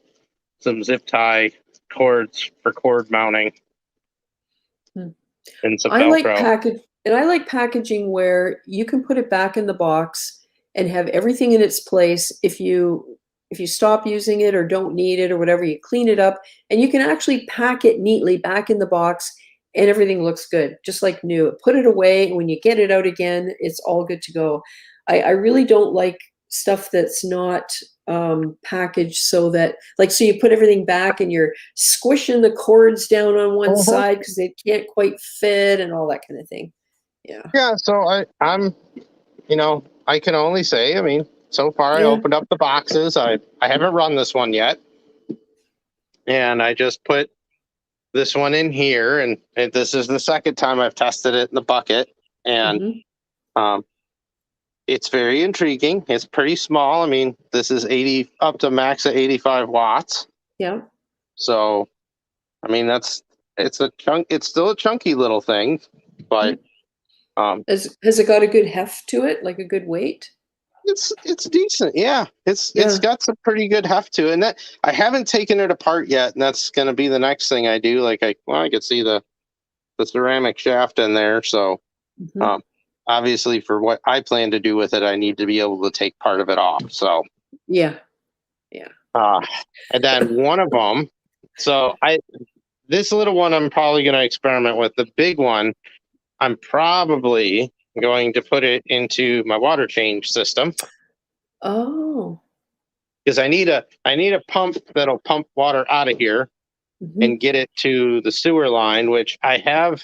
C: zip tie cords for cord mounting
A: Hmm.
C: and some
A: I like
C: Velcro.
A: I like packaging where you can put it back in the box and have everything in its place. If you stop using it or don't need it or whatever, you clean it up and you can actually pack it neatly back in the box and everything looks good, just like new. Put it away, and when you get it out again, it's all good to go. I really don't like stuff that's not packaged so that, like, so you put everything back and you're squishing the cords down on one side because they can't quite fit and all that kind of thing. Yeah.
C: Yeah, so I'm, I can only say, I mean, so far I
A: Yeah.
C: opened up the boxes. I haven't run this one yet, and I just put this one in here, and this is the second time I've tested it in the bucket, and
A: Mhm.
C: um, it's very intriguing. It's pretty small. I mean, this is 80 up to max at 85 watts.
A: Yeah.
C: So, I mean, it's a chunk. It's still a chunky little thing, but
A: Has it got a good heft to it, like a good weight?
C: it's decent. Yeah, it's
A: Yeah.
C: got some pretty good heft to it. And that I haven't taken it apart yet, and that's going to be the next thing I do. Like I could see the ceramic shaft in there. So,
A: Mhm.
C: obviously, for what I plan to do with it, I need to be able to take part of it off. So,
A: Yeah.
C: and then one of them. So this little one I'm probably going to experiment with. The big one, I'm probably going to put it into my water change system
A: Oh.
C: because I need a pump that'll pump water out of here
A: Mhm.
C: and get it to the sewer line, which I have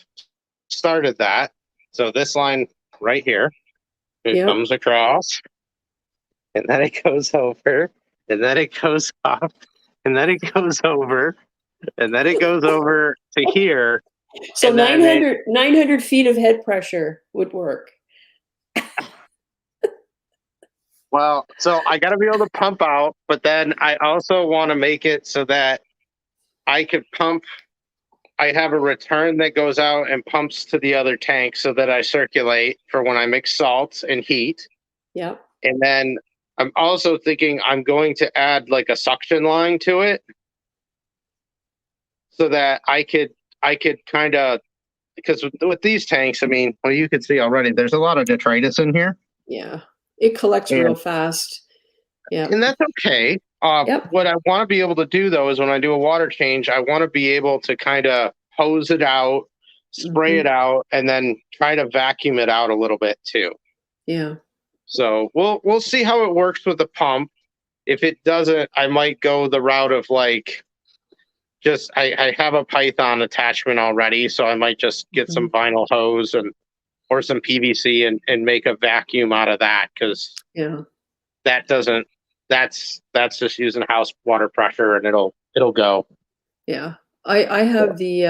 C: started that. So this line right here, it
A: Yeah.
C: comes across, and then it goes over, and then it goes up, and then it goes over, and then it goes over to here,
A: So
C: And then
A: 900 feet of head pressure would work.
C: Well, so I got to be able to pump out, but then I also want to make it so that I could pump. I have a return that goes out and pumps to the other tank so that I circulate for when I mix salts and heat.
A: Yeah.
C: And then I'm also thinking I'm going to add like a suction line to it so that I could kind of, because with these tanks, I mean, well, you can see already there's a lot of detritus in here.
A: Yeah. It collects real fast. Yeah.
C: And that's okay.
A: Yep.
C: What I want to be able to do though is when I do a water change, I want to be able to kind of hose it out, spray it out, and then try to vacuum it out a little bit too.
A: Yeah.
C: So we'll see how it works with the pump. If it doesn't, I might go the route of like just I have a Python attachment already, so I might just get some vinyl hose and or some PVC and make a vacuum out of that, because
A: Yeah.
C: that doesn't that's just using house water pressure and it'll go.
A: Yeah. I have the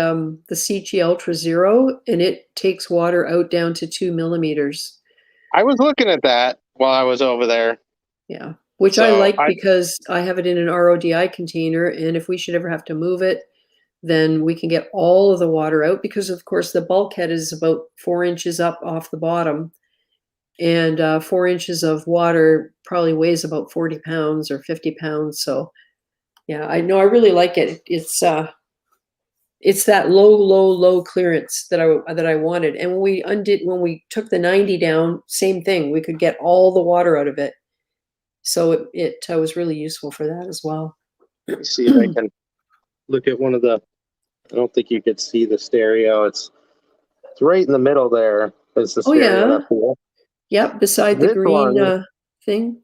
A: CG Ultra Zero, and it takes water out down to 2 millimeters.
C: I was looking at that while I was over there.
A: Yeah. Which I
C: So
A: like because I have it in an RODI container, and if we should ever have to move it, then we can get all of the water out, because of course the bulkhead is about 4 inches up off the bottom, and 4 inches of water probably weighs about 40 pounds or 50 pounds. So yeah, I know, I really like it. It's that low clearance that I wanted. And when we took the 90 down, same thing. We could get all the water out of it. So it was really useful for that as well.
C: Let me see if I can look at one of the. I don't think you could see the stereo. It's right in the middle there. Is the stereo up here?
A: Yep, beside the green thing.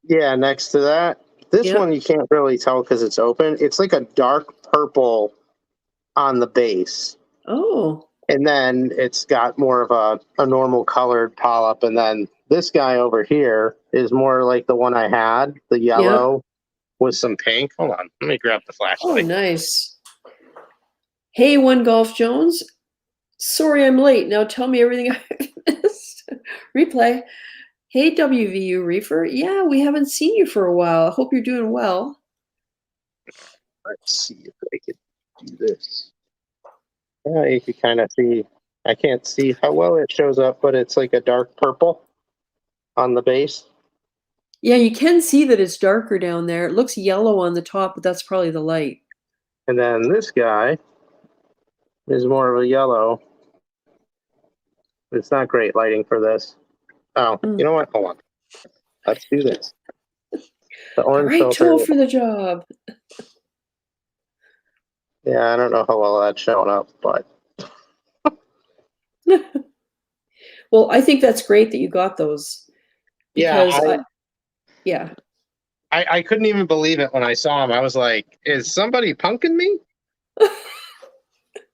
C: Yeah, next to that. This one you can't really tell because it's open. It's like a dark purple on the base.
A: Oh.
C: And then it's got more of a normal colored polyp. And then this guy over here is more like the one I had, the yellow with some pink. Hold on, let me grab the flashlight.
A: Oh, nice. Hey, One Golf Jones. Sorry I'm late. Now tell me everything I missed. Replay. Hey, WVU Reefer. Yeah, we haven't seen you for a while. I hope you're doing well.
C: Let's see if I can do this. Yeah, you can kind of see. I can't see how well it shows up, but it's like a dark purple on the base.
A: Yeah, you can see that it's darker down there. It looks yellow on the top, but that's probably the light.
C: And then this guy is more of a yellow. It's not great lighting for this. Oh, you know what? Hold on. Let's do this. The orange
A: Great
C: filter.
A: tool for the job.
C: Yeah, I don't know how well that's showing up, but.
A: Well, I think that's great that you got those. Because
C: I couldn't even believe it when I saw him. I was like, is somebody punking me?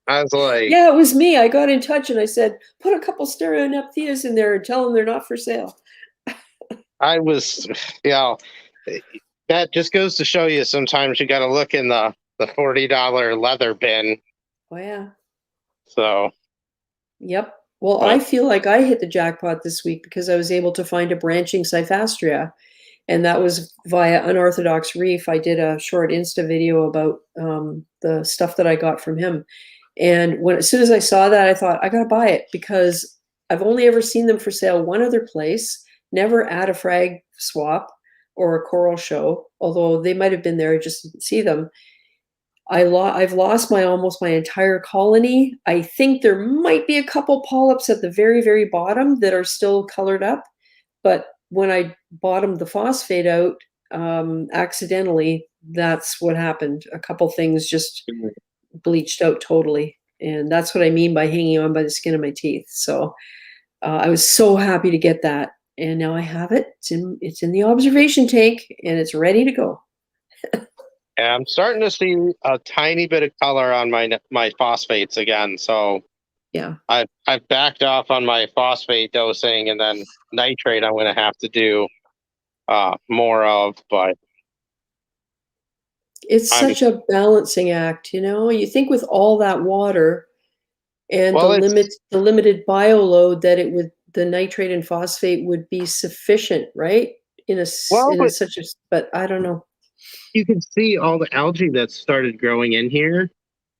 C: I was like,
A: yeah, it was me. I got in touch and I said, put a couple stereonepthias in there and tell them they're not for sale.
C: I was, that just goes to show you sometimes you got to look in the $40 leather bin.
A: Oh, yeah.
C: So.
A: Yep. Well, I feel like I hit the jackpot this week because I was able to find a branching Cyphastria, and that was via Unorthodox Reef. I did a short Insta video about the stuff that I got from him. And as soon as I saw that, I thought, I got to buy it, because I've only ever seen them for sale one other place, never at a frag swap or a coral show, although they might have been there, I just didn't see them. I've lost almost my entire colony. I think there might be a couple polyps at the very, very bottom that are still colored up. But when I bottomed the phosphate out accidentally, that's what happened. A couple things just bleached out totally. And that's what I mean by hanging on by the skin of my teeth. So I was so happy to get that. And now I have it. It's in the observation tank, and it's ready to go.
C: And I'm starting to see a tiny bit of color on my phosphates again. So
A: yeah,
C: I've backed off on my phosphate dosing, and then nitrate I'm going to have to do more of. But
A: it's such a balancing act, you know. You think with all that water, and
C: Well, it's
A: the limited bioload that the nitrate and phosphate would be sufficient, right?
C: well, but
A: Such a, but I don't know.
C: you can see all the algae that started growing in here.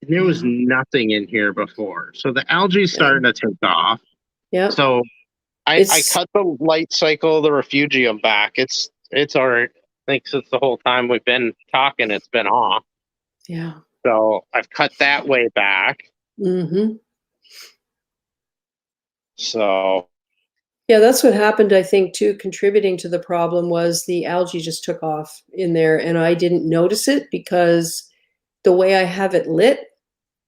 C: And there was
A: Yeah.
C: nothing in here before. So the algae's
A: Yeah.
C: starting to take off.
A: Yeah.
C: So I cut the light cycle of the refugium back. It's all right. I think since the whole time we've been talking, it's been off.
A: Yeah.
C: So I've cut that way back.
A: Mm-hmm.
C: So
A: Yeah, that's what happened, I think, too. Contributing to the problem was the algae just took off in there, and I didn't notice it because the way I have it lit,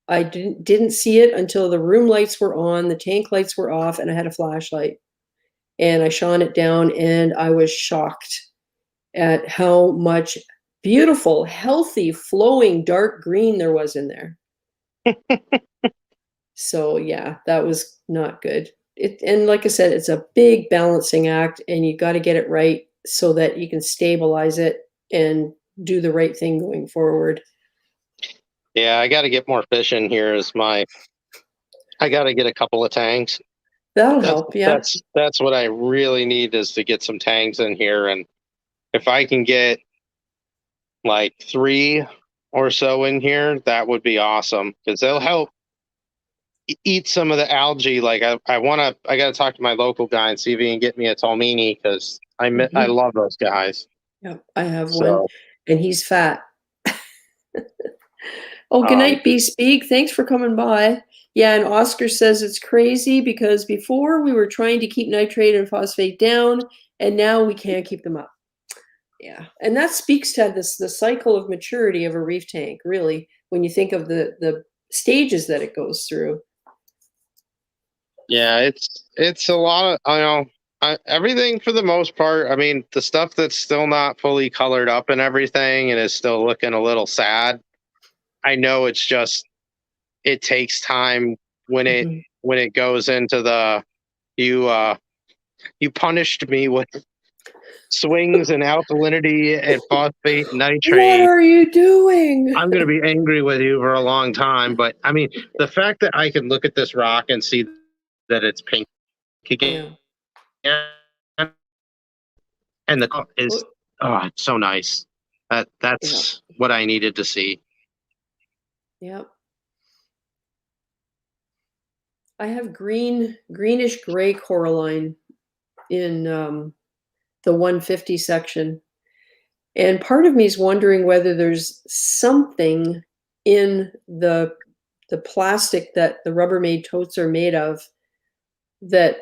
A: I didn't see it until the room lights were on, the tank lights were off, and I had a flashlight. And I shone it down, and I was shocked at how much beautiful, healthy, flowing dark green there was in there. So yeah, that was not good. And like I said, it's a big balancing act, and you got to get it right so that you can stabilize it and do the right thing going forward.
C: yeah, I got to get more fish in here. I got to get a couple of tanks.
A: That'll help. Yeah.
C: That's what I really need, is to get some tanks in here, and if I can get like 3 or so in here, that would be awesome, because they'll help eat some of the algae. Like I got to talk to my local guy and see if he can get me a Tolmini, because I
A: Mhm.
C: love those guys.
A: Yep, I have one,
C: So
A: and he's fat. Oh, good night, B Speak. Thanks for coming by. Yeah, and Oscar says it's crazy because before we were trying to keep nitrate and phosphate down, and now we can't keep them up. Yeah, and that speaks to the cycle of maturity of a reef tank, really, when you think of the stages that it goes through.
C: yeah, it's a lot of, everything for the most part. I mean, the stuff that's still not fully colored up and everything, and is still looking a little sad, I know it's just, it takes time when
A: Mhm.
C: it goes into the, you punished me with swings and alkalinity and phosphate
A: What
C: nitrate.
A: are you doing?
C: I'm going to be angry with you for a long time. But I mean, the fact that I can look at this rock and see that it's pink again,
A: Yeah.
C: and the color is, oh, it's so nice.
A: Yeah.
C: That's what I needed to see.
A: Yep. I have greenish gray coralline in the 150 section. And part of me is wondering whether there's something in the plastic that the Rubbermaid totes are made of that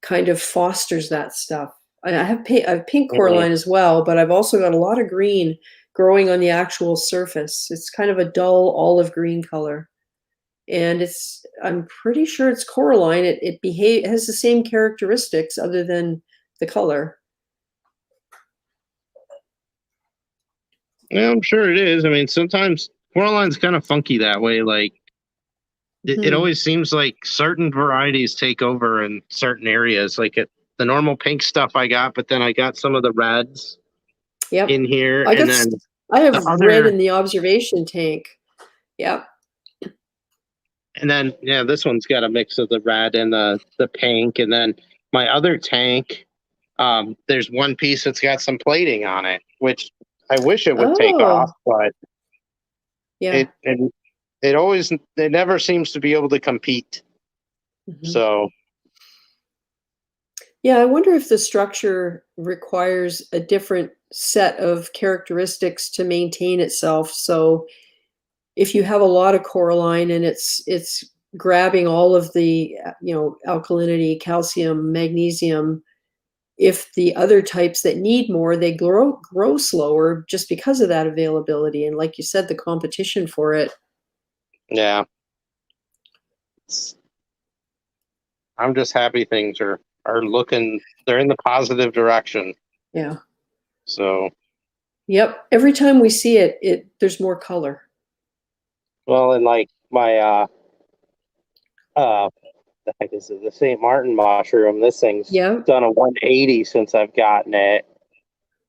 A: kind of fosters that stuff. I have pink coralline as well, but I've also got a lot of green growing on the actual surface. It's kind of a dull olive green color. And I'm pretty sure it's coralline. It has the same characteristics other than the color.
C: Yeah, I'm sure it is. I mean, sometimes coraline's kind of funky that way. Like it
A: Hmm.
C: always seems like certain varieties take over in certain areas. Like the normal pink stuff I got, but then I got some of the reds
A: Yep.
C: in here,
A: I
C: and then
A: have
C: the
A: red
C: other,
A: in the observation tank. Yep.
C: and then yeah, this one's got a mix of the red and the pink, and then my other tank, there's one piece that's got some plating on it, which I wish it would take off,
A: Oh,
C: but
A: yeah.
C: it never seems to be able to compete.
A: Mhm.
C: So
A: Yeah, I wonder if the structure requires a different set of characteristics to maintain itself. So if you have a lot of coralline and it's grabbing all of the alkalinity, calcium, magnesium, if the other types that need more, they grow slower just because of that availability. And like you said, the competition for it.
C: yeah, I'm just happy things are looking, they're in the positive direction.
A: Yeah.
C: So
A: Yep. Every time we see it there's more color.
C: well, and like my the heck is it, the St. Martin mushroom, this thing's
A: Yeah.
C: done a 180 since I've gotten it.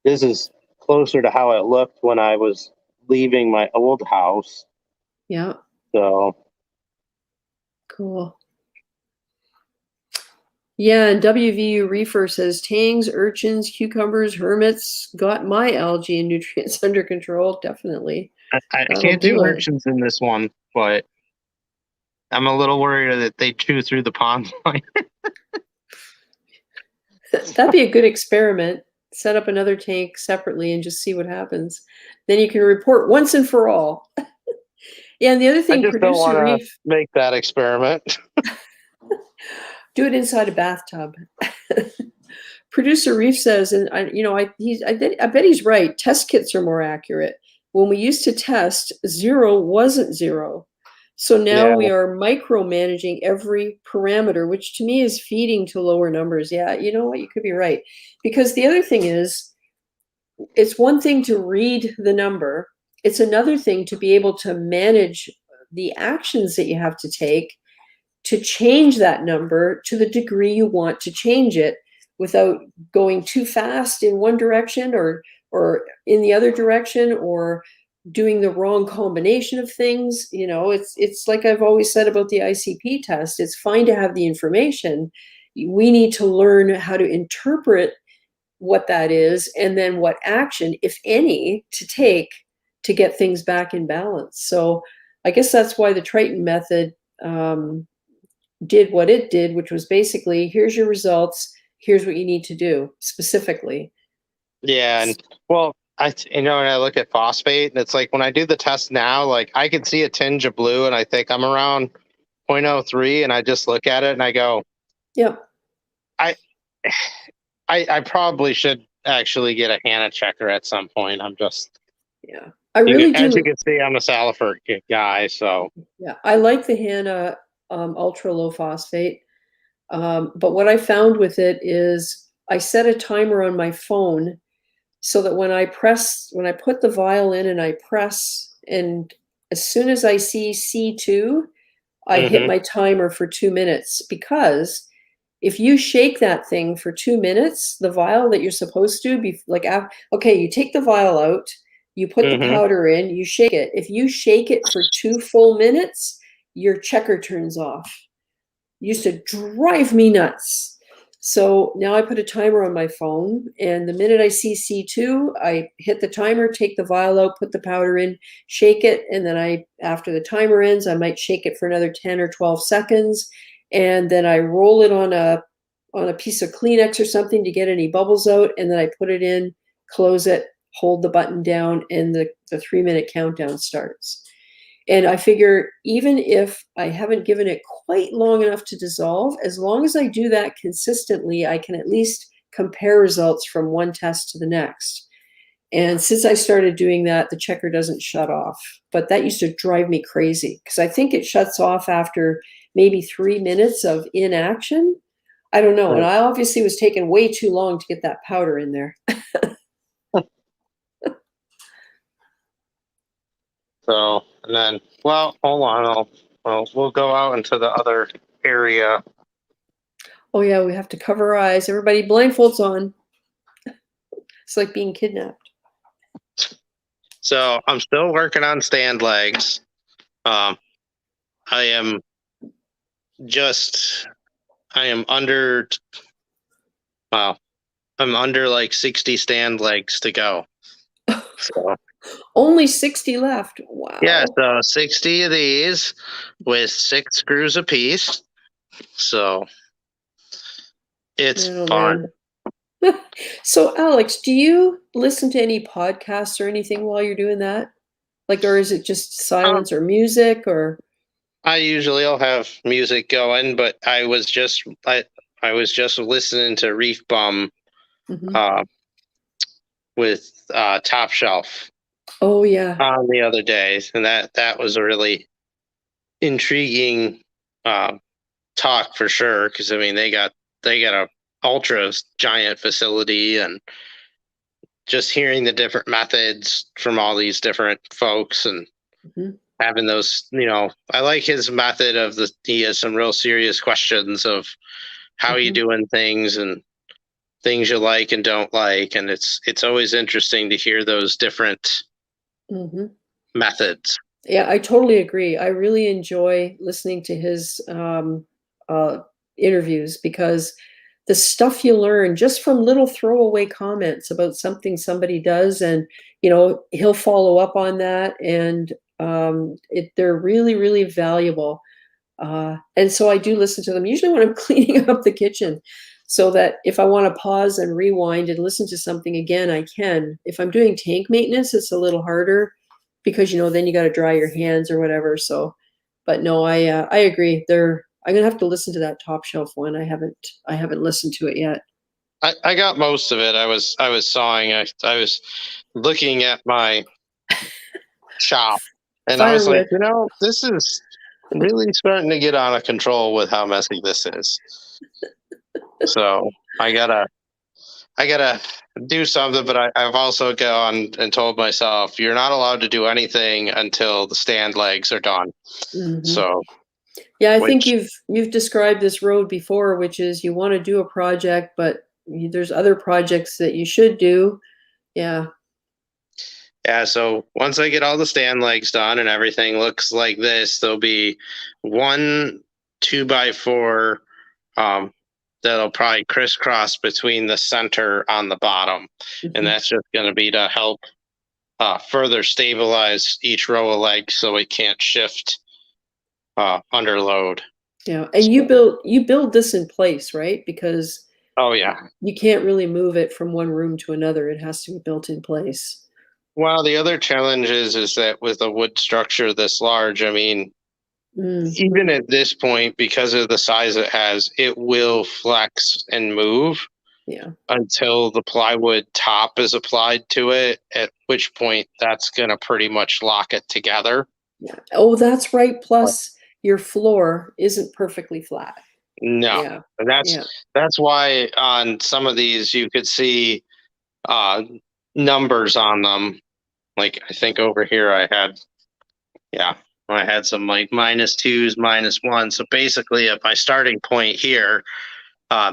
C: This is closer to how it looked when I was leaving my old house.
A: Yeah.
C: So
A: Cool. Yeah, and WVU Reefer says tangs, urchins, cucumbers, hermits got my algae and nutrients under control. Definitely.
C: I
A: That'll
C: can't do
A: do it.
C: urchins in this one, but I'm a little worried that they chew through the pond line.
A: That'd be a good experiment. Set up another tank separately and just see what happens. Then you can report once and for all. Yeah, and the other
C: I
A: thing,
C: just don't want
A: producer
C: to
A: Reef,
C: make that experiment.
A: do it inside a bathtub. Producer Reef says, and I bet he's right. Test kits are more accurate. When we used to test, 0 wasn't 0. So now
C: Yeah.
A: we are micromanaging every parameter, which to me is feeding to lower numbers. Yeah, you know what? You could be right. Because the other thing is, it's one thing to read the number. It's another thing to be able to manage the actions that you have to take to change that number to the degree you want to change it without going too fast in one direction or in the other direction or doing the wrong combination of things. You know, it's like I've always said about the ICP test. It's fine to have the information. We need to learn how to interpret what that is and then what action, if any, to take to get things back in balance. So I guess that's why the Triton method did what it did, which was basically, here's your results, here's what you need to do specifically.
C: Yeah, and well, when I look at phosphate, and it's like when I do the test now, like I can see a tinge of blue, and I think I'm around 0.03, and I just look at it and I go,
A: Yeah.
C: I probably should actually get a Hannah checker at some point. I'm just
A: Yeah. I really
C: as
A: do.
C: you can see, I'm a Salifert guy, so
A: Yeah, I like the Hannah ultra low phosphate. But what I found with it is I set a timer on my phone so that when I put the vial in and I press, and as soon as I see C2, I hit my timer for 2 minutes, because if you shake that thing for 2 minutes, the vial that you're supposed to be like, okay, you take the vial out, you put the powder in, you shake it. If you shake it for 2 full minutes, your checker turns off. It used to drive me nuts. So now I put a timer on my phone, and the minute I see C2, I hit the timer, take the vial out, put the powder in, shake it, and then after the timer ends, I might shake it for another 10 or 12 seconds, and then I roll it on a piece of Kleenex or something to get any bubbles out, and then I put it in, close it, hold the button down, and the 3-minute countdown starts. And I figure even if I haven't given it quite long enough to dissolve, as long as I do that consistently, I can at least compare results from one test to the next. And since I started doing that, the checker doesn't shut off. But that used to drive me crazy, because I think it shuts off after maybe 3 minutes of inaction. I don't know. And I obviously was taking way too long to get that powder in there.
C: So, and then, well, hold on. We'll go out into the other area.
A: Oh yeah, we have to cover our eyes. Everybody, blindfolds on. It's like being kidnapped.
C: So I'm still working on stand legs. I am under, well, I'm under like 60 stand legs to go. So
A: Only 60 left. Wow.
C: yeah, so 60 of these with 6 screws apiece. So it's fun.
A: Man. So Alex, do you listen to any podcasts or anything while you're doing that? Like, or is it just silence or music or?
C: I usually will have music going, but I was just listening to Reef Bum with Top Shelf.
A: Oh yeah.
C: On the other day, and that was a really intriguing talk for sure, because I mean they got a ultra giant facility, and just hearing the different methods from all these different folks and having those, I like his method of he has some real serious questions of how you doing things and things you like and don't like, and it's always interesting to hear those different methods.
A: Yeah, I totally agree. I really enjoy listening to his interviews because the stuff you learn just from little throwaway comments about something somebody does, and he'll follow up on that, and they're really, really valuable. And so I do listen to them usually when I'm cleaning up the kitchen, so that if I want to pause and rewind and listen to something again, I can. If I'm doing tank maintenance, it's a little harder because then you got to dry your hands or whatever. So, but no, I agree. I'm gonna have to listen to that top shelf one. I haven't listened to it yet.
C: I got most of it. I was sawing. I was looking at my shop, and I was like,
A: Firewood.
C: this is really starting to get out of control with how messy this is. So I gotta do something. But I've also gone and told myself, you're not allowed to do anything until the stand legs are done.
A: Mhm.
C: So
A: Yeah, I think
C: which
A: you've described this road before, which is you want to do a project, but there's other projects that you should do. Yeah.
C: yeah. So once I get all the stand legs done and everything looks like this, there'll be one 2x4 that'll probably crisscross between the center on the bottom, and
A: Mhm.
C: that's just going to be to help further stabilize each row of legs so it can't shift under load.
A: Yeah. And you build this in place, right? Because
C: Oh yeah.
A: you can't really move it from one room to another. It has to be built in place.
C: Well, the other challenge is that with a wood structure this large, I mean, even at this point, because of the size it has, it will flex and move.
A: Yeah.
C: Until the plywood top is applied to it, at which point that's going to pretty much lock it together.
A: Yeah. Oh, that's right. Plus your floor isn't perfectly flat.
C: No,
A: Yeah.
C: and
A: Yeah.
C: that's why on some of these you could see numbers on them. Like I think over here I had some like -2s, -1. So basically, at my starting point here,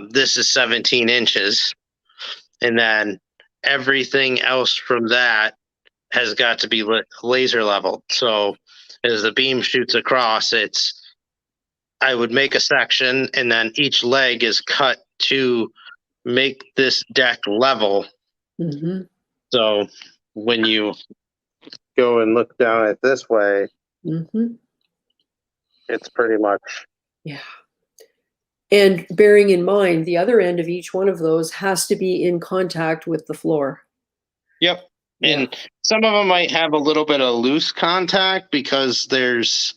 C: this is 17 inches, and then everything else from that has got to be laser leveled. So as the beam shoots across, I would make a section, and then each leg is cut to make this deck level.
A: Mm-hmm.
C: So when you go and look down it this way,
A: Mm-hmm.
C: it's pretty much.
A: Yeah. And bearing in mind, the other end of each one of those has to be in contact with the floor.
C: Yep.
A: Yeah.
C: And some of them might have a little bit of loose contact because there's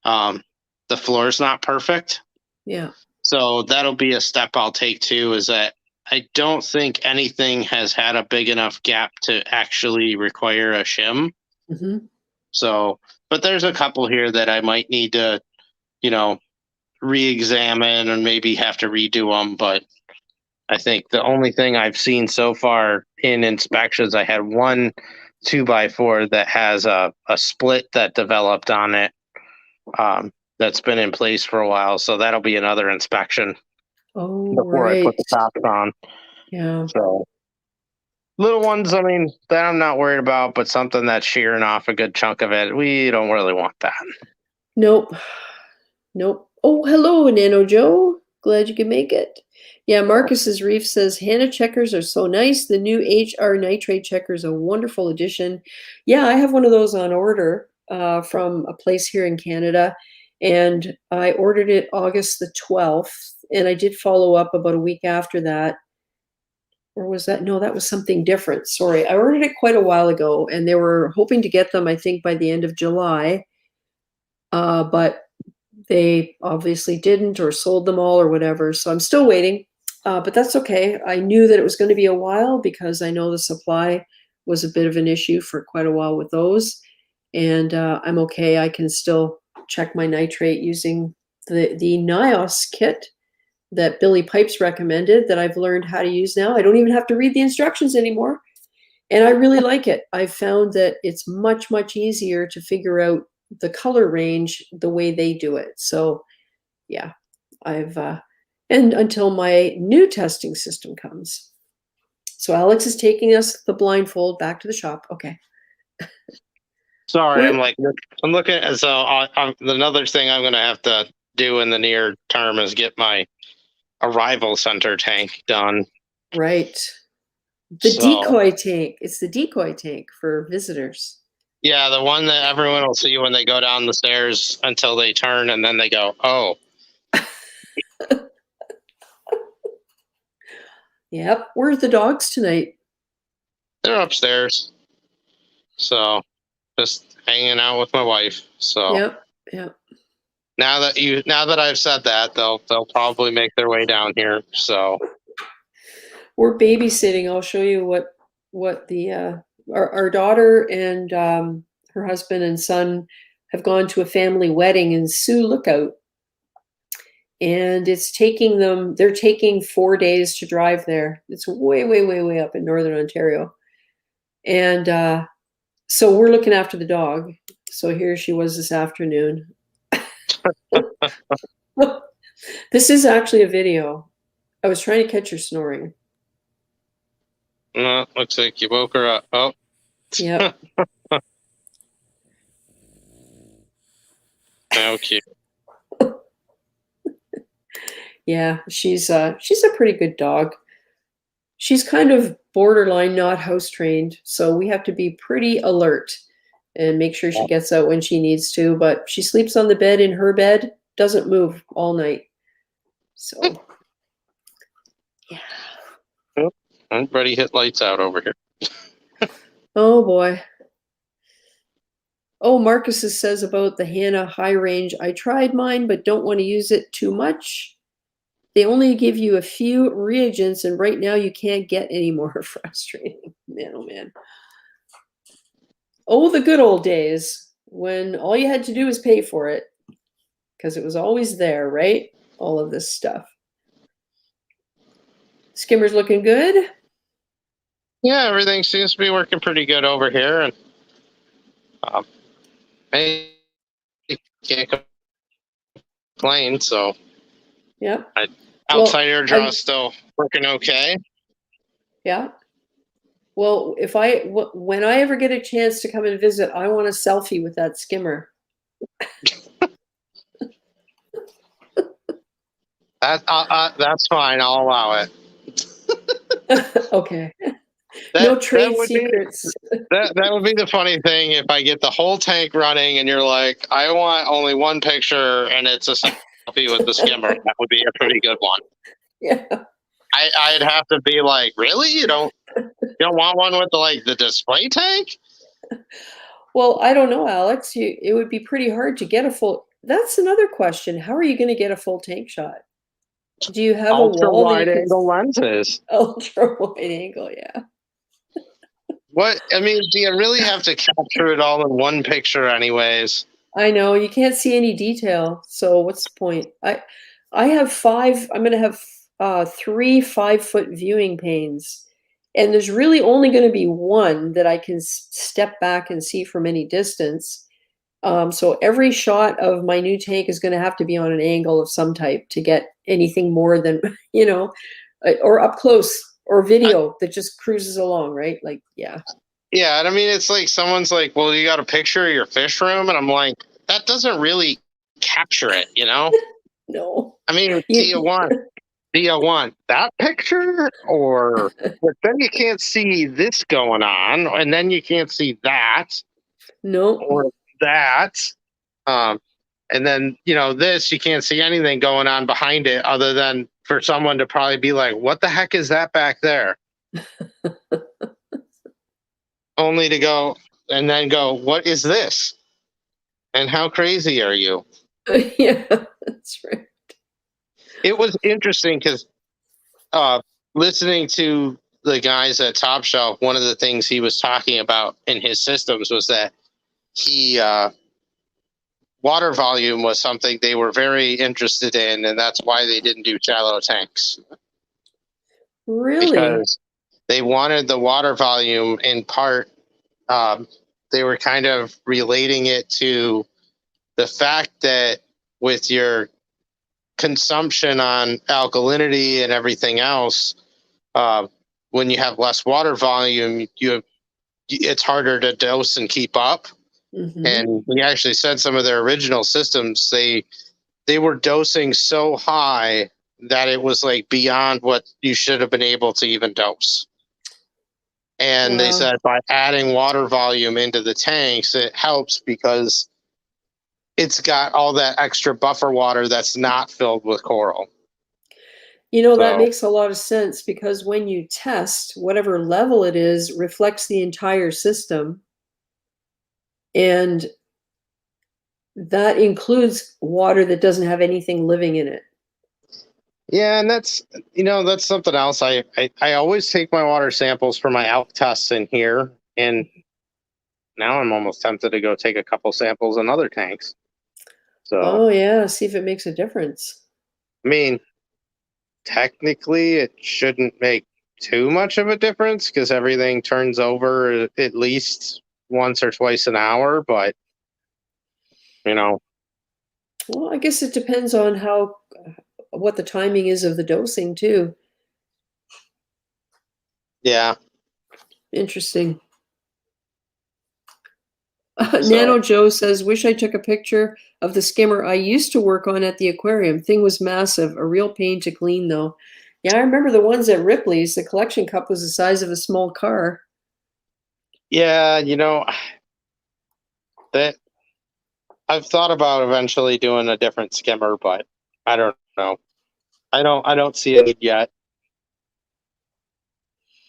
C: the floor is not perfect.
A: Yeah.
C: So that'll be a step I'll take too, is that I don't think anything has had a big enough gap to actually require a shim.
A: Mm-hmm.
C: So, but there's a couple here that I might need to, re-examine and maybe have to redo them. But I think the only thing I've seen so far in inspections, I had one 2x4 that has a split that developed on it. That's been in place for a while, so that'll be another inspection before I
A: right.
C: put the tops on.
A: Yeah.
C: So little ones, I mean, that I'm not worried about, but something that's shearing off a good chunk of it, we don't really want that.
A: Nope. Nope. Oh, hello, Nano Joe. Glad you could make it. Yeah, Marcus's Reef says Hannah checkers are so nice. The new HR nitrate checker is a wonderful addition. Yeah, I have one of those on order from a place here in Canada, and I ordered it August the 12th, and I did follow up about a week after that. Or was that? No, that was something different. Sorry. I ordered it quite a while ago, and they were hoping to get them, I think, by the end of July. But they obviously didn't, or sold them all, or whatever. So I'm still waiting, but that's okay. I knew that it was going to be a while because I know the supply was a bit of an issue for quite a while with those. And I'm okay. I can still check my nitrate using the NIOS kit that Billy Pipes recommended that I've learned how to use now. I don't even have to read the instructions anymore. And I really like it. I've found that it's much, much easier to figure out the color range the way they do it. So yeah, and until my new testing system comes. So Alex is taking us the blindfold back to the shop. Okay.
C: Sorry,
A: Where-
C: I'm looking at, so another thing I'm going to have to do in the near term is get my arrival center tank done.
A: Right. The
C: So,
A: decoy tank. It's the decoy tank for visitors.
C: yeah, the one that everyone will see when they go down the stairs until they turn and then they go, oh,
A: Yep. Where's the dogs tonight?
C: they're upstairs. So, just hanging out with my wife. So,
A: Yep. Yep.
C: now that I've said that, they'll probably make their way down here. So,
A: We're babysitting. I'll show you what the our daughter and her husband and son have gone to a family wedding in Sioux Lookout, and they're taking 4 days to drive there. It's way, way, way, way up in northern Ontario, and so we're looking after the dog. So here she was this afternoon. This is actually a video. I was trying to catch her snoring.
C: looks like you woke her up. Oh,
A: Yep.
C: how cute.
A: Yeah, she's a pretty good dog. She's kind of borderline not house trained, so we have to be pretty alert and make sure she gets out when she needs to. But she sleeps on the bed in her bed, doesn't move all night. So, yeah.
C: Everybody hit lights out over here.
A: Oh boy. Oh, Marcus says about the Hannah high range. I tried mine, but don't want to use it too much. They only give you a few reagents, and right now you can't get any more. Frustrating. Man, oh man. Oh, the good old days when all you had to do was pay for it because it was always there, right? All of this stuff. Skimmer's looking good.
C: Yeah, everything seems to be working pretty good over here, and I can't complain. So,
A: Yep.
C: outside air draw is still working okay.
A: Yeah. Well, when I ever get a chance to come and visit, I want a selfie with that skimmer.
C: That's fine. I'll allow it.
A: Okay. No trade secrets.
C: That would be the funny thing if I get the whole tank running and you're like, I want only one picture and it's a selfie with the skimmer. That would be a pretty good one.
A: Yeah.
C: I'd have to be like, really? You don't want one with the display tank?
A: Well, I don't know, Alex. It would be pretty hard to get a full. That's another question. How are you going to get a full tank shot? Do you have
C: ultra
A: a wall
C: wide angle lenses?
A: Ultra wide angle, yeah.
C: What I mean, do you really have to capture it all in one picture, anyways?
A: I know you can't see any detail. So what's the point? I have 5. I'm going to have 3 5-foot viewing panes. And there's really only going to be one that I can step back and see from any distance. So every shot of my new tank is going to have to be on an angle of some type to get anything more than, or up close or video that just cruises along, right? Like, yeah.
C: Yeah, and I mean, it's like someone's like, well, you got a picture of your fish room? And I'm like, that doesn't really capture it,
A: No.
C: I mean, do you want that picture, or but then you can't see this going on, and then you can't see that,
A: No.
C: or that, and then this you can't see anything going on behind it, other than for someone to probably be like, "What the heck is that back there?" Only to go and then go, "What is this? And how crazy are you?"
A: Yeah, that's right.
C: It was interesting because listening to the guys at Top Shelf, one of the things he was talking about in his systems was that water volume was something they were very interested in, and that's why they didn't do shallow tanks.
A: Really?
C: Because they wanted the water volume in part. They were kind of relating it to the fact that with your consumption on alkalinity and everything else, when you have less water volume, it's harder to dose and keep up.
A: Mhm.
C: And he actually said some of their original systems, they were dosing so high that it was like beyond what you should have been able to even dose. And they
A: Wow.
C: said by adding water volume into the tanks, it helps because it's got all that extra buffer water that's not filled with coral.
A: You know, that
C: So,
A: makes a lot of sense because when you test, whatever level it is reflects the entire system. And that includes water that doesn't have anything living in it.
C: yeah, and that's something else. I always take my water samples for my alk tests in here, and now I'm almost tempted to go take a couple samples in other tanks. So,
A: Oh, yeah. See if it makes a difference.
C: I mean, technically, it shouldn't make too much of a difference because everything turns over at least once or twice an hour. But you know,
A: Well, I guess it depends on what the timing is of the dosing, too.
C: yeah.
A: Interesting.
C: So,
A: Nano Joe says, wish I took a picture of the skimmer I used to work on at the aquarium. Thing was massive, a real pain to clean though. Yeah, I remember the ones at Ripley's. The collection cup was the size of a small car.
C: yeah, that I've thought about eventually doing a different skimmer, but I don't know. I don't see it yet.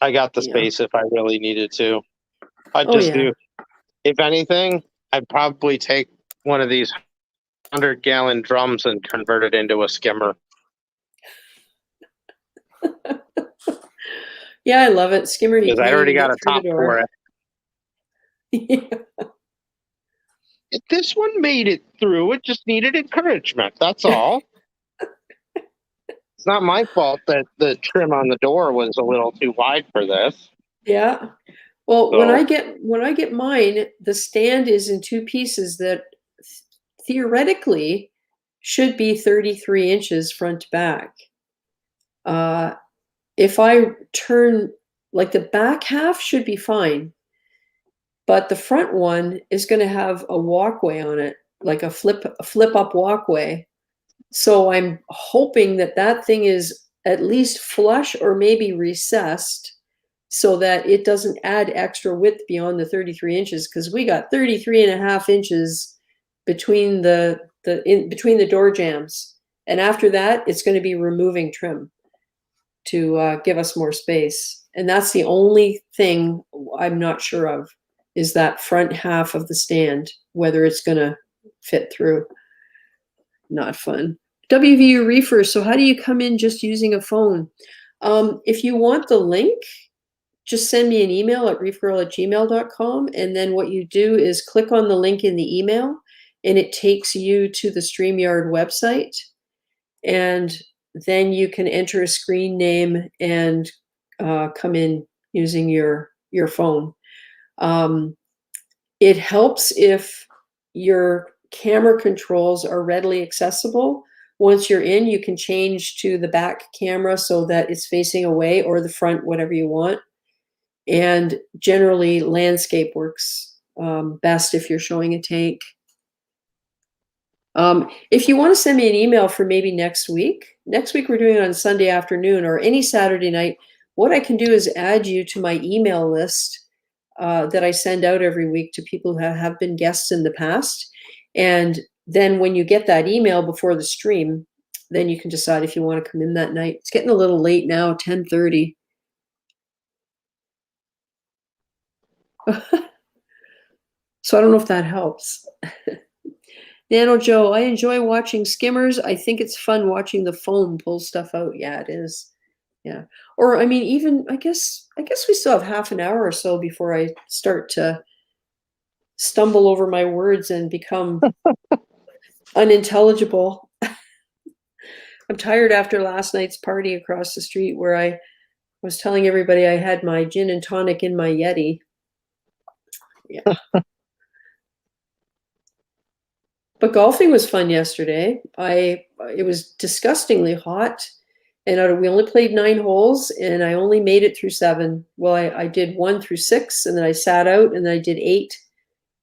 C: I got the
A: Yeah.
C: space if I really needed to. I'd
A: Oh
C: just
A: yeah.
C: do, if anything, I'd probably take one of these 100-gallon drums and convert it into a skimmer.
A: Yeah, I love it. Skimmer, you
C: Because
A: can't
C: I already
A: even
C: got
A: get
C: a
A: through the
C: top for
A: door.
C: it. This one made it through. It just needed encouragement. That's all. It's not my fault that the trim on the door was a little too wide for this.
A: Yeah. Well, when
C: So,
A: I get mine, the stand is in two pieces that theoretically should be 33 inches front to back. If I turn, like, the back half should be fine, but the front one is going to have a walkway on it, like a flip up walkway. So I'm hoping that that thing is at least flush or maybe recessed so that it doesn't add extra width beyond the 33 inches, because we got 33 and a half inches between between the door jambs. And after that, it's going to be removing trim to give us more space. And that's the only thing I'm not sure of, is that front half of the stand, whether it's going to fit through. Not fun. WVU Reefer, so how do you come in just using a phone? If you want the link, just send me an email at reefgrrl@gmail.com. And then what you do is click on the link in the email, and it takes you to the StreamYard website. And then you can enter a screen name and come in using your phone. It helps if your camera controls are readily accessible. Once you're in, you can change to the back camera so that it's facing away, or the front, whatever you want. And generally, landscape works best if you're showing a tank. If you want to send me an email for maybe next week we're doing it on Sunday afternoon or any Saturday night. What I can do is add you to my email list that I send out every week to people who have been guests in the past. And then when you get that email before the stream, then you can decide if you want to come in that night. It's getting a little late now, 10:30. So I don't know if that helps. Nano Joe, I enjoy watching skimmers. I think it's fun watching the foam pull stuff out. Yeah, it is. Yeah. Or I mean, even I guess we still have half an hour or so before I start to stumble over my words and become unintelligible. I'm tired after last night's party across the street where I was telling everybody I had my gin and tonic in my Yeti. Yeah. But golfing was fun yesterday. It was disgustingly hot, and we only played 9 holes, and I only made it through 7. Well, I did 1 through 6, and then I sat out, and then I did 8.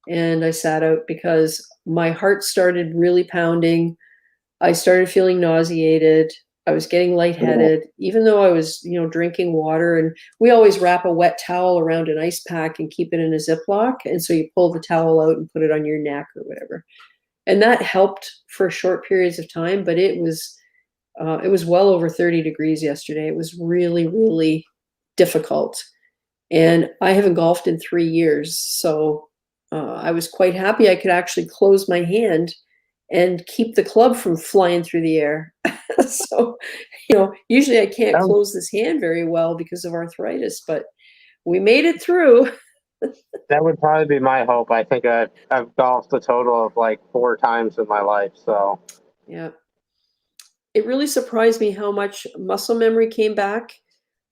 A: and I sat out because my heart started really pounding. I started feeling nauseated. I was getting lightheaded, even though I was, drinking water. And we always wrap a wet towel around an ice pack and keep it in a Ziploc. And so you pull the towel out and put it on your neck or whatever. And that helped for short periods of time, but it was well over 30 degrees yesterday. It was really, really difficult. And I haven't golfed in 3 years. So I was quite happy I could actually close my hand and keep the club from flying through the air. So, usually I can't close this hand very well because of arthritis, but we made it through.
C: That would probably be my hope. I think I've golfed a total of like 4 times in my life. So
A: Yeah. It really surprised me how much muscle memory came back.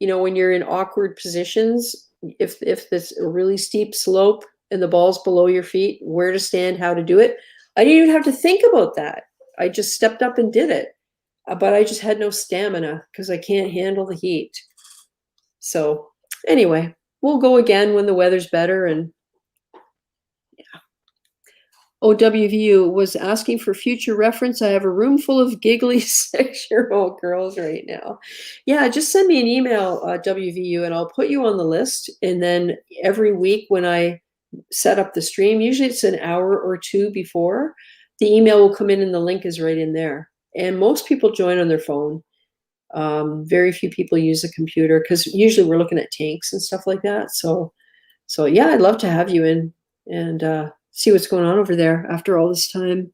A: When you're in awkward positions, if there's a really steep slope and the ball's below your feet, where to stand, how to do it. I didn't even have to think about that. I just stepped up and did it. But I just had no stamina because I can't handle the heat. So anyway, we'll go again when the weather's better. And yeah. OWVU was asking for future reference. I have a room full of giggly 6-year-old girls right now. Yeah, just send me an email, WVU, and I'll put you on the list. And then every week when I set up the stream, usually it's an hour or two before, the email will come in and the link is right in there. And most people join on their phone. Very few people use a computer because usually we're looking at tanks and stuff like that. So yeah, I'd love to have you in and see what's going on over there after all this time.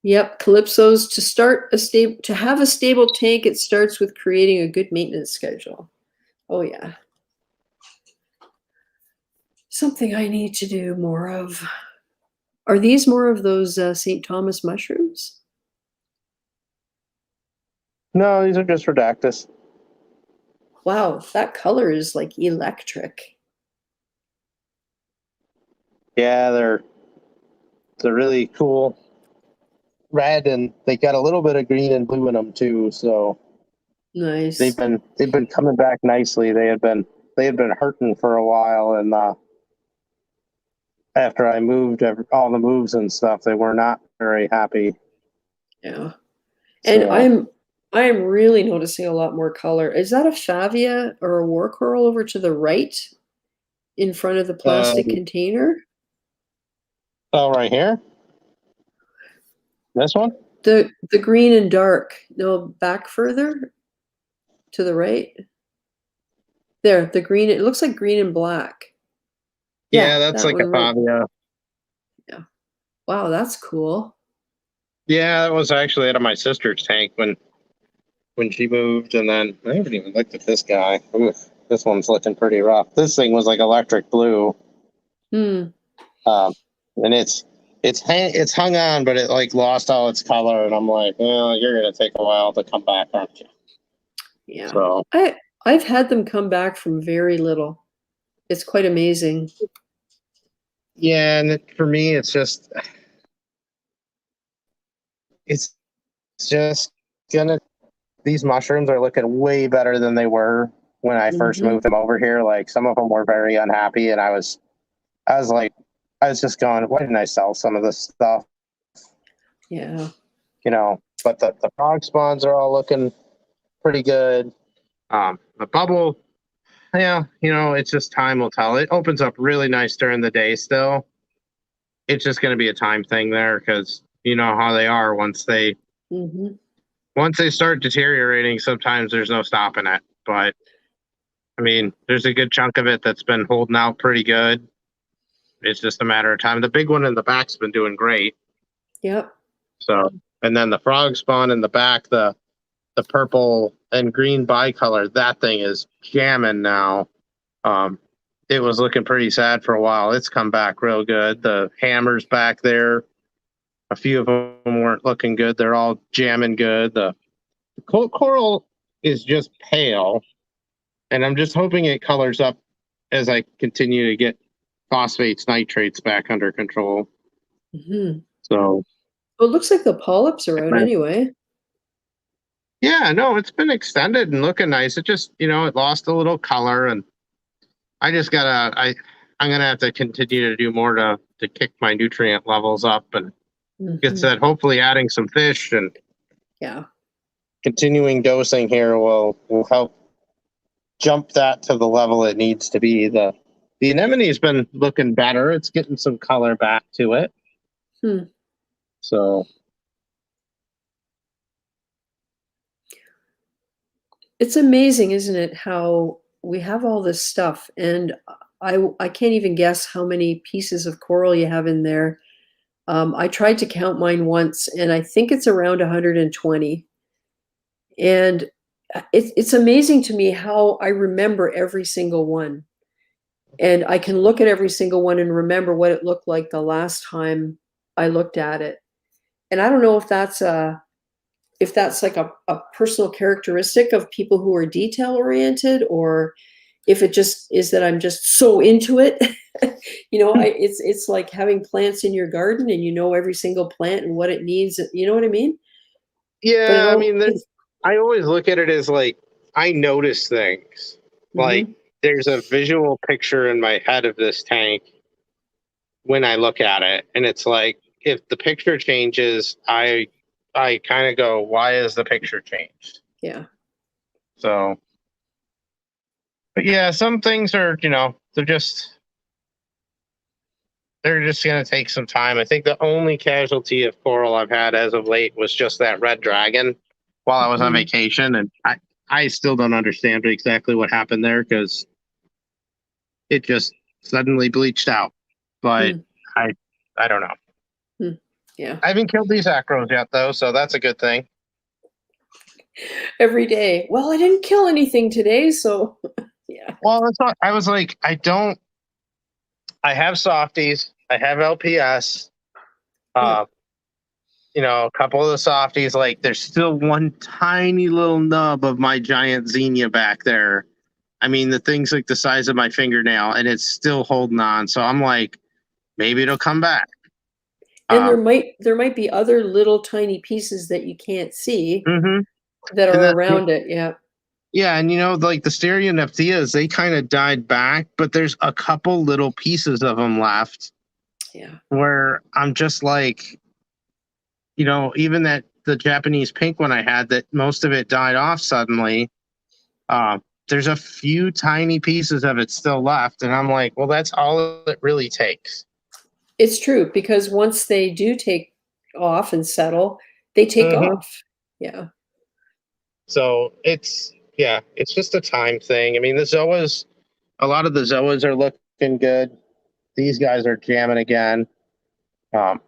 A: Yep, Calypso's to have a stable tank, it starts with creating a good maintenance schedule. Oh yeah. Something I need to do more of. Are these more of those St. Thomas mushrooms?
C: no, these are just Redactus.
A: Wow, that color is like electric.
C: Yeah, they're really cool. Red, and they got a little bit of green and blue in them too. So
A: Nice.
C: they've been coming back nicely. They had been hurting for a while, and after I moved all the moves and stuff, they were not very happy.
A: Yeah. And
C: So,
A: I am really noticing a lot more color. Is that a Favia or a war coral over to the right in front of the plastic container?
C: oh, right here, this one.
A: The green and dark. No, back further to the right. There, the green. It looks like green and black.
C: Yeah, that's
A: that
C: like a
A: one right.
C: Fabia.
A: Yeah. Wow, that's cool.
C: Yeah, that was actually out of my sister's tank when she moved, and then I haven't even looked at this guy. Oof, this one's looking pretty rough. This thing was like electric blue.
A: Hmm.
C: And it's hung on, but it like lost all its color, and I'm like, well, you're gonna take a while to come back, aren't you?
A: Yeah.
C: So
A: I've had them come back from very little. It's quite amazing.
C: yeah, and for me, it's just gonna. These mushrooms are looking way better than they were when I first moved them over here. Like some of them were very unhappy, and I was just going, why didn't I sell some of this stuff?
A: Yeah.
C: But the frog spawns are all looking pretty good. The bubble, yeah, it's just time will tell. It opens up really nice during the day still. It's just going to be a time thing there because you know how they are once they start deteriorating, sometimes there's no stopping it. But I mean, there's a good chunk of it that's been holding out pretty good. It's just a matter of time. The big one in the back's been doing great.
A: Yep.
C: So, and then the frog spawn in the back, the purple and green bicolor, that thing is jamming now. It was looking pretty sad for a while. It's come back real good. The hammers back there, a few of them weren't looking good. They're all jamming good. The coral is just pale, and I'm just hoping it colors up as I continue to get phosphates, nitrates back under control. So
A: well, it looks like the polyps are out anyway.
C: Yeah, no, it's been extended and looking nice. It just, it lost a little color, and I just I'm gonna have to continue to do more to kick my nutrient levels up, and get
A: Mhm.
C: said, hopefully adding some fish and
A: Yeah.
C: continuing dosing here will help jump that to the level it needs to be. The anemone's been looking better. It's getting some color back to it.
A: Hmm.
C: So
A: It's amazing, isn't it, how we have all this stuff, and I can't even guess how many pieces of coral you have in there. I tried to count mine once, and I think it's around 120. And it's amazing to me how I remember every single one. And I can look at every single one and remember what it looked like the last time I looked at it. And I don't know if that's like a personal characteristic of people who are detail oriented, or if it just is that I'm just so into it. It's like having plants in your garden and you know every single plant and what it needs. You know what I mean? But
C: yeah, I mean, I always look at it as like I notice things. Like
A: mhm.
C: there's a visual picture in my head of this tank when I look at it, and it's like if the picture changes, I kind of go, why is the picture changed?
A: Yeah.
C: So, but yeah, some things are, they're just going to take some time. I think the only casualty of coral I've had as of late was just that red dragon while I was on
A: Mhm.
C: vacation, and I still don't understand exactly what happened there because it just suddenly bleached out. But
A: Hmm.
C: I I don't know.
A: Hmm. Yeah.
C: I haven't killed these acros yet though, so that's a good thing.
A: Every day. Well, I didn't kill anything today, so yeah.
C: Well, that's what I was like. I have softies. I have LPS.
A: Yeah.
C: Uh, a couple of the softies. Like, there's still one tiny little nub of my giant xenia back there. I mean, the thing's like the size of my fingernail, and it's still holding on. So I'm like, maybe it'll come back.
A: And
C: Um,
A: there might be other little tiny pieces that you can't see
C: mhm.
A: that
C: And
A: are
C: then,
A: around it. Yeah.
C: yeah, and like the stereoneptias, they kind of died back, but there's a couple little pieces of them left
A: Yeah.
C: where I'm just like, even that the Japanese pink one I had, that most of it died off suddenly. Uh, there's a few tiny pieces of it still left, and I'm like, well, that's all it really takes.
A: It's true, because once they do take off and settle, they take
C: Hmm.
A: off. Yeah.
C: So it's just a time thing. I mean, a lot of the zoas are looking good. These guys are jamming again. Um,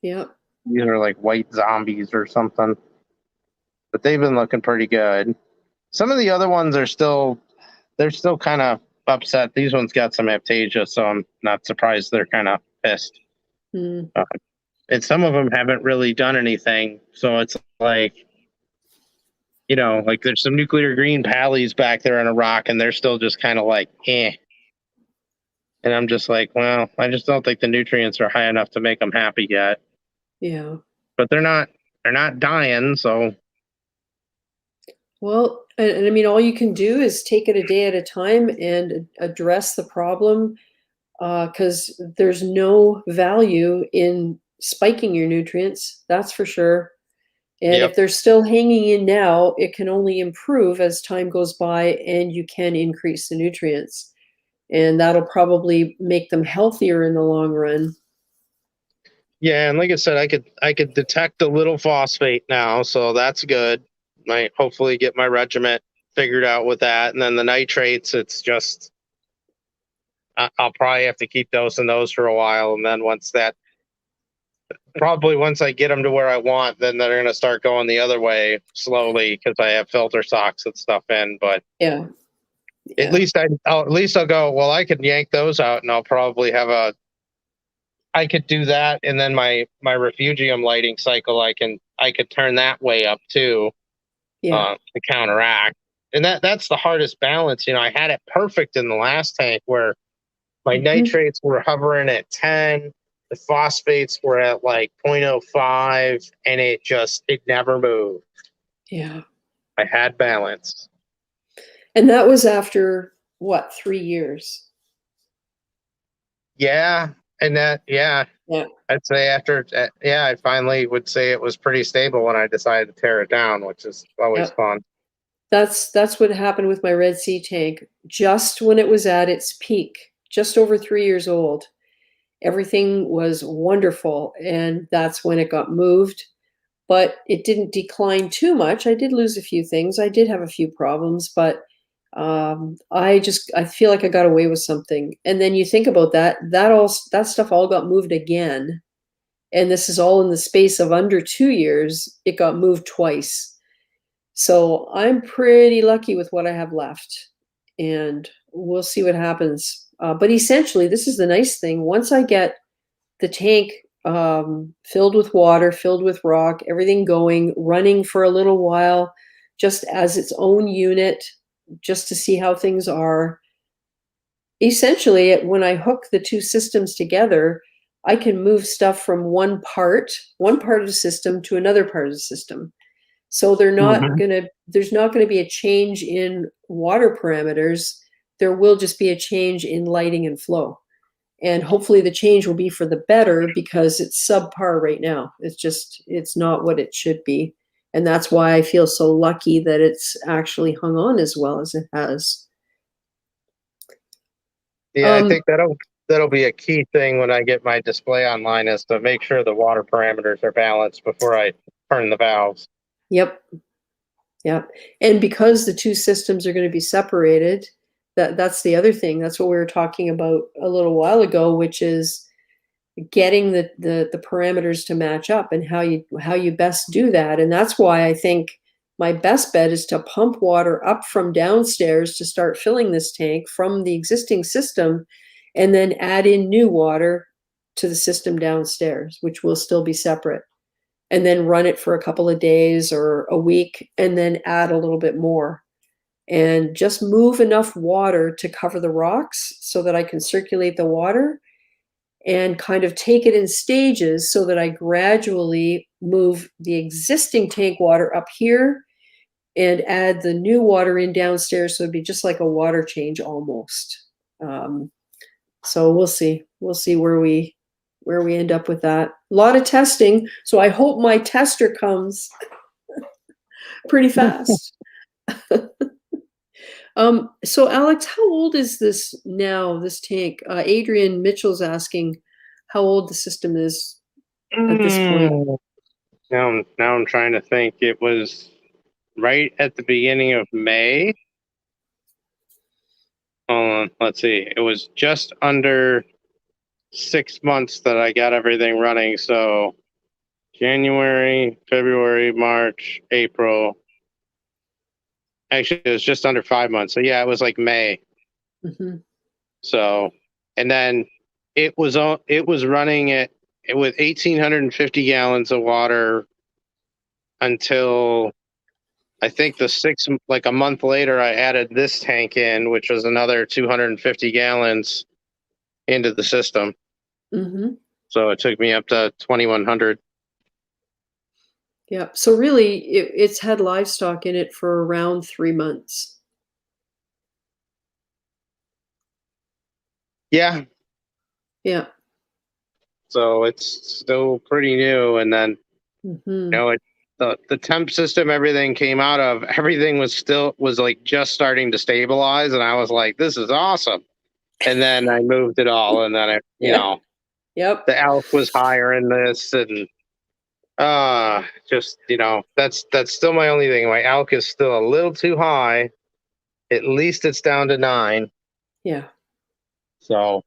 A: Yeah.
C: these are like white zombies or something, but they've been looking pretty good. Some of the other ones they're still kind of upset. These ones got some aptasia, so I'm not surprised they're kind of pissed.
A: Mm.
C: Uh, and some of them haven't really done anything, so it's like, like there's some nuclear green pallies back there in a rock, and they're still just kind of like, eh. And I'm just like, well, I just don't think the nutrients are high enough to make them happy yet.
A: Yeah.
C: But they're not dying, so
A: Well, and I mean, all you can do is take it a day at a time and address the problem, because there's no value in spiking your nutrients. That's for sure. And
C: yep.
A: if they're still hanging in now, it can only improve as time goes by and you can increase the nutrients. And that'll probably make them healthier in the long run.
C: Yeah, and like I said, I could detect a little phosphate now, so that's good. I hopefully get my regiment figured out with that, and then the nitrates, it's just I'll probably have to keep dosing those for a while, and then once I get them to where I want, then they're gonna start going the other way slowly because I have filter socks and stuff in. But
A: Yeah.
C: at
A: Yeah.
C: least I'll go. Well, I could yank those out, and I'll probably I could do that, and then my refugium lighting cycle, I could turn that way up too,
A: Yeah.
C: to counteract. And that's the hardest balance. I had it perfect in the last tank where my
A: Mhm.
C: nitrates were hovering at 10, the phosphates were at like 0.05, and it never moved.
A: Yeah.
C: I had balance.
A: And that was after what, 3 years?
C: Yeah, and that
A: Yeah.
C: I'd say after I finally would say it was pretty stable when I decided to tear it down, which is always
A: Yeah.
C: fun.
A: That's what happened with my Red Sea tank. Just when it was at its peak, just over 3 years old, everything was wonderful, and that's when it got moved. But it didn't decline too much. I did lose a few things. I did have a few problems, but I feel like I got away with something. And then you think about that stuff all got moved again, and this is all in the space of under 2 years. It got moved twice. So I'm pretty lucky with what I have left, and we'll see what happens. But essentially, this is the nice thing. Once I get the tank filled with water, filled with rock, everything going, running for a little while, just as its own unit, just to see how things are. Essentially, when I hook the two systems together, I can move stuff from one part of the system to another part of the system. So there's not gonna be a change in water parameters. There will just be a change in lighting and flow. And hopefully the change will be for the better, because it's subpar right now. It's not what it should be. And that's why I feel so lucky that it's actually hung on as well as it has.
C: Yeah, I think that'll be a key thing when I get my display online, is to make sure the water parameters are balanced before I turn the valves.
A: Yep. Yep. And because the two systems are going to be separated, that's the other thing. That's what we were talking about a little while ago, which is getting the parameters to match up, and how you best do that. And that's why I think my best bet is to pump water up from downstairs to start filling this tank from the existing system, and then add in new water to the system downstairs, which will still be separate, and then run it for a couple of days or a week, and then add a little bit more, and just move enough water to cover the rocks so that I can circulate the water, and kind of take it in stages so that I gradually move the existing tank water up here and add the new water in downstairs. So it'd be just like a water change almost. So we'll see where we end up with that. A lot of testing. So I hope my tester comes pretty fast. So Alex, how old is this now, this tank? Adrian Mitchell's asking how old the system is at this point.
C: Now I'm trying to think. It was right at the beginning of May. Hold on, let's see. It was just under 6 months that I got everything running. So January, February, March, April. Actually, it was just under 5 months. So yeah, it was like May.
A: Mm-hmm.
C: So, and then it was running it with 1,850 gallons of water until I think like a month later, I added this tank in, which was another 250 gallons into the system.
A: Mm-hmm.
C: So it took me up to 2,100.
A: Yeah. So really, it's had livestock in it for around 3 months.
C: Yeah.
A: Yeah.
C: So it's still pretty new. And then,
A: Mm-hmm.
C: the temp system, everything came out of, everything was like just starting to stabilize. And I was like, this is awesome. And then I moved it all. And then
A: Yep.
C: the elk was higher in this, and just that's still my only thing. My elk is still a little too high. At least it's down to 9.
A: Yeah.
C: So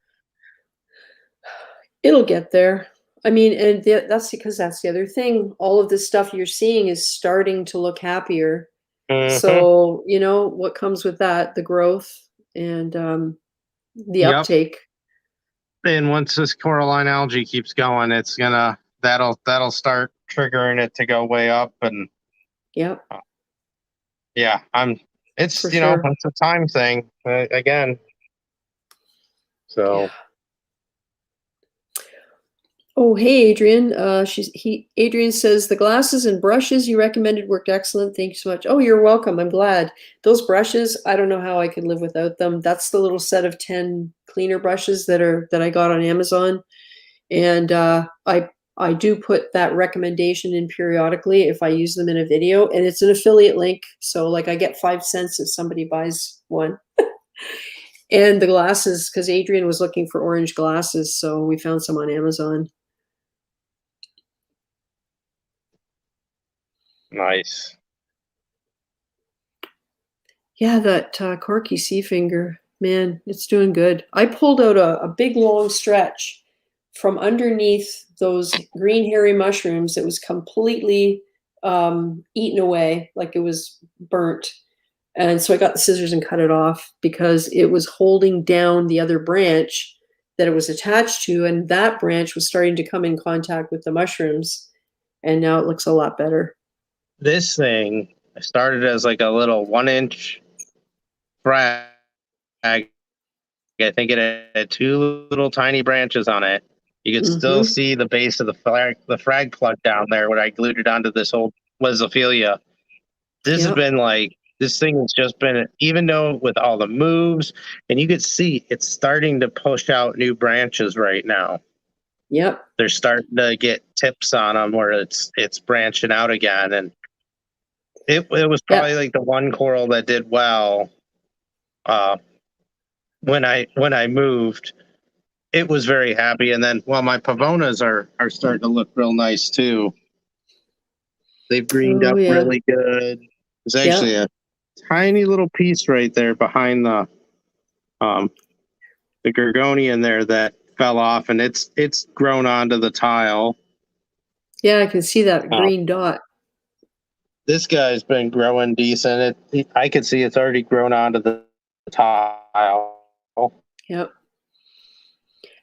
A: It'll get there. I mean, and that's because that's the other thing. All of this stuff you're seeing is starting to look happier. So, what comes with that? The growth and the uptake.
C: And once this coralline algae keeps going, that'll start triggering it to go way up. And
A: Yep.
C: yeah, it's
A: For sure.
C: it's a time thing again. So
A: yeah. Oh, hey, Adrian. Adrian says the glasses and brushes you recommended worked excellent. Thank you so much. Oh, you're welcome. I'm glad. Those brushes, I don't know how I could live without them. That's the little set of 10 cleaner brushes that I got on Amazon. And I do put that recommendation in periodically if I use them in a video, and it's an affiliate link. So like I get 5 cents if somebody buys one. And the glasses, because Adrian was looking for orange glasses, so we found some on Amazon.
C: Nice.
A: Yeah, that Corky sea finger, man, it's doing good. I pulled out a big long stretch from underneath those green hairy mushrooms that was completely eaten away, like it was burnt. And so I got the scissors and cut it off because it was holding down the other branch that it was attached to, and that branch was starting to come in contact with the mushrooms, and now it looks a lot better.
C: This thing started as like a little 1-inch frag. I think it had 2 little tiny branches on it. You could still see the base of the frag plug down there when I glued it onto this old Lesophilia. This has been like, this thing has just been, even though with all the moves, and you could see it's starting to push out new branches right now.
A: Yep.
C: They're starting to get tips on them where it's branching out again, and it was probably like the one coral that did well. When I moved, it was very happy, and then my pavonas are starting to look real nice too. They've greened up really good. There's actually a tiny little piece right there behind the gorgonian there that fell off, and it's grown onto the tile.
A: Yeah, I can see that green dot.
C: This guy's been growing decent. I could see it's already grown onto the tile.
A: Yep.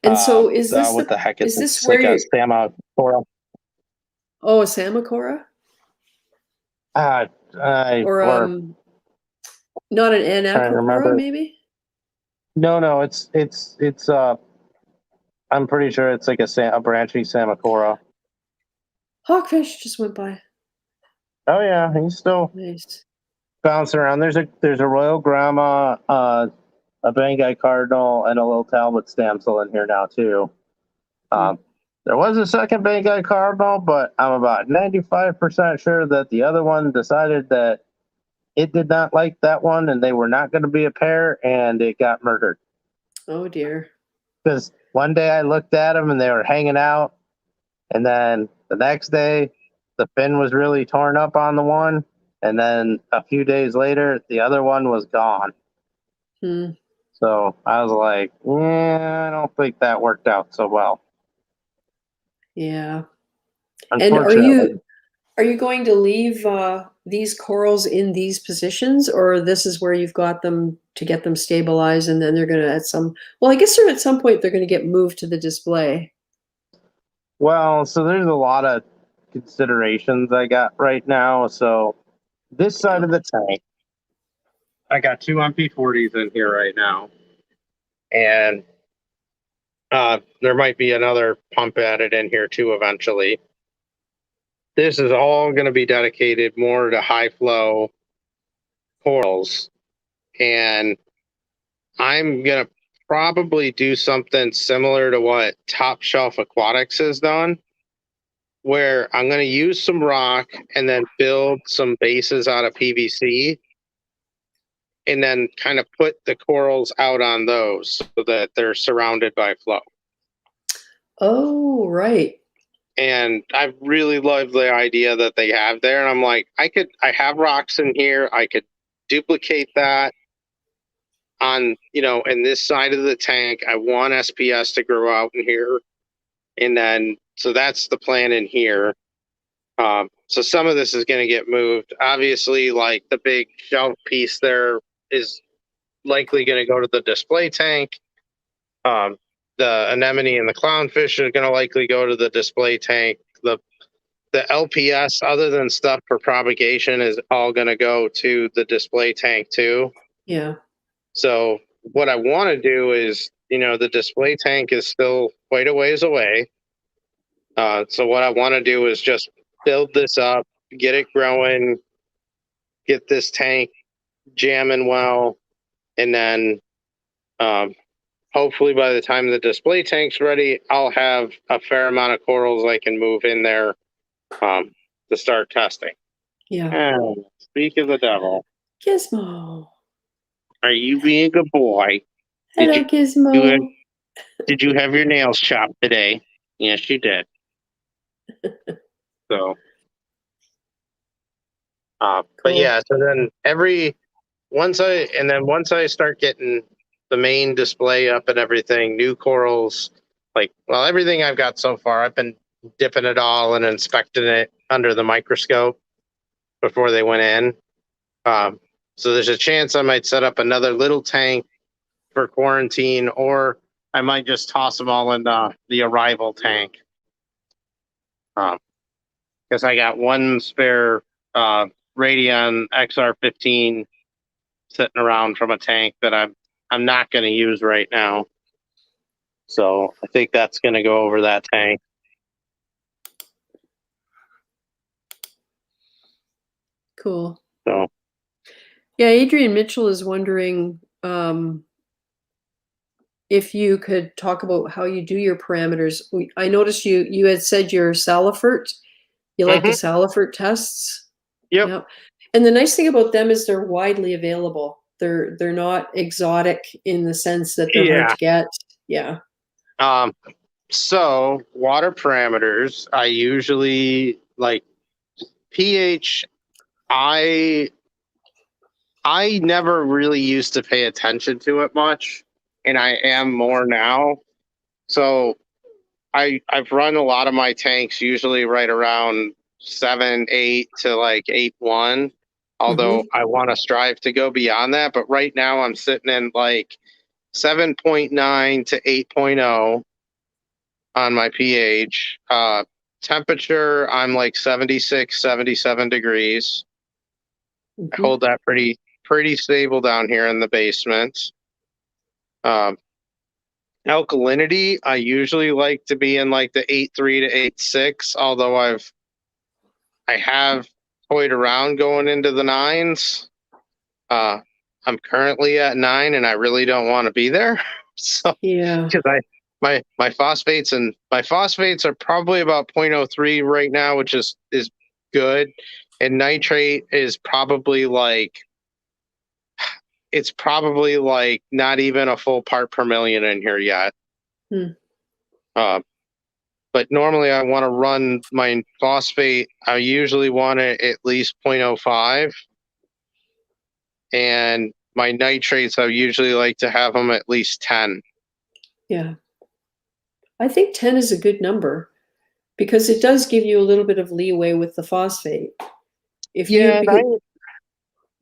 A: And so is this
C: what the heck is
A: this
C: like
A: where
C: a Samacora?
A: Oh, a Samacora?
C: Or
A: not an Anacropora, maybe?
C: No, it's I'm pretty sure it's like a branchy Samacora.
A: Hawkfish just went by.
C: Oh yeah, he's still
A: nice.
C: Bouncing around. There's a Royal Grandma, a Banggai Cardinal, and a little Talbot Stamsel in here now too. There was a second Banggai Cardinal, but I'm about 95% sure that the other one decided that it did not like that one, and they were not going to be a pair, and it got murdered.
A: Oh dear.
C: Because one day I looked at them and they were hanging out, and then the next day the fin was really torn up on the one, and then a few days later the other one was gone. So I was like, I don't think that worked out so well.
A: Yeah. And are you going to leave these corals in these positions, or this is where you've got them to get them stabilized, and then they're going to at some point they're going to get moved to the display?
C: Well, so there's a lot of considerations I got right now. So this side of the tank, I got 2 MP40s in here right now, and there might be another pump added in here too eventually. This is all going to be dedicated more to high flow corals, and I'm going to probably do something similar to what Top Shelf Aquatics has done, where I'm going to use some rock and then build some bases out of PVC, and then kind of put the corals out on those so that they're surrounded by flow.
A: Oh, right.
C: And I really love the idea that they have there. And I'm like, I have rocks in here. I could duplicate that on, in this side of the tank. I want SPS to grow out in here. And then, so that's the plan in here. So some of this is going to get moved. Obviously, like the big shelf piece there is likely going to go to the display tank. The anemone and the clownfish are going to likely go to the display tank. The LPS, other than stuff for propagation, is all going to go to the display tank too.
A: Yeah.
C: So what I want to do is, the display tank is still quite a ways away. So what I want to do is just build this up, get it growing, get this tank jamming well, and then hopefully by the time the display tank's ready, I'll have a fair amount of corals I can move in there to start testing.
A: Yeah.
C: And speak of the devil,
A: Gizmo.
C: are you being a good boy?
A: Hello, Gizmo.
C: Did you have your nails chopped today? Yes, you did. So, but
A: Cool.
C: yeah, so then once I start getting the main display up and everything, new corals, everything I've got so far, I've been dipping it all and inspecting it under the microscope before they went in. So there's a chance I might set up another little tank for quarantine, or I might just toss them all in the arrival tank. Because I got one spare Radion XR15 sitting around from a tank that I'm not going to use right now. So I think that's going to go over that tank.
A: Cool.
C: So
A: Yeah, Adrian Mitchell is wondering if you could talk about how you do your parameters. I noticed you had said your Salifert. You like the Salifert tests?
C: Yep.
A: Yeah. And the nice thing about them is they're widely available. They're not exotic in the sense that they're hard to get. Yeah.
C: So water parameters, I usually like pH. I never really used to pay attention to it much, and I am more now. So I've run a lot of my tanks usually right around 7, 8 to like 8.1. Although I want to strive to go beyond that, but right now I'm sitting in like 7.9 to 8.0 on my pH. Temperature, I'm like 76, 77 degrees. I hold that pretty stable down here in the basement. Alkalinity, I usually like to be in like the 8.3 to 8.6, although I have toyed around going into the 9s. I'm currently at 9 and I really don't want to be there. So
A: Yeah.
C: because my phosphates are probably about 0.03 right now, which is good. And nitrate is probably like not even a full part per million in here yet. But normally I want to run my phosphate. I usually want it at least 0.05. And my nitrates, I usually like to have them at least 10.
A: Yeah. I think 10 is a good number because it does give you a little bit of leeway with the phosphate.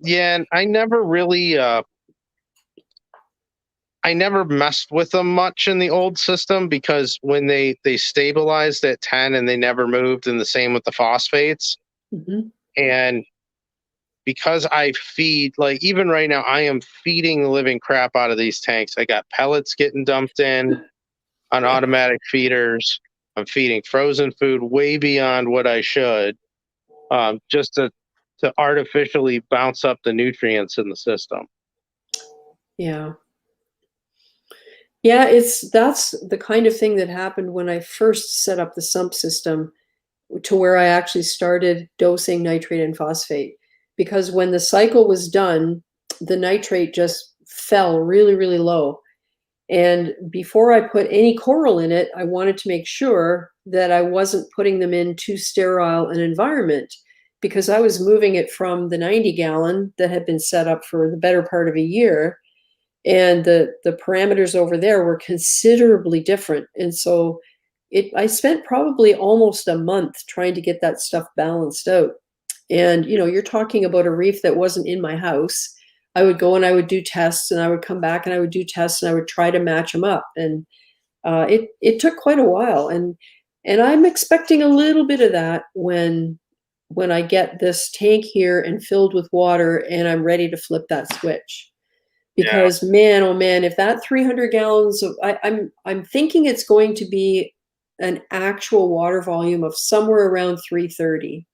C: And I never really I never messed with them much in the old system because when they stabilized at 10 and they never moved, and the same with the phosphates. And because I feed, like even right now, I am feeding the living crap out of these tanks. I got pellets getting dumped in on automatic feeders. I'm feeding frozen food way beyond what I should, just to artificially bounce up the nutrients in the system.
A: Yeah. Yeah, that's the kind of thing that happened when I first set up the sump system, to where I actually started dosing nitrate and phosphate. Because when the cycle was done, the nitrate just fell really, really low. And before I put any coral in it, I wanted to make sure that I wasn't putting them in too sterile an environment, because I was moving it from the 90-gallon that had been set up for the better part of a year, and the parameters over there were considerably different. And so I spent probably almost a month trying to get that stuff balanced out. And you're talking about a reef that wasn't in my house. I would go and I would do tests, and I would come back and I would do tests, and I would try to match them up. And it took quite a while. And I'm expecting a little bit of that when I get this tank here and filled with water and I'm ready to flip that switch. Because man, oh man, if that 300 gallons of, I'm thinking it's going to be an actual water volume of somewhere around 330.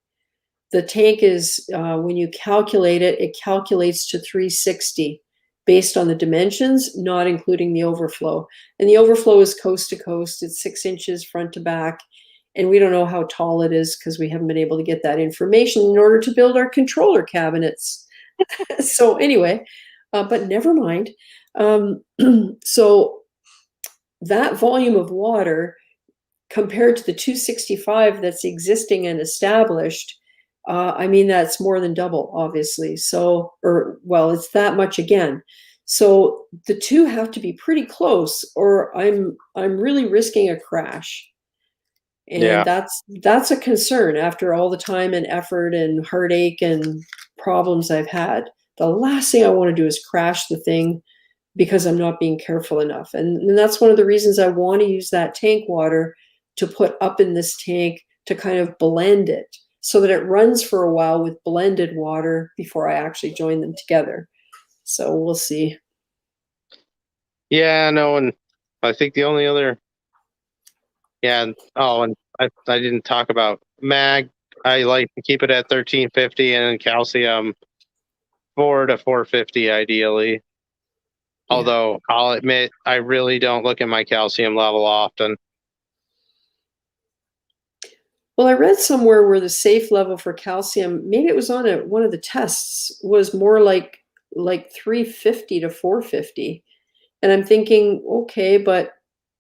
A: The tank is, when you calculate it, it calculates to 360 based on the dimensions, not including the overflow. And the overflow is coast to coast. It's 6 inches front to back. And we don't know how tall it is because we haven't been able to get that information in order to build our controller cabinets. So anyway, but never mind. So that volume of water compared to the 265 that's existing and established, I mean, that's more than double, obviously. So, well, it's that much again. So the two have to be pretty close, or I'm really risking a crash. And
C: Yeah.
A: that's a concern after all the time and effort and heartache and problems I've had. The last thing I want to do is crash the thing because I'm not being careful enough. And that's one of the reasons I want to use that tank water to put up in this tank to kind of blend it so that it runs for a while with blended water before I actually join them together. So we'll see.
C: Yeah, no, and I think the only other, and I didn't talk about mag. I like to keep it at 1350 and calcium 4 to 450 ideally.
A: Yeah.
C: Although I'll admit I really don't look at my calcium level often.
A: Well, I read somewhere where the safe level for calcium, maybe it was on one of the tests, was more like 350 to 450. And I'm thinking, okay, but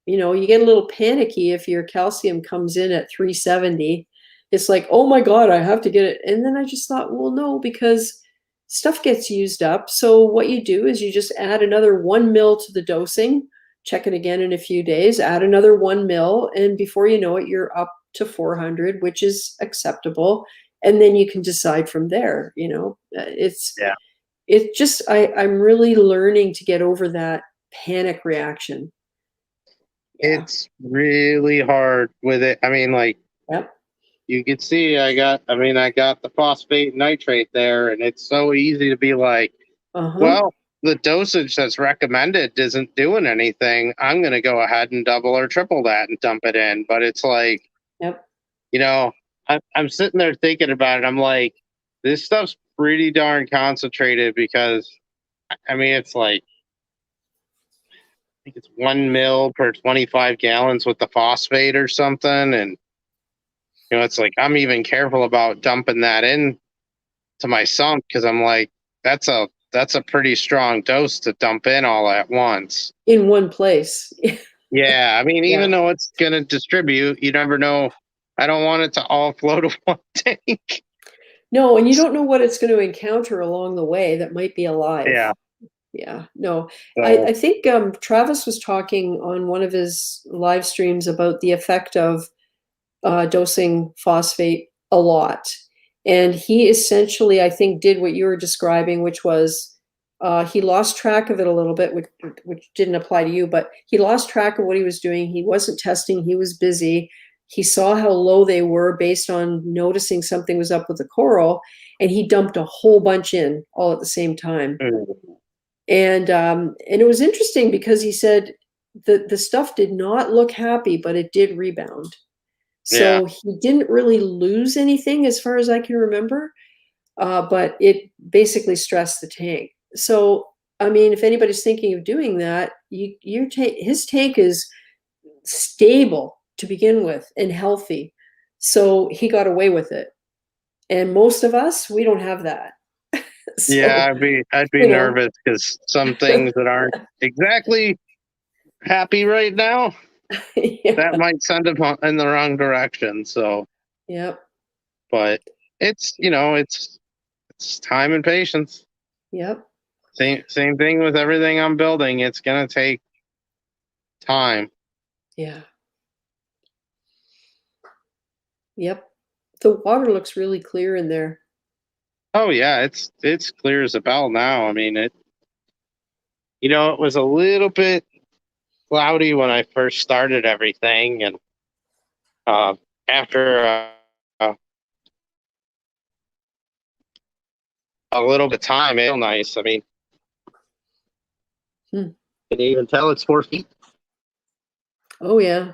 A: you get a little panicky if your calcium comes in at 370. It's like, oh my God, I have to get it. And then I just thought, well, no, because stuff gets used up. So what you do is you just add another 1 mil to the dosing, check it again in a few days, add another 1 mil, and before you know it, you're up to 400, which is acceptable. And then you can decide from there. It's just, I'm really learning to get over that panic reaction. Yeah.
C: It's really hard with it. I mean, like,
A: Yep.
C: you can see I got the phosphate nitrate there, and it's so easy to be like, well, the dosage that's recommended isn't doing anything. I'm going to go ahead and double or triple that and dump it in. But it's like,
A: Yep.
C: I'm sitting there thinking about it. I'm like, this stuff's pretty darn concentrated because, I mean, it's like, I think it's 1 mil per 25 gallons with the phosphate or something. And, it's like, I'm even careful about dumping that in to my sump because I'm like, that's a pretty strong dose to dump in all at once.
A: In one place.
C: Yeah. I mean,
A: Yeah.
C: even though it's going to distribute, you never know. I don't want it to all flow to one tank.
A: No, and you don't know what it's going to encounter along the way that might be alive.
C: Yeah.
A: Yeah. No,
C: So,
A: I think Travis was talking on one of his live streams about the effect of dosing phosphate a lot. And he essentially, I think, did what you were describing, which was he lost track of it a little bit, which didn't apply to you, but he lost track of what he was doing. He wasn't testing. He was busy. He saw how low they were based on noticing something was up with the coral, and he dumped a whole bunch in all at the same time. And it was interesting because he said the stuff did not look happy, but it did rebound. So he didn't really lose anything as far as I can remember, but it basically stressed the tank. So, I mean, if anybody's thinking of doing that, his tank is stable to begin with and healthy. So he got away with it. And most of us, we don't have that. So,
C: yeah, I'd be nervous because some things that aren't exactly happy right now, that might send them in the wrong direction. So,
A: yep.
C: But it's it's time and patience.
A: Yep.
C: Same thing with everything I'm building. It's gonna take time.
A: Yeah. Yep. The water looks really clear in there.
C: Oh yeah, it's clear as a bell now. I mean it was a little bit cloudy when I first started everything, and after a little bit of time, it's nice. I mean, can you even tell it's 4 feet?
A: Oh yeah.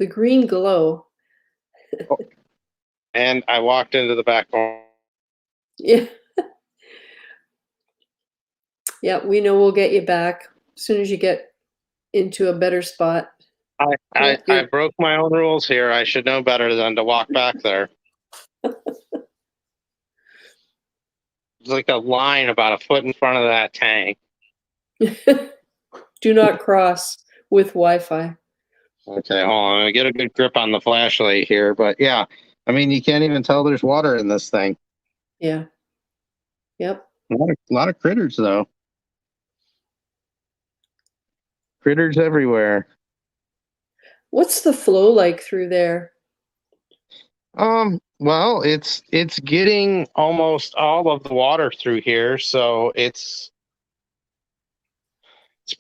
A: The green glow.
C: And I walked into the back door.
A: Yeah. Yeah, we know we'll get you back as soon as you get into a better spot.
C: I broke my own rules here. I should know better than to walk back there. There's like a line about a foot in front of that tank.
A: Do not cross with Wi-Fi.
C: Okay, hold on. I'm gonna get a good grip on the flashlight here, but yeah, I mean, you can't even tell there's water in this thing.
A: Yeah. Yep.
C: A lot of critters though. Critters everywhere.
A: What's the flow like through there?
C: Well, it's getting almost all of the water through here, so it's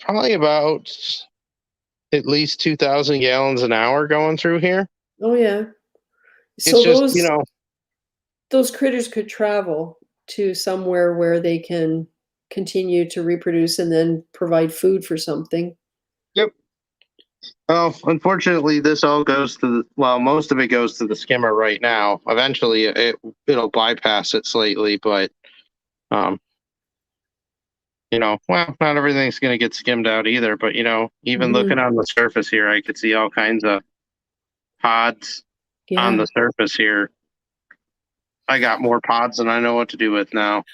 C: probably about at least 2,000 gallons an hour going through here.
A: Oh yeah.
C: It's
A: So
C: just,
A: those critters could travel to somewhere where they can continue to reproduce and then provide food for something.
C: Yep. Well, unfortunately, this all goes to most of it goes to the skimmer right now. Eventually, it'll bypass it slightly, but well, not everything's going to get skimmed out either. But even looking on the surface here, I could see all kinds of pods on the surface here. I got more pods than I know what to do with now.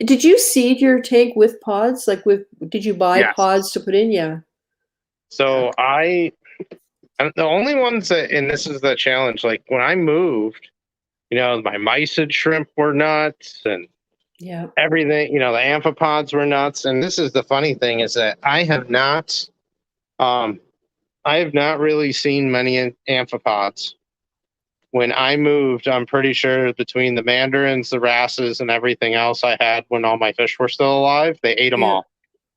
A: Did you seed your tank with pods? Did you buy pods to put in? Yeah.
C: So the only ones that, and this is the challenge, like when I moved, my mysid shrimp were nuts and everything, the amphipods were nuts. And this is the funny thing is that I have not really seen many amphipods. When I moved, I'm pretty sure between the mandarins, the wrasses, and everything else I had when all my fish were still alive, they ate them all.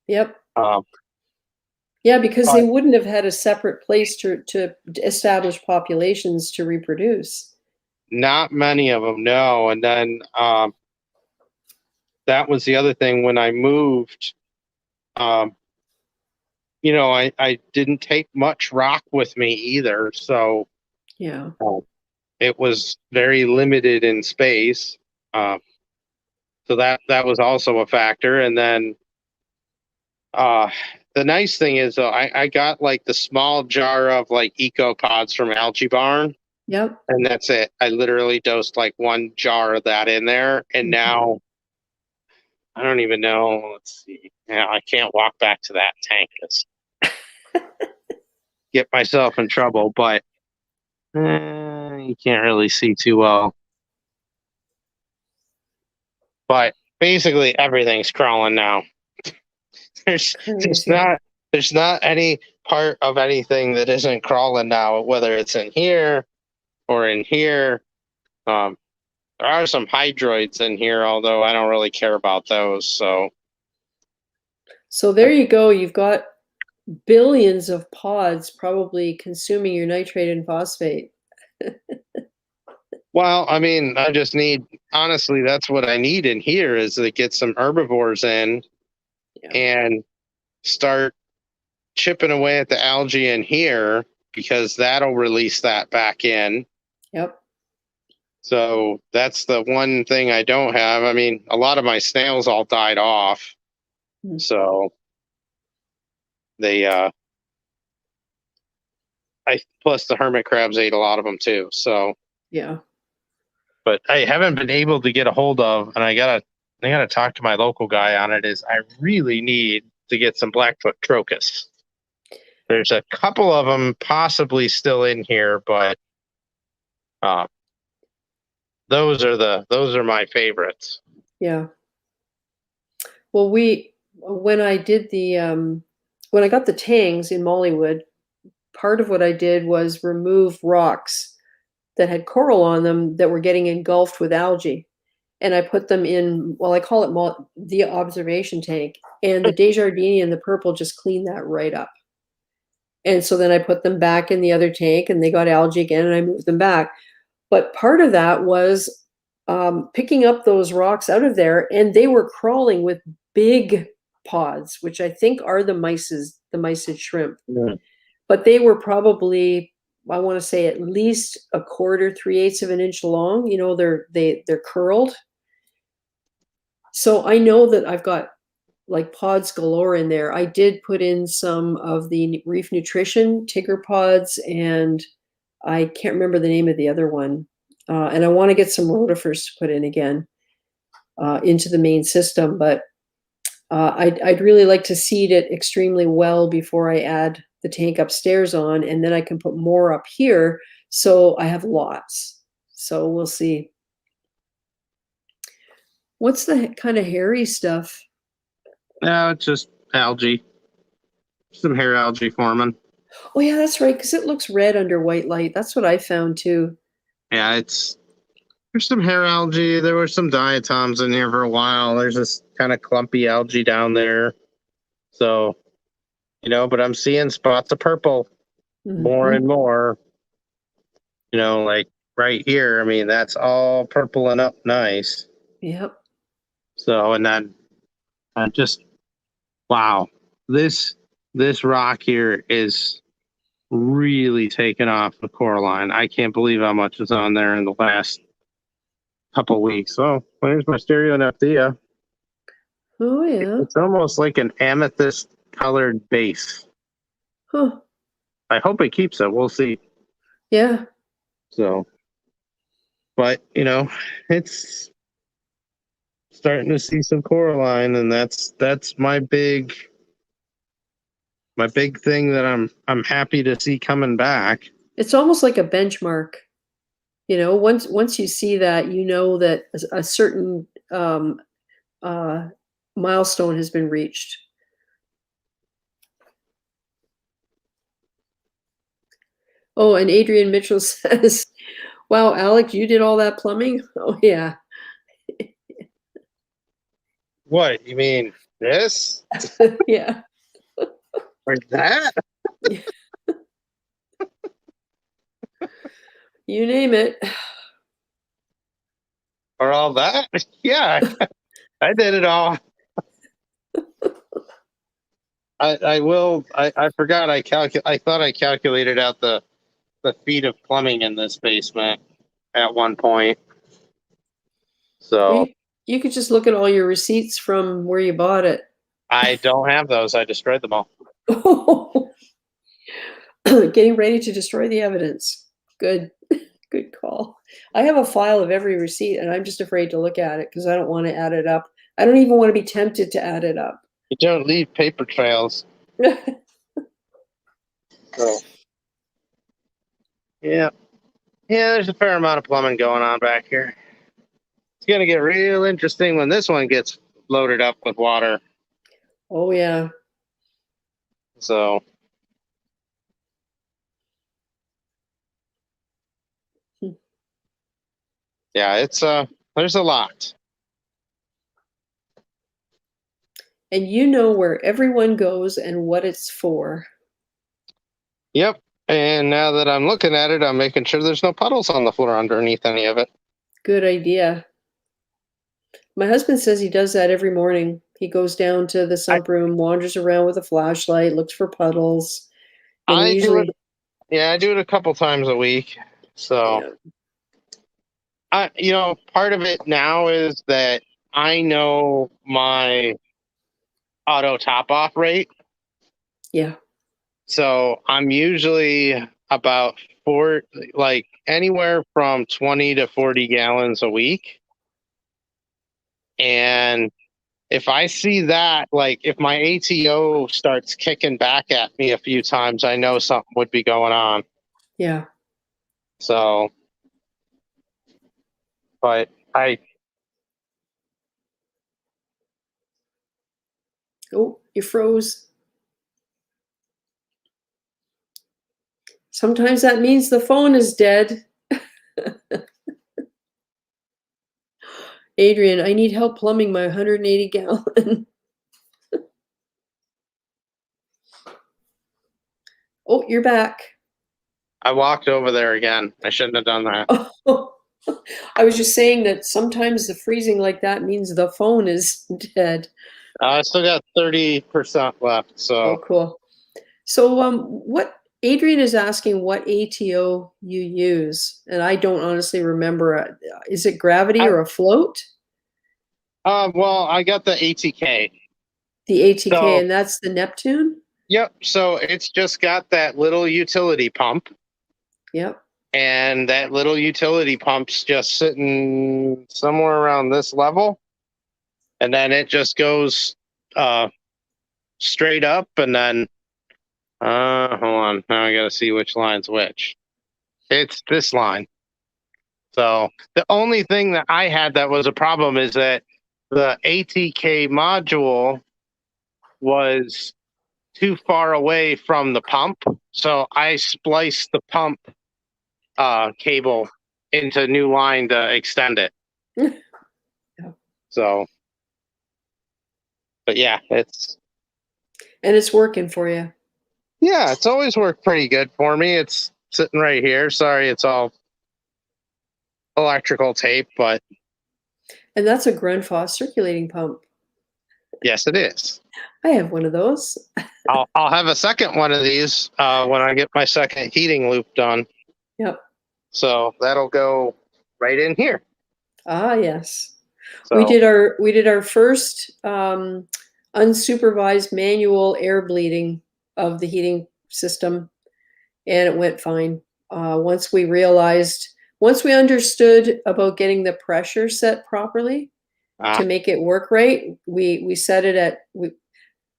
A: Yep. Yeah, because they wouldn't have had a separate place to establish populations to reproduce. Not
C: many of them, no. And then that was the other thing when I moved. I didn't take much rock with me either, so it was very limited in space. So that was also a factor. And then the nice thing is, though, I got like the small jar of like eco pods from Algae Barn.
A: Yep.
C: And that's it. I literally dosed like one jar of that in there. And now I don't even know. Let's see. Yeah, I can't walk back to that tank. Get myself in trouble, but you can't really see too well. But basically everything's crawling now. There's not any part of anything that isn't crawling now, whether it's in here or in here. There are some hydroids in here, although I don't really care about those.
A: So there you go. You've got billions of pods probably consuming your nitrate and phosphate.
C: Well, I mean, I just need, honestly, that's what I need in here is to get some herbivores in and start chipping away at the algae in here because that'll release that back in.
A: Yep.
C: So that's the one thing I don't have. I mean, a lot of my snails all died off. So they, plus the hermit crabs ate a lot of them too. So,
A: yeah.
C: But I haven't been able to get a hold of, and I gotta talk to my local guy on it, is I really need to get some Blackfoot crocus. There's a couple of them possibly still in here, but those are my favorites.
A: Yeah. Well, when I did when I got the tangs in Mollywood, part of what I did was remove rocks that had coral on them that were getting engulfed with algae. And I put them in, I call it the observation tank. And the Desjardins and the purple just cleaned that right up. And so then I put them back in the other tank and they got algae again and I moved them back. But part of that was picking up those rocks out of there, and they were crawling with big pods, which I think are the mysid shrimp.
C: Yeah.
A: But they were probably I want to say at least a quarter, 3/8 of an inch long. You know, they're curled. So I know that I've got like pods galore in there. I did put in some of the Reef Nutrition Tigger pods, and I can't remember the name of the other one. And I want to get some rotifers to put in again into the main system, but I'd really like to seed it extremely well before I add the tank upstairs on, and then I can put more up here, so I have lots. So we'll see. What's the kind of hairy stuff?
C: No, it's just algae. Some hair algae forming.
A: Oh yeah, that's right, because it looks red under white light. That's what I found too.
C: Yeah, there's some hair algae. There were some diatoms in here for a while. There's this kind of clumpy algae down there. So, but I'm seeing spots of purple more
A: Mhm.
C: and more. Like right here. I mean, that's all purple and up nice.
A: Yep.
C: So, and then wow, this rock here is really taken off the Coraline. I can't believe how much is on there in the last couple weeks. Oh, there's my Stereonepthia.
A: Oh yeah.
C: It's almost like an amethyst colored base.
A: Huh.
C: I hope it keeps it. We'll see.
A: Yeah.
C: So, but it's starting to see some Coraline, and that's my big thing that I'm happy to see coming back.
A: It's almost like a benchmark. Once you see that, you know that a certain milestone has been reached. Oh, and Adrian Mitchell says, wow, Alec, you did all that plumbing? Oh, yeah.
C: What, you mean this?
A: Yeah.
C: Or that?
A: You name it.
C: Or all that? Yeah, I did it all. I forgot I thought I calculated out the feet of plumbing in this basement at one point. So
A: You could just look at all your receipts from where you bought it.
C: I don't have those. I destroyed them all.
A: Getting ready to destroy the evidence. Good call. I have a file of every receipt, and I'm just afraid to look at it because I don't want to add it up. I don't even want to be tempted to add it up.
C: You don't leave paper trails. So, yeah, there's a fair amount of plumbing going on back here. It's gonna get real interesting when this one gets loaded up with water.
A: Oh yeah.
C: So. Yeah, it's there's a lot.
A: And you know where everyone goes and what it's for.
C: Yep. And now that I'm looking at it, I'm making sure there's no puddles on the floor underneath any of it.
A: Good idea. My husband says he does that every morning. He goes down to the sump room, wanders around with a flashlight, looks for puddles. And
C: I
A: usually,
C: do it. Yeah, I do it a couple times a week. So, part of it now is that I know my auto top off rate.
A: Yeah.
C: So I'm usually about anywhere from 20 to 40 gallons a week. And if I see that, like if my ATO starts kicking back at me a few times, I know something would be going on.
A: Yeah.
C: So, but
A: Oh, you froze. Sometimes that means the phone is dead. Adrian, I need help plumbing my 180 gallon. Oh, you're back.
C: I walked over there again. I shouldn't have done that.
A: Oh, I was just saying that sometimes the freezing like that means the phone is dead.
C: I still got 30% left. So
A: Oh, cool. So, Adrian is asking what ATO you use, and I don't honestly remember. Is it gravity or a float?
C: Well, I got the ATK.
A: The ATK,
C: So-
A: and that's the Neptune?
C: Yep. So it's just got that little utility pump,
A: Yep.
C: and that little utility pump's just sitting somewhere around this level, and then it just goes straight up, and then hold on. Now I got to see which line's which. It's this line. So the only thing that I had that was a problem is that the ATK module was too far away from the pump. So I spliced the pump cable into new line to extend it.
A: Yeah.
C: So, but yeah, it's
A: working for you.
C: yeah, it's always worked pretty good for me. It's sitting right here. Sorry, it's all electrical tape, but
A: And that's a Grundfos circulating pump.
C: yes, it is.
A: I have one of those.
C: I'll have a second one of these when I get my second heating loop done.
A: Yep.
C: So that'll go right in here.
A: Ah, yes.
C: So
A: We did our first unsupervised manual air bleeding of the heating system, and it went fine. Once we understood about getting the pressure set properly to make it work right, we set it at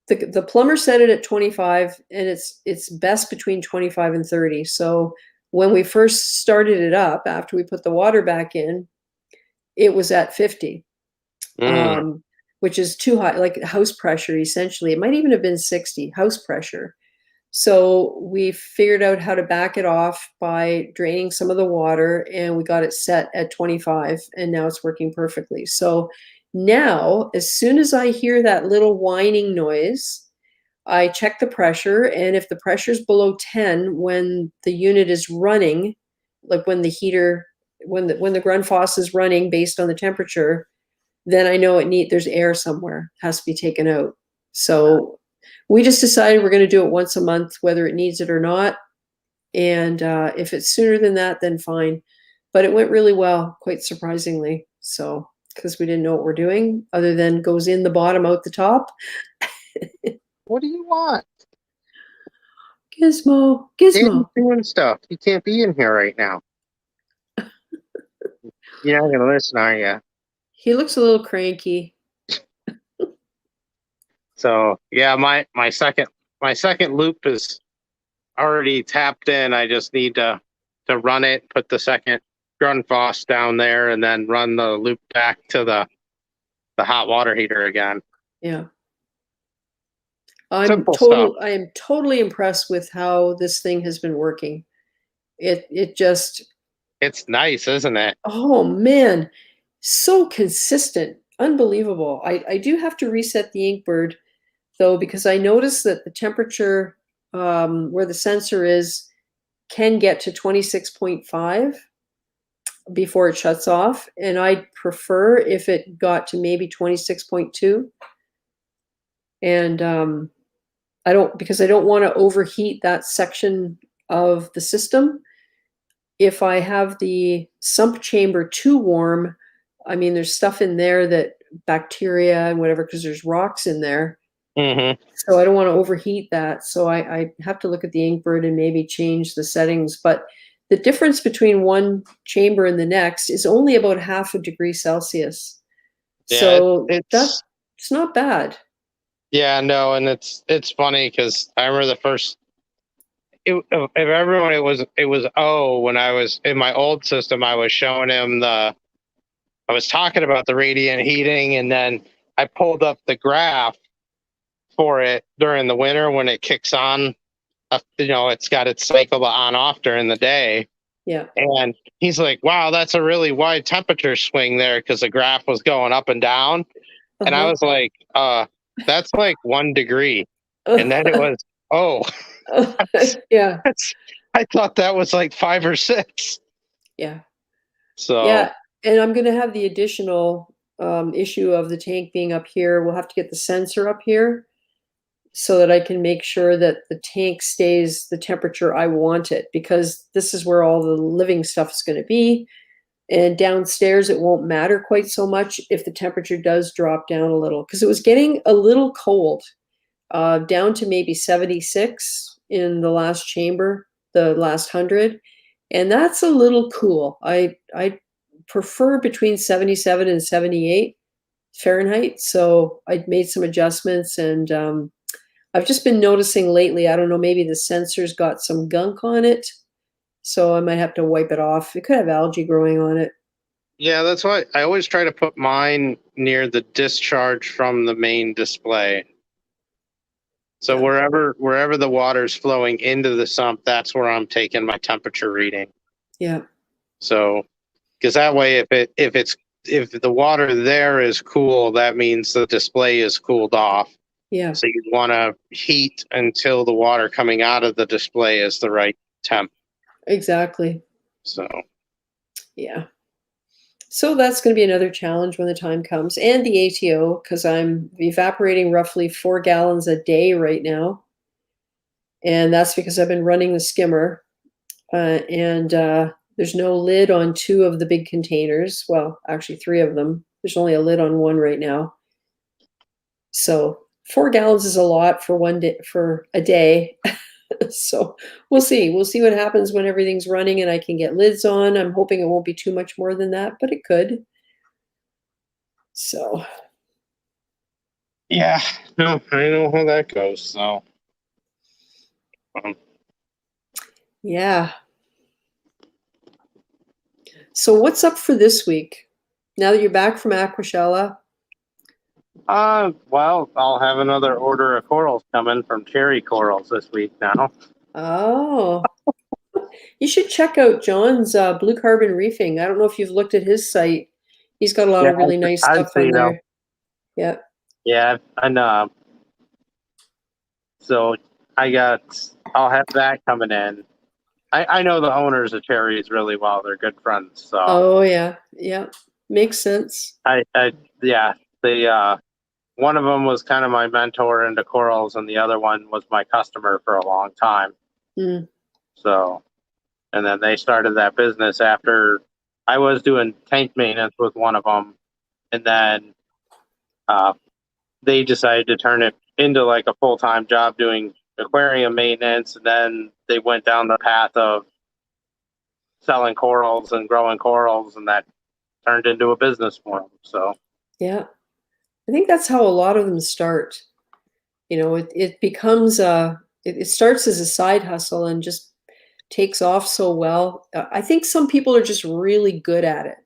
A: the plumber set it at 25, and it's best between 25 and 30. So when we first started it up, after we put the water back in, it was at 50, which is too high, like house pressure, essentially. It might even have been 60 house pressure. So we figured out how to back it off by draining some of the water, and we got it set at 25, and now it's working perfectly. So now, as soon as I hear that little whining noise, I check the pressure, and if the pressure's below 10 when the unit is running, like when the heater, when the Grundfos is running based on the temperature, then I know there's air somewhere, has to be taken out. So we just decided we're going to do it once a month, whether it needs it or not. And if it's sooner than that, then fine. But it went really well, quite surprisingly. So, because we didn't know what we're doing, other than goes in the bottom, out the top.
C: what do you want?
A: Gizmo.
C: Dan's doing stuff. You can't be in here right now. You're not gonna listen, are you?
A: He looks a little cranky.
C: So yeah, my second loop is already tapped in. I just need to run it, put the second Grundfos down there, and then run the loop back to the hot water heater again.
A: Yeah. I am totally impressed with how this thing has been working. It's
C: nice, isn't it?
A: Oh man, so consistent, unbelievable. I do have to reset the Inkbird though, because I noticed that the temperature where the sensor is can get to 26.5 before it shuts off, and I'd prefer if it got to maybe 26.2. And I don't want to overheat that section of the system. If I have the sump chamber too warm, I mean, there's stuff in there that bacteria and whatever, because there's rocks in there.
C: Mm-hmm.
A: So I don't want to overheat that. So I have to look at the Inkbird and maybe change the settings. But the difference between one chamber and the next is only about 0.5 degrees Celsius.
C: Yeah,
A: so it's not bad.
C: Yeah, no, and it's funny because I remember the first. If everyone, it was when I was in my old system, I was showing him I was talking about the radiant heating, and then I pulled up the graph for it during the winter when it kicks on. It's got its cycle on off during the day.
A: Yeah.
C: And he's like, "Wow, that's a really wide temperature swing there," because the graph was going up and down. Uh-huh. And I was like, that's like 1 degree. And then it was,
A: yeah.
C: I thought that was like 5 or 6.
A: Yeah.
C: So
A: yeah, and I'm going to have the additional issue of the tank being up here. We'll have to get the sensor up here, so that I can make sure that the tank stays the temperature I want it, because this is where all the living stuff is going to be. And downstairs, it won't matter quite so much if the temperature does drop down a little, because it was getting a little cold, down to maybe 76 in the last chamber, the last 100. And that's a little cool. I prefer between 77 and 78 Fahrenheit. So I made some adjustments, and I've just been noticing lately, I don't know, maybe the sensor's got some gunk on it. So I might have to wipe it off. It could have algae growing on it.
C: Yeah, that's why I always try to put mine near the discharge from the main display. So
A: Yeah.
C: wherever the water's flowing into the sump, that's where I'm taking my temperature reading.
A: Yeah.
C: So, because that way, if the water there is cool, that means the display is cooled off.
A: Yeah.
C: So you want to heat until the water coming out of the display is the right temp.
A: Exactly.
C: So,
A: Yeah. So that's going to be another challenge when the time comes, and the ATO, because I'm evaporating roughly 4 gallons a day right now. And that's because I've been running the skimmer, and there's no lid on 2 of the big containers. Well, actually 3 of them. There's only a lid on 1 right now. So 4 gallons is a lot for one day, for a day. So we'll see. We'll see what happens when everything's running and I can get lids on. I'm hoping it won't be too much more than that, but it could. So
C: yeah, no, I know how that goes. So,
A: yeah. So what's up for this week? Now that you're back from Aquashella?
C: well, I'll have another order of corals coming from Cherry Corals this week now.
A: Oh, you should check out John's Blue Carbon Reefing. I don't know if you've looked at his site. He's got a lot of really nice
C: I've
A: stuff on
C: seen
A: there.
C: them.
A: Yeah.
C: Yeah, I know. So I'll have that coming in. I know the owners of Cherries really well. They're good friends. So
A: Oh, yeah. Yeah. Makes sense.
C: yeah, one of them was kind of my mentor into corals, and the other one was my customer for a long time.
A: Mm.
C: So, and then they started that business after I was doing tank maintenance with one of them, and then they decided to turn it into like a full-time job doing aquarium maintenance, and then they went down the path of selling corals and growing corals, and that turned into a business for them. So
A: Yeah. I think that's how a lot of them start. You know, it becomes it starts as a side hustle and just takes off so well. I think some people are just really good at it,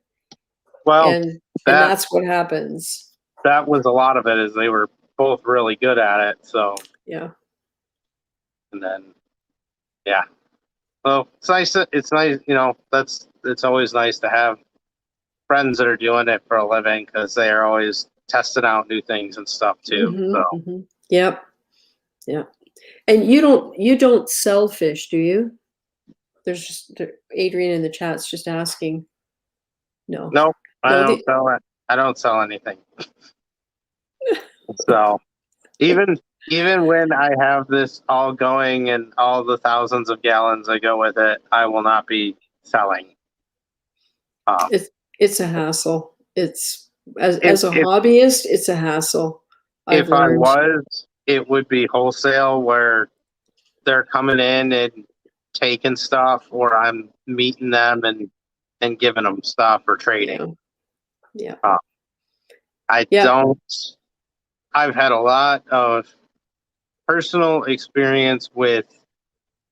C: well,
A: and
C: that
A: that's what happens.
C: that was a lot of it, is they were both really good at it. So,
A: Yeah.
C: and then yeah, well, it's nice. It's nice, it's always nice to have friends that are doing it for a living, because they are always testing out new things and stuff too. So
A: Yep. Yeah. And you don't sell fish, do you? There's just Adrian in the chat's just asking. No.
C: nope, I
A: No,
C: don't sell it. I don't sell anything. So even when I have this all going and all the thousands of gallons I go with it, I will not be selling.
A: it's a hassle. It's as a
C: If
A: hobbyist, it's a hassle.
C: if I was, it would be wholesale, where they're coming in and taking stuff, or I'm meeting them and giving them stuff or trading.
A: Yeah.
C: I've had a lot of personal experience with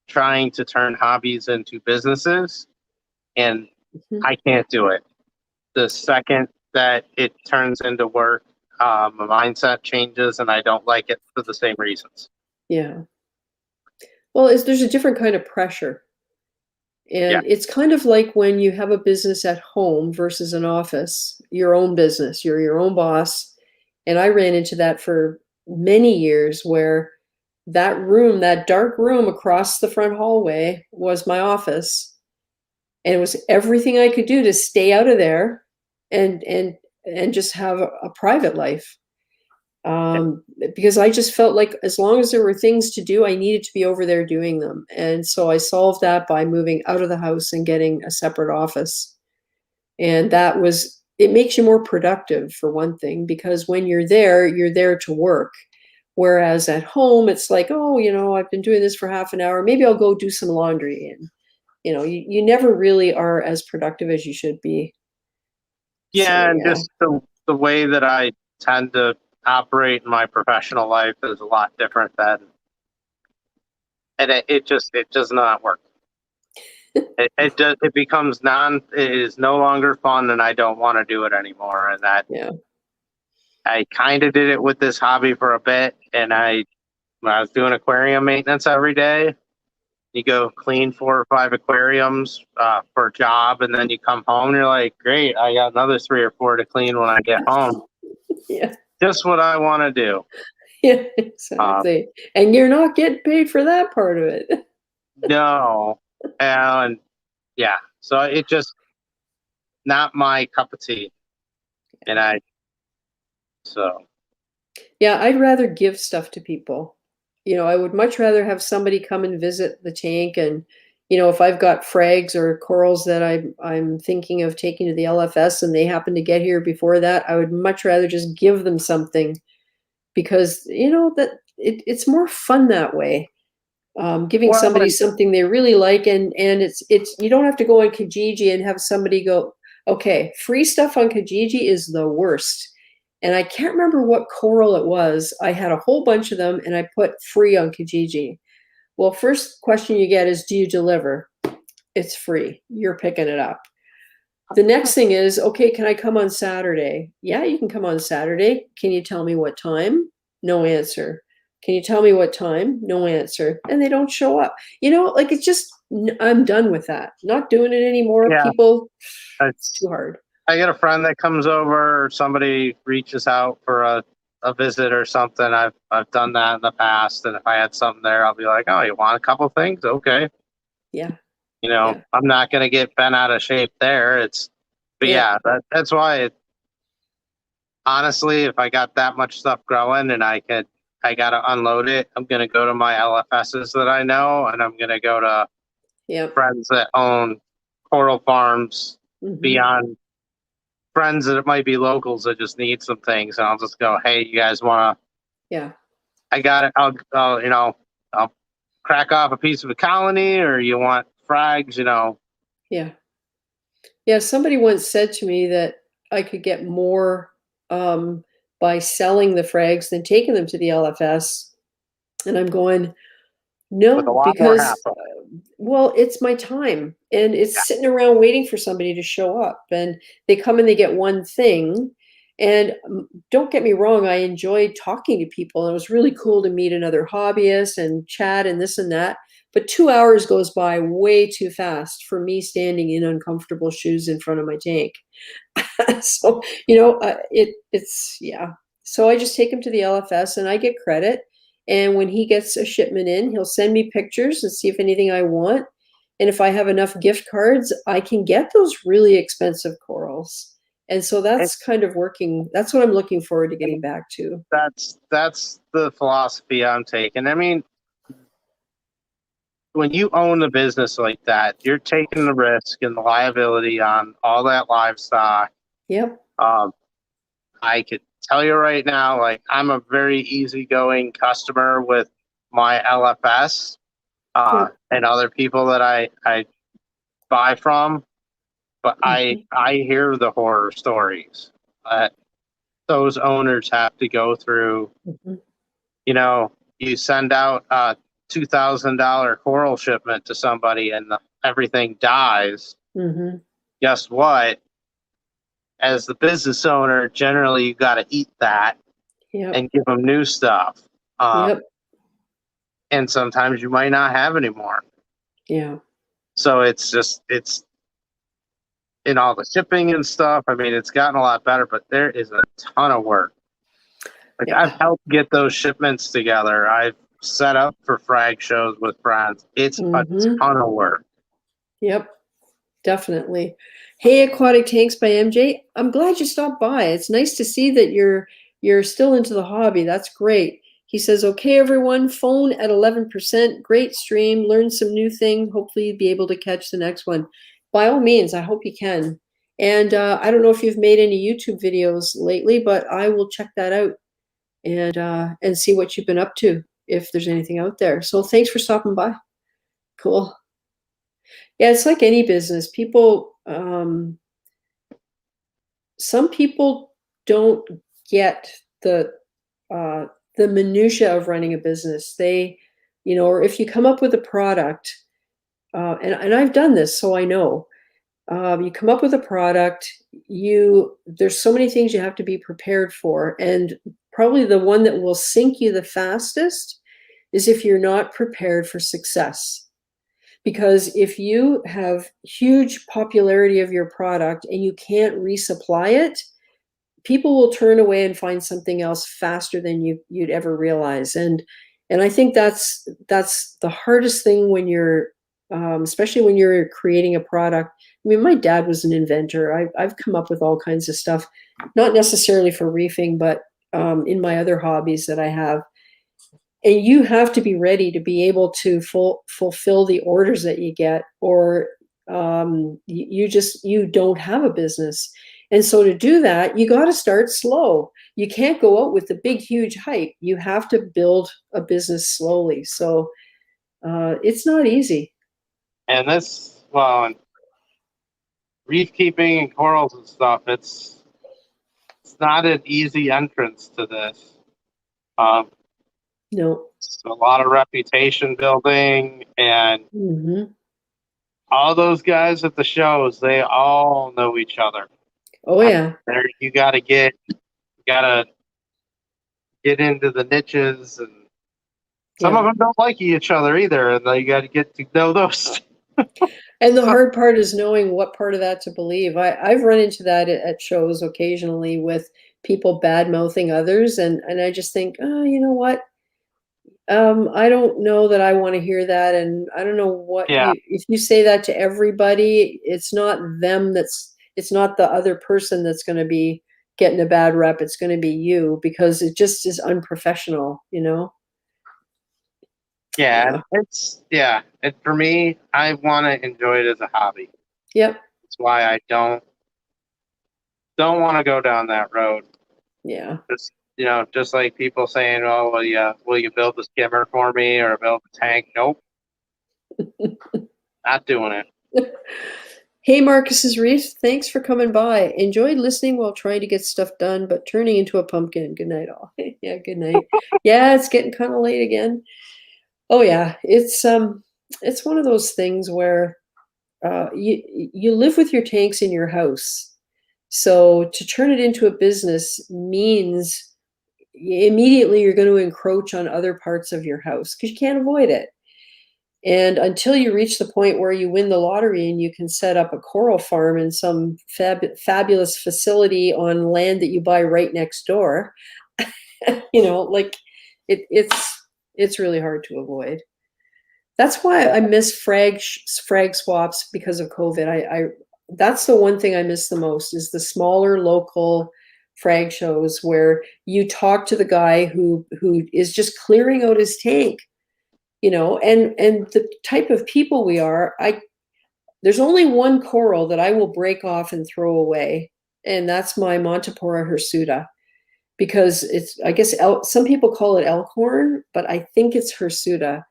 C: trying to turn hobbies into businesses, and I can't do it. The second that it turns into work, my mindset changes, and I don't like it for the same reasons.
A: Yeah. Well, there's a different kind of pressure. And it's kind of like when you have a business at home versus an office, your own business, you're your own boss. And I ran into that for many years, where that room, that dark room across the front hallway, was my office. And it was everything I could do to stay out of there and just have a private life. because I just felt like as long as there were things to do, I needed to be over there doing them. And so I solved that by moving out of the house and getting a separate office. And that was, it makes you more productive for one thing, because when you're there to work. Whereas at home, it's like, oh, I've been doing this for half an hour. Maybe I'll go do some laundry. And, you never really are as productive as you should be.
C: Yeah,
A: So,
C: and just the way that I tend to operate in my professional life is a lot different than, and it does not work. It becomes it is no longer fun, and I don't want to do it anymore. And that,
A: yeah.
C: I kind of did it with this hobby for a bit, and when I was doing aquarium maintenance every day, you go clean 4 or 5 aquariums for a job, and then you come home and you're like, great, I got another 3 or 4 to clean when I get home.
A: Yeah.
C: Just what I want to do.
A: Yeah, exactly. And you're not getting paid for that part of it.
C: No. And yeah, so it just not my cup of tea. And
A: yeah, I'd rather give stuff to people. I would much rather have somebody come and visit the tank, and if I've got frags or corals that I'm thinking of taking to the LFS and they happen to get here before that, I would much rather just give them something, because that it's more fun that way. Giving somebody something they really like, and it's you don't have to go on Kijiji and have somebody go, okay, free stuff on Kijiji is the worst. And I can't remember what coral it was. I had a whole bunch of them and I put free on Kijiji. Well, first question you get is, do you deliver? It's free. You're picking it up. The next thing is, okay, can I come on Saturday? Yeah, you can come on Saturday. Can you tell me what time? No answer. Can you tell me what time? No answer. And they don't show up. Like, it's just, I'm done with that. Not doing it anymore.
C: Yeah.
A: People, it's too hard.
C: I get a friend that comes over, or somebody reaches out for a visit or something. I've done that in the past, and if I had something there, I'll be like, oh, you want a couple things? Okay.
A: Yeah.
C: I'm not going to get bent out of shape there. That's why honestly, if I got that much stuff growing and I got to unload it, I'm going to go to my LFSs that I know, and I'm going to go to friends that own coral farms beyond friends that it might be locals that just need some things. And I'll just go, hey, you guys want to, I got it. I'll crack off a piece of a colony, or you want frags,
A: Yeah, somebody once said to me that I could get more by selling the frags than taking them to the LFS. And I'm going, no, because, well, it's my time, and it's sitting around waiting for somebody to show up, and they come and they get one thing. And don't get me wrong, I enjoyed talking to people, and it was really cool to meet another hobbyist and chat and this and that. But 2 hours goes by way too fast for me standing in uncomfortable shoes in front of my tank. So, So I just take him to the LFS and I get credit. And when he gets a shipment in, he'll send me pictures and see if anything I want. And if I have enough gift cards, I can get those really expensive corals. And so that's kind of working. That's what I'm looking forward to getting back to.
C: That's the philosophy I'm taking. I mean, when you own a business like that, you're taking the risk and the liability on all that livestock.
A: Yep.
C: I could tell you right now, like, I'm a very easygoing customer with my LFS and other people that I buy from, but I hear the horror stories that those owners have to go through. You send out a $2,000 coral shipment to somebody and everything dies. Guess what? As the business owner, generally you got to eat that and give them new stuff. And sometimes you might not have any more.
A: Yeah.
C: So it's in all the shipping and stuff. I mean, it's gotten a lot better, but there is a ton of work. Like, I've helped get those shipments together. I've set up for frag shows with friends. It's a ton of work.
A: Yep, definitely. Hey, Aquatic Tanks by MJ. I'm glad you stopped by. It's nice to see that you're you're still into the hobby. That's great. He says, okay, everyone, phone at 11%. Great stream. Learn some new thing. Hopefully you'll be able to catch the next one. By all means, I hope you can. And I don't know if you've made any YouTube videos lately, but I will check that out and see what you've been up to, if there's anything out there. So thanks for stopping by. Cool. Yeah, it's like any business. People, some people don't get the minutia of running a business. They, or if you come up with a product, and I've done this, so I know. You come up with a product, there's so many things you have to be prepared for. And probably the one that will sink you the fastest is if you're not prepared for success. Because if you have huge popularity of your product and you can't resupply it, people will turn away and find something else faster than you'd ever realize. And I think that's the hardest thing when you're, especially when you're creating a product. I mean, my dad was an inventor. I've come up with all kinds of stuff, not necessarily for reefing, but in my other hobbies that I have. And you have to be ready to be able to fulfill the orders that you get, or you don't have a business. And so to do that, you got to start slow. You can't go out with the big, huge hype. You have to build a business slowly. So it's not easy.
C: And reef keeping and corals and stuff, it's not an easy entrance to this.
A: No.
C: It's a lot of reputation building, and all those guys at the shows, they all know each other.
A: Oh yeah.
C: You gotta get into the niches, and some of them don't like each other either, and you got to get to know those.
A: And the hard part is knowing what part of that to believe. I've run into that at shows occasionally with people bad mouthing others, and I just think, oh, you know what? I don't know that I want to hear that, and I don't know what if you say that to everybody, it's not them it's not the other person that's going to be getting a bad rep. It's going to be you, because it just is unprofessional,
C: Yeah, and for me, I want to enjoy it as a hobby.
A: Yep.
C: That's why I don't want to go down that road.
A: Yeah.
C: Just like people saying, "Oh, will you build the skimmer for me or build the tank?" Nope, not doing it.
A: Hey, Marcus's Reef, thanks for coming by. Enjoyed listening while trying to get stuff done, but turning into a pumpkin. Good night, all. Yeah, good night. Yeah, it's getting kind of late again. Oh yeah, it's one of those things where you live with your tanks in your house, so to turn it into a business means immediately you're going to encroach on other parts of your house because you can't avoid it. And until you reach the point where you win the lottery and you can set up a coral farm in some fabulous facility on land that you buy right next door, it's really hard to avoid. That's why I miss frag swaps because of COVID. That's the one thing I miss the most, is the smaller local frag shows where you talk to the guy who is just clearing out his tank. And the type of people we are, there's only one coral that I will break off and throw away, and that's my Montipora hirsuta, because I guess some people call it elkhorn, but I think it's hirsuta.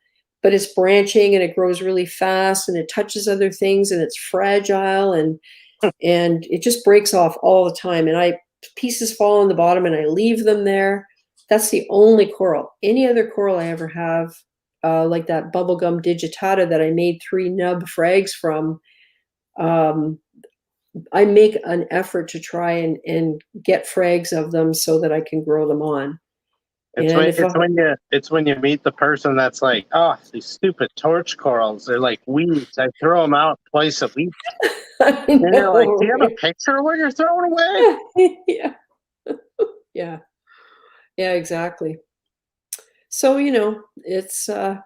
A: But it's branching and it grows really fast and it touches other things and it's fragile and it just breaks off all the time. And pieces fall on the bottom and I leave them there. That's the only coral. Any other coral I ever have, like that bubblegum digitata that I made 3 nub frags from, I make an effort to try and get frags of them so that I can grow them on.
C: It's when you meet the person that's like, oh, these stupid torch corals, they're like weeds. I throw them out twice a week. And they're like, do you have a picture of what you're throwing away?
A: Yeah, exactly. So, it's, I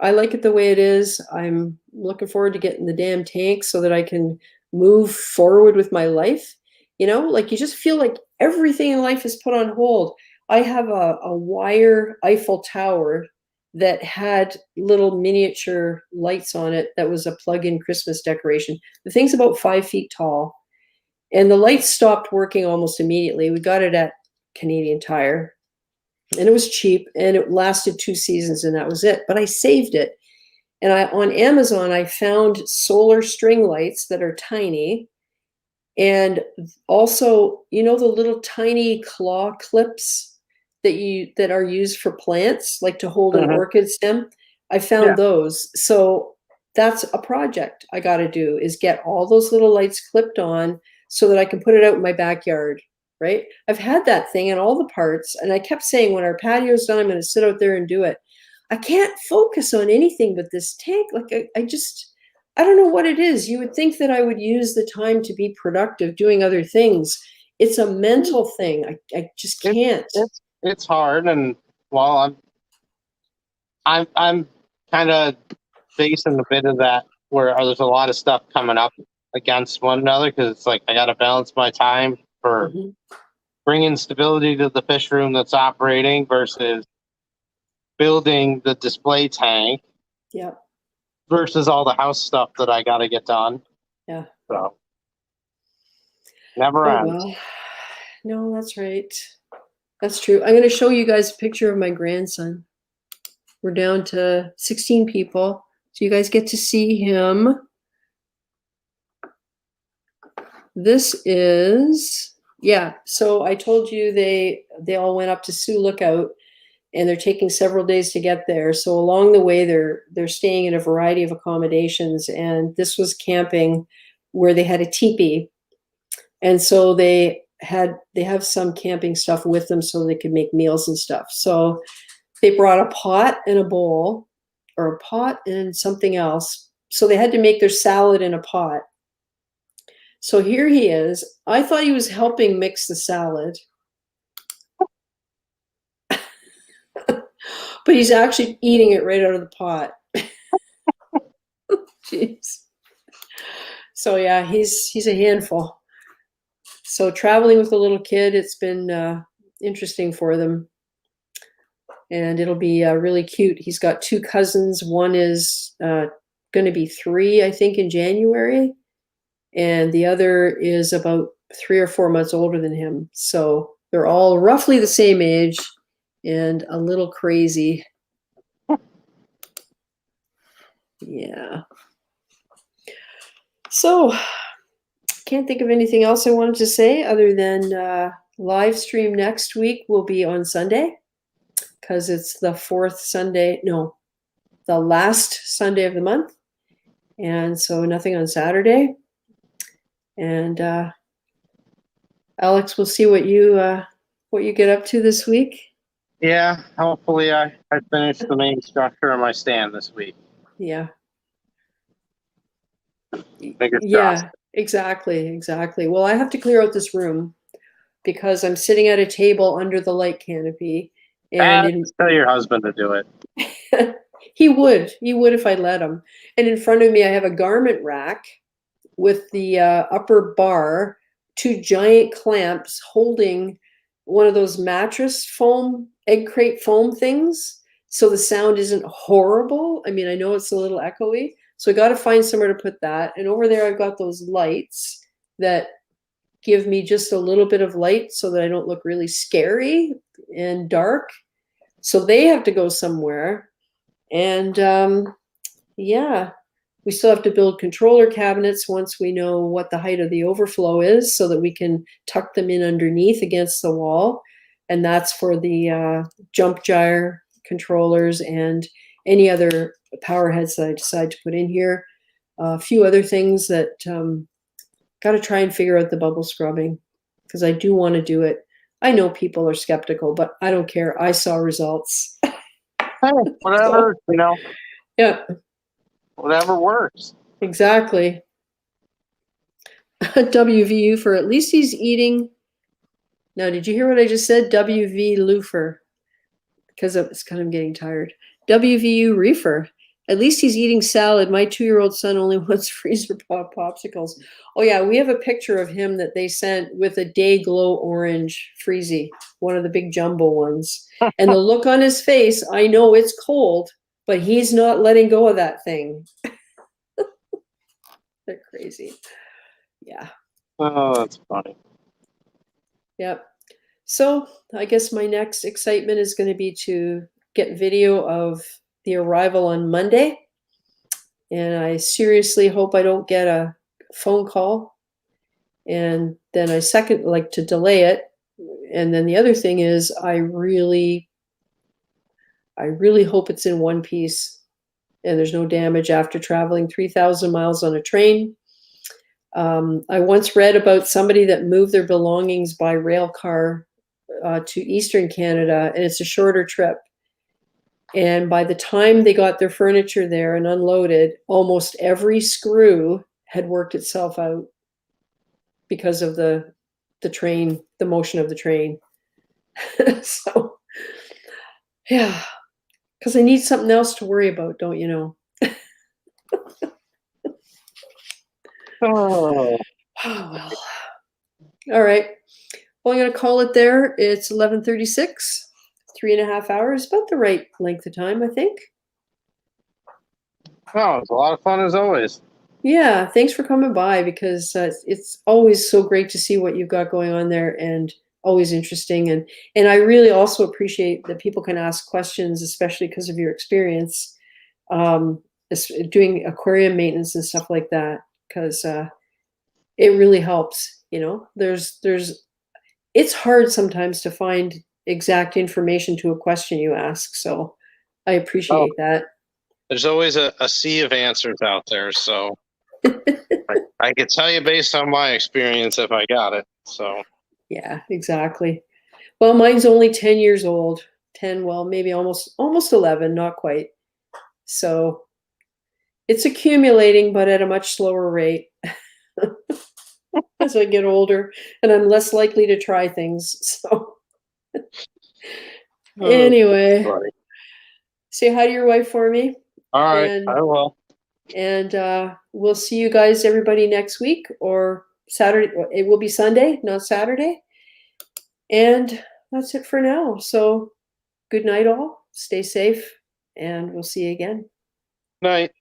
A: like it the way it is. I'm looking forward to getting the damn tank so that I can move forward with my life. You know, like you just feel like everything in life is put on hold. I have a wire Eiffel Tower that had little miniature lights on it that was a plug-in Christmas decoration. The thing's about 5 feet tall. And the lights stopped working almost immediately. We got it at Canadian Tire. And it was cheap, and it lasted 2 seasons, and that was it. But I saved it. And on Amazon, I found solar string lights that are tiny. And also, you know, the little tiny claw clips that are used for plants, like to hold an orchid stem. I found those. So that's a project I got to do, is get all those little lights clipped on so that I can put it out in my backyard, right? I've had that thing in all the parts, and I kept saying, when our patio's done, I'm going to sit out there and do it. I can't focus on anything but this tank. Like I don't know what it is. You would think that I would use the time to be productive doing other things. It's a mental thing. I just can't.
C: It's hard, and well, I'm kind of facing a bit of that where there's a lot of stuff coming up against one another, because it's like I got to balance my time for bringing stability to the fish room that's operating versus building the display tank.
A: Yeah.
C: Versus all the house stuff that I got to get done.
A: Yeah.
C: So never ends.
A: Well. No, that's right. That's true. I'm going to show you guys a picture of my grandson. We're down to 16 people, so you guys get to see him. This is, yeah. So I told you they all went up to Sioux Lookout, and they're taking several days to get there. So along the way, they're staying in a variety of accommodations. And this was camping where they had a teepee. And so they have some camping stuff with them so they could make meals and stuff. So they brought a pot and a bowl, or a pot and something else. So they had to make their salad in a pot. So here he is. I thought he was helping mix the salad. But he's actually eating it right out of the pot. Jeez. So yeah, he's a handful. So traveling with a little kid, it's been interesting for them. And it'll be really cute. He's got 2 cousins. One is going to be 3, I think, in January. And the other is about 3 or 4 months older than him. So they're all roughly the same age and a little crazy. Yeah. So can't think of anything else I wanted to say other than live stream next week will be on Sunday, because it's the 4th Sunday. No, the last Sunday of the month. And so nothing on Saturday. And Alex, we'll see what you get up to this week.
C: Yeah, hopefully I finished the main structure of my stand this week.
A: Yeah.
C: Fingers
A: Yeah,
C: crossed.
A: exactly. Well, I have to clear out this room because I'm sitting at a table under the light canopy. And
C: Tell your husband to do it.
A: He would if I let him. And in front of me, I have a garment rack with the upper bar, 2 giant clamps holding one of those mattress foam, egg crate foam things. So the sound isn't horrible. I mean, I know it's a little echoey. So I got to find somewhere to put that. And over there, I've got those lights that give me just a little bit of light so that I don't look really scary and dark. So they have to go somewhere. And yeah, we still have to build controller cabinets once we know what the height of the overflow is so that we can tuck them in underneath against the wall. And that's for the jump gyre controllers and any other power heads that I decide to put in here. A few other things that got to try and figure out the bubble scrubbing, because I do want to do it. I know people are skeptical, but I don't care. I saw results.
C: Hey, whatever,
A: Yeah.
C: Whatever works.
A: Exactly. WVU for at least he's eating. Now, did you hear what I just said? WV Loofer. Because it's kind of getting tired. WVU Reefer. At least he's eating salad. My 2-year-old son only wants freezer pop popsicles. Oh yeah, we have a picture of him that they sent with a Day Glow orange freezy, one of the big jumbo ones. And the look on his face, I know it's cold, but he's not letting go of that thing. They're crazy. Yeah.
C: Oh, that's funny.
A: Yep. So I guess my next excitement is going to be to get video of the arrival on Monday. And I seriously hope I don't get a phone call. And then I like to delay it. And then the other thing is I really hope it's in one piece and there's no damage after traveling 3,000 miles on a train. I once read about somebody that moved their belongings by rail car to Eastern Canada, and it's a shorter trip. And by the time they got their furniture there and unloaded, almost every screw had worked itself out because of the train, the motion of the train. So, yeah, because I need something else to worry about, don't you know?
C: Oh,
A: Oh, well. All right. Well, I'm going to call it there. It's 11:36, 3.5 hours, about the right length of time, I think.
C: oh, it's a lot of fun as always.
A: Yeah, thanks for coming by because it's always so great to see what you've got going on there and always interesting. And I really also appreciate that people can ask questions, especially because of your experience doing aquarium maintenance and stuff like that, because it really helps. You know, it's hard sometimes to find exact information to a question you ask. So I appreciate that.
C: There's always a sea of answers out there. So I could tell you based on my experience if I got it. So
A: Yeah, exactly. Well, mine's only 10 years old. 10, well, maybe almost 11, not quite. So it's accumulating, but at a much slower rate as I get older, and I'm less likely to try things. So anyway,
C: funny.
A: say hi to your wife for me.
C: All right,
A: And
C: I will.
A: And we'll see you guys, everybody, next week or Saturday. It will be Sunday, not Saturday. And that's it for now. So good night, all. Stay safe, and we'll see you again.
C: Night.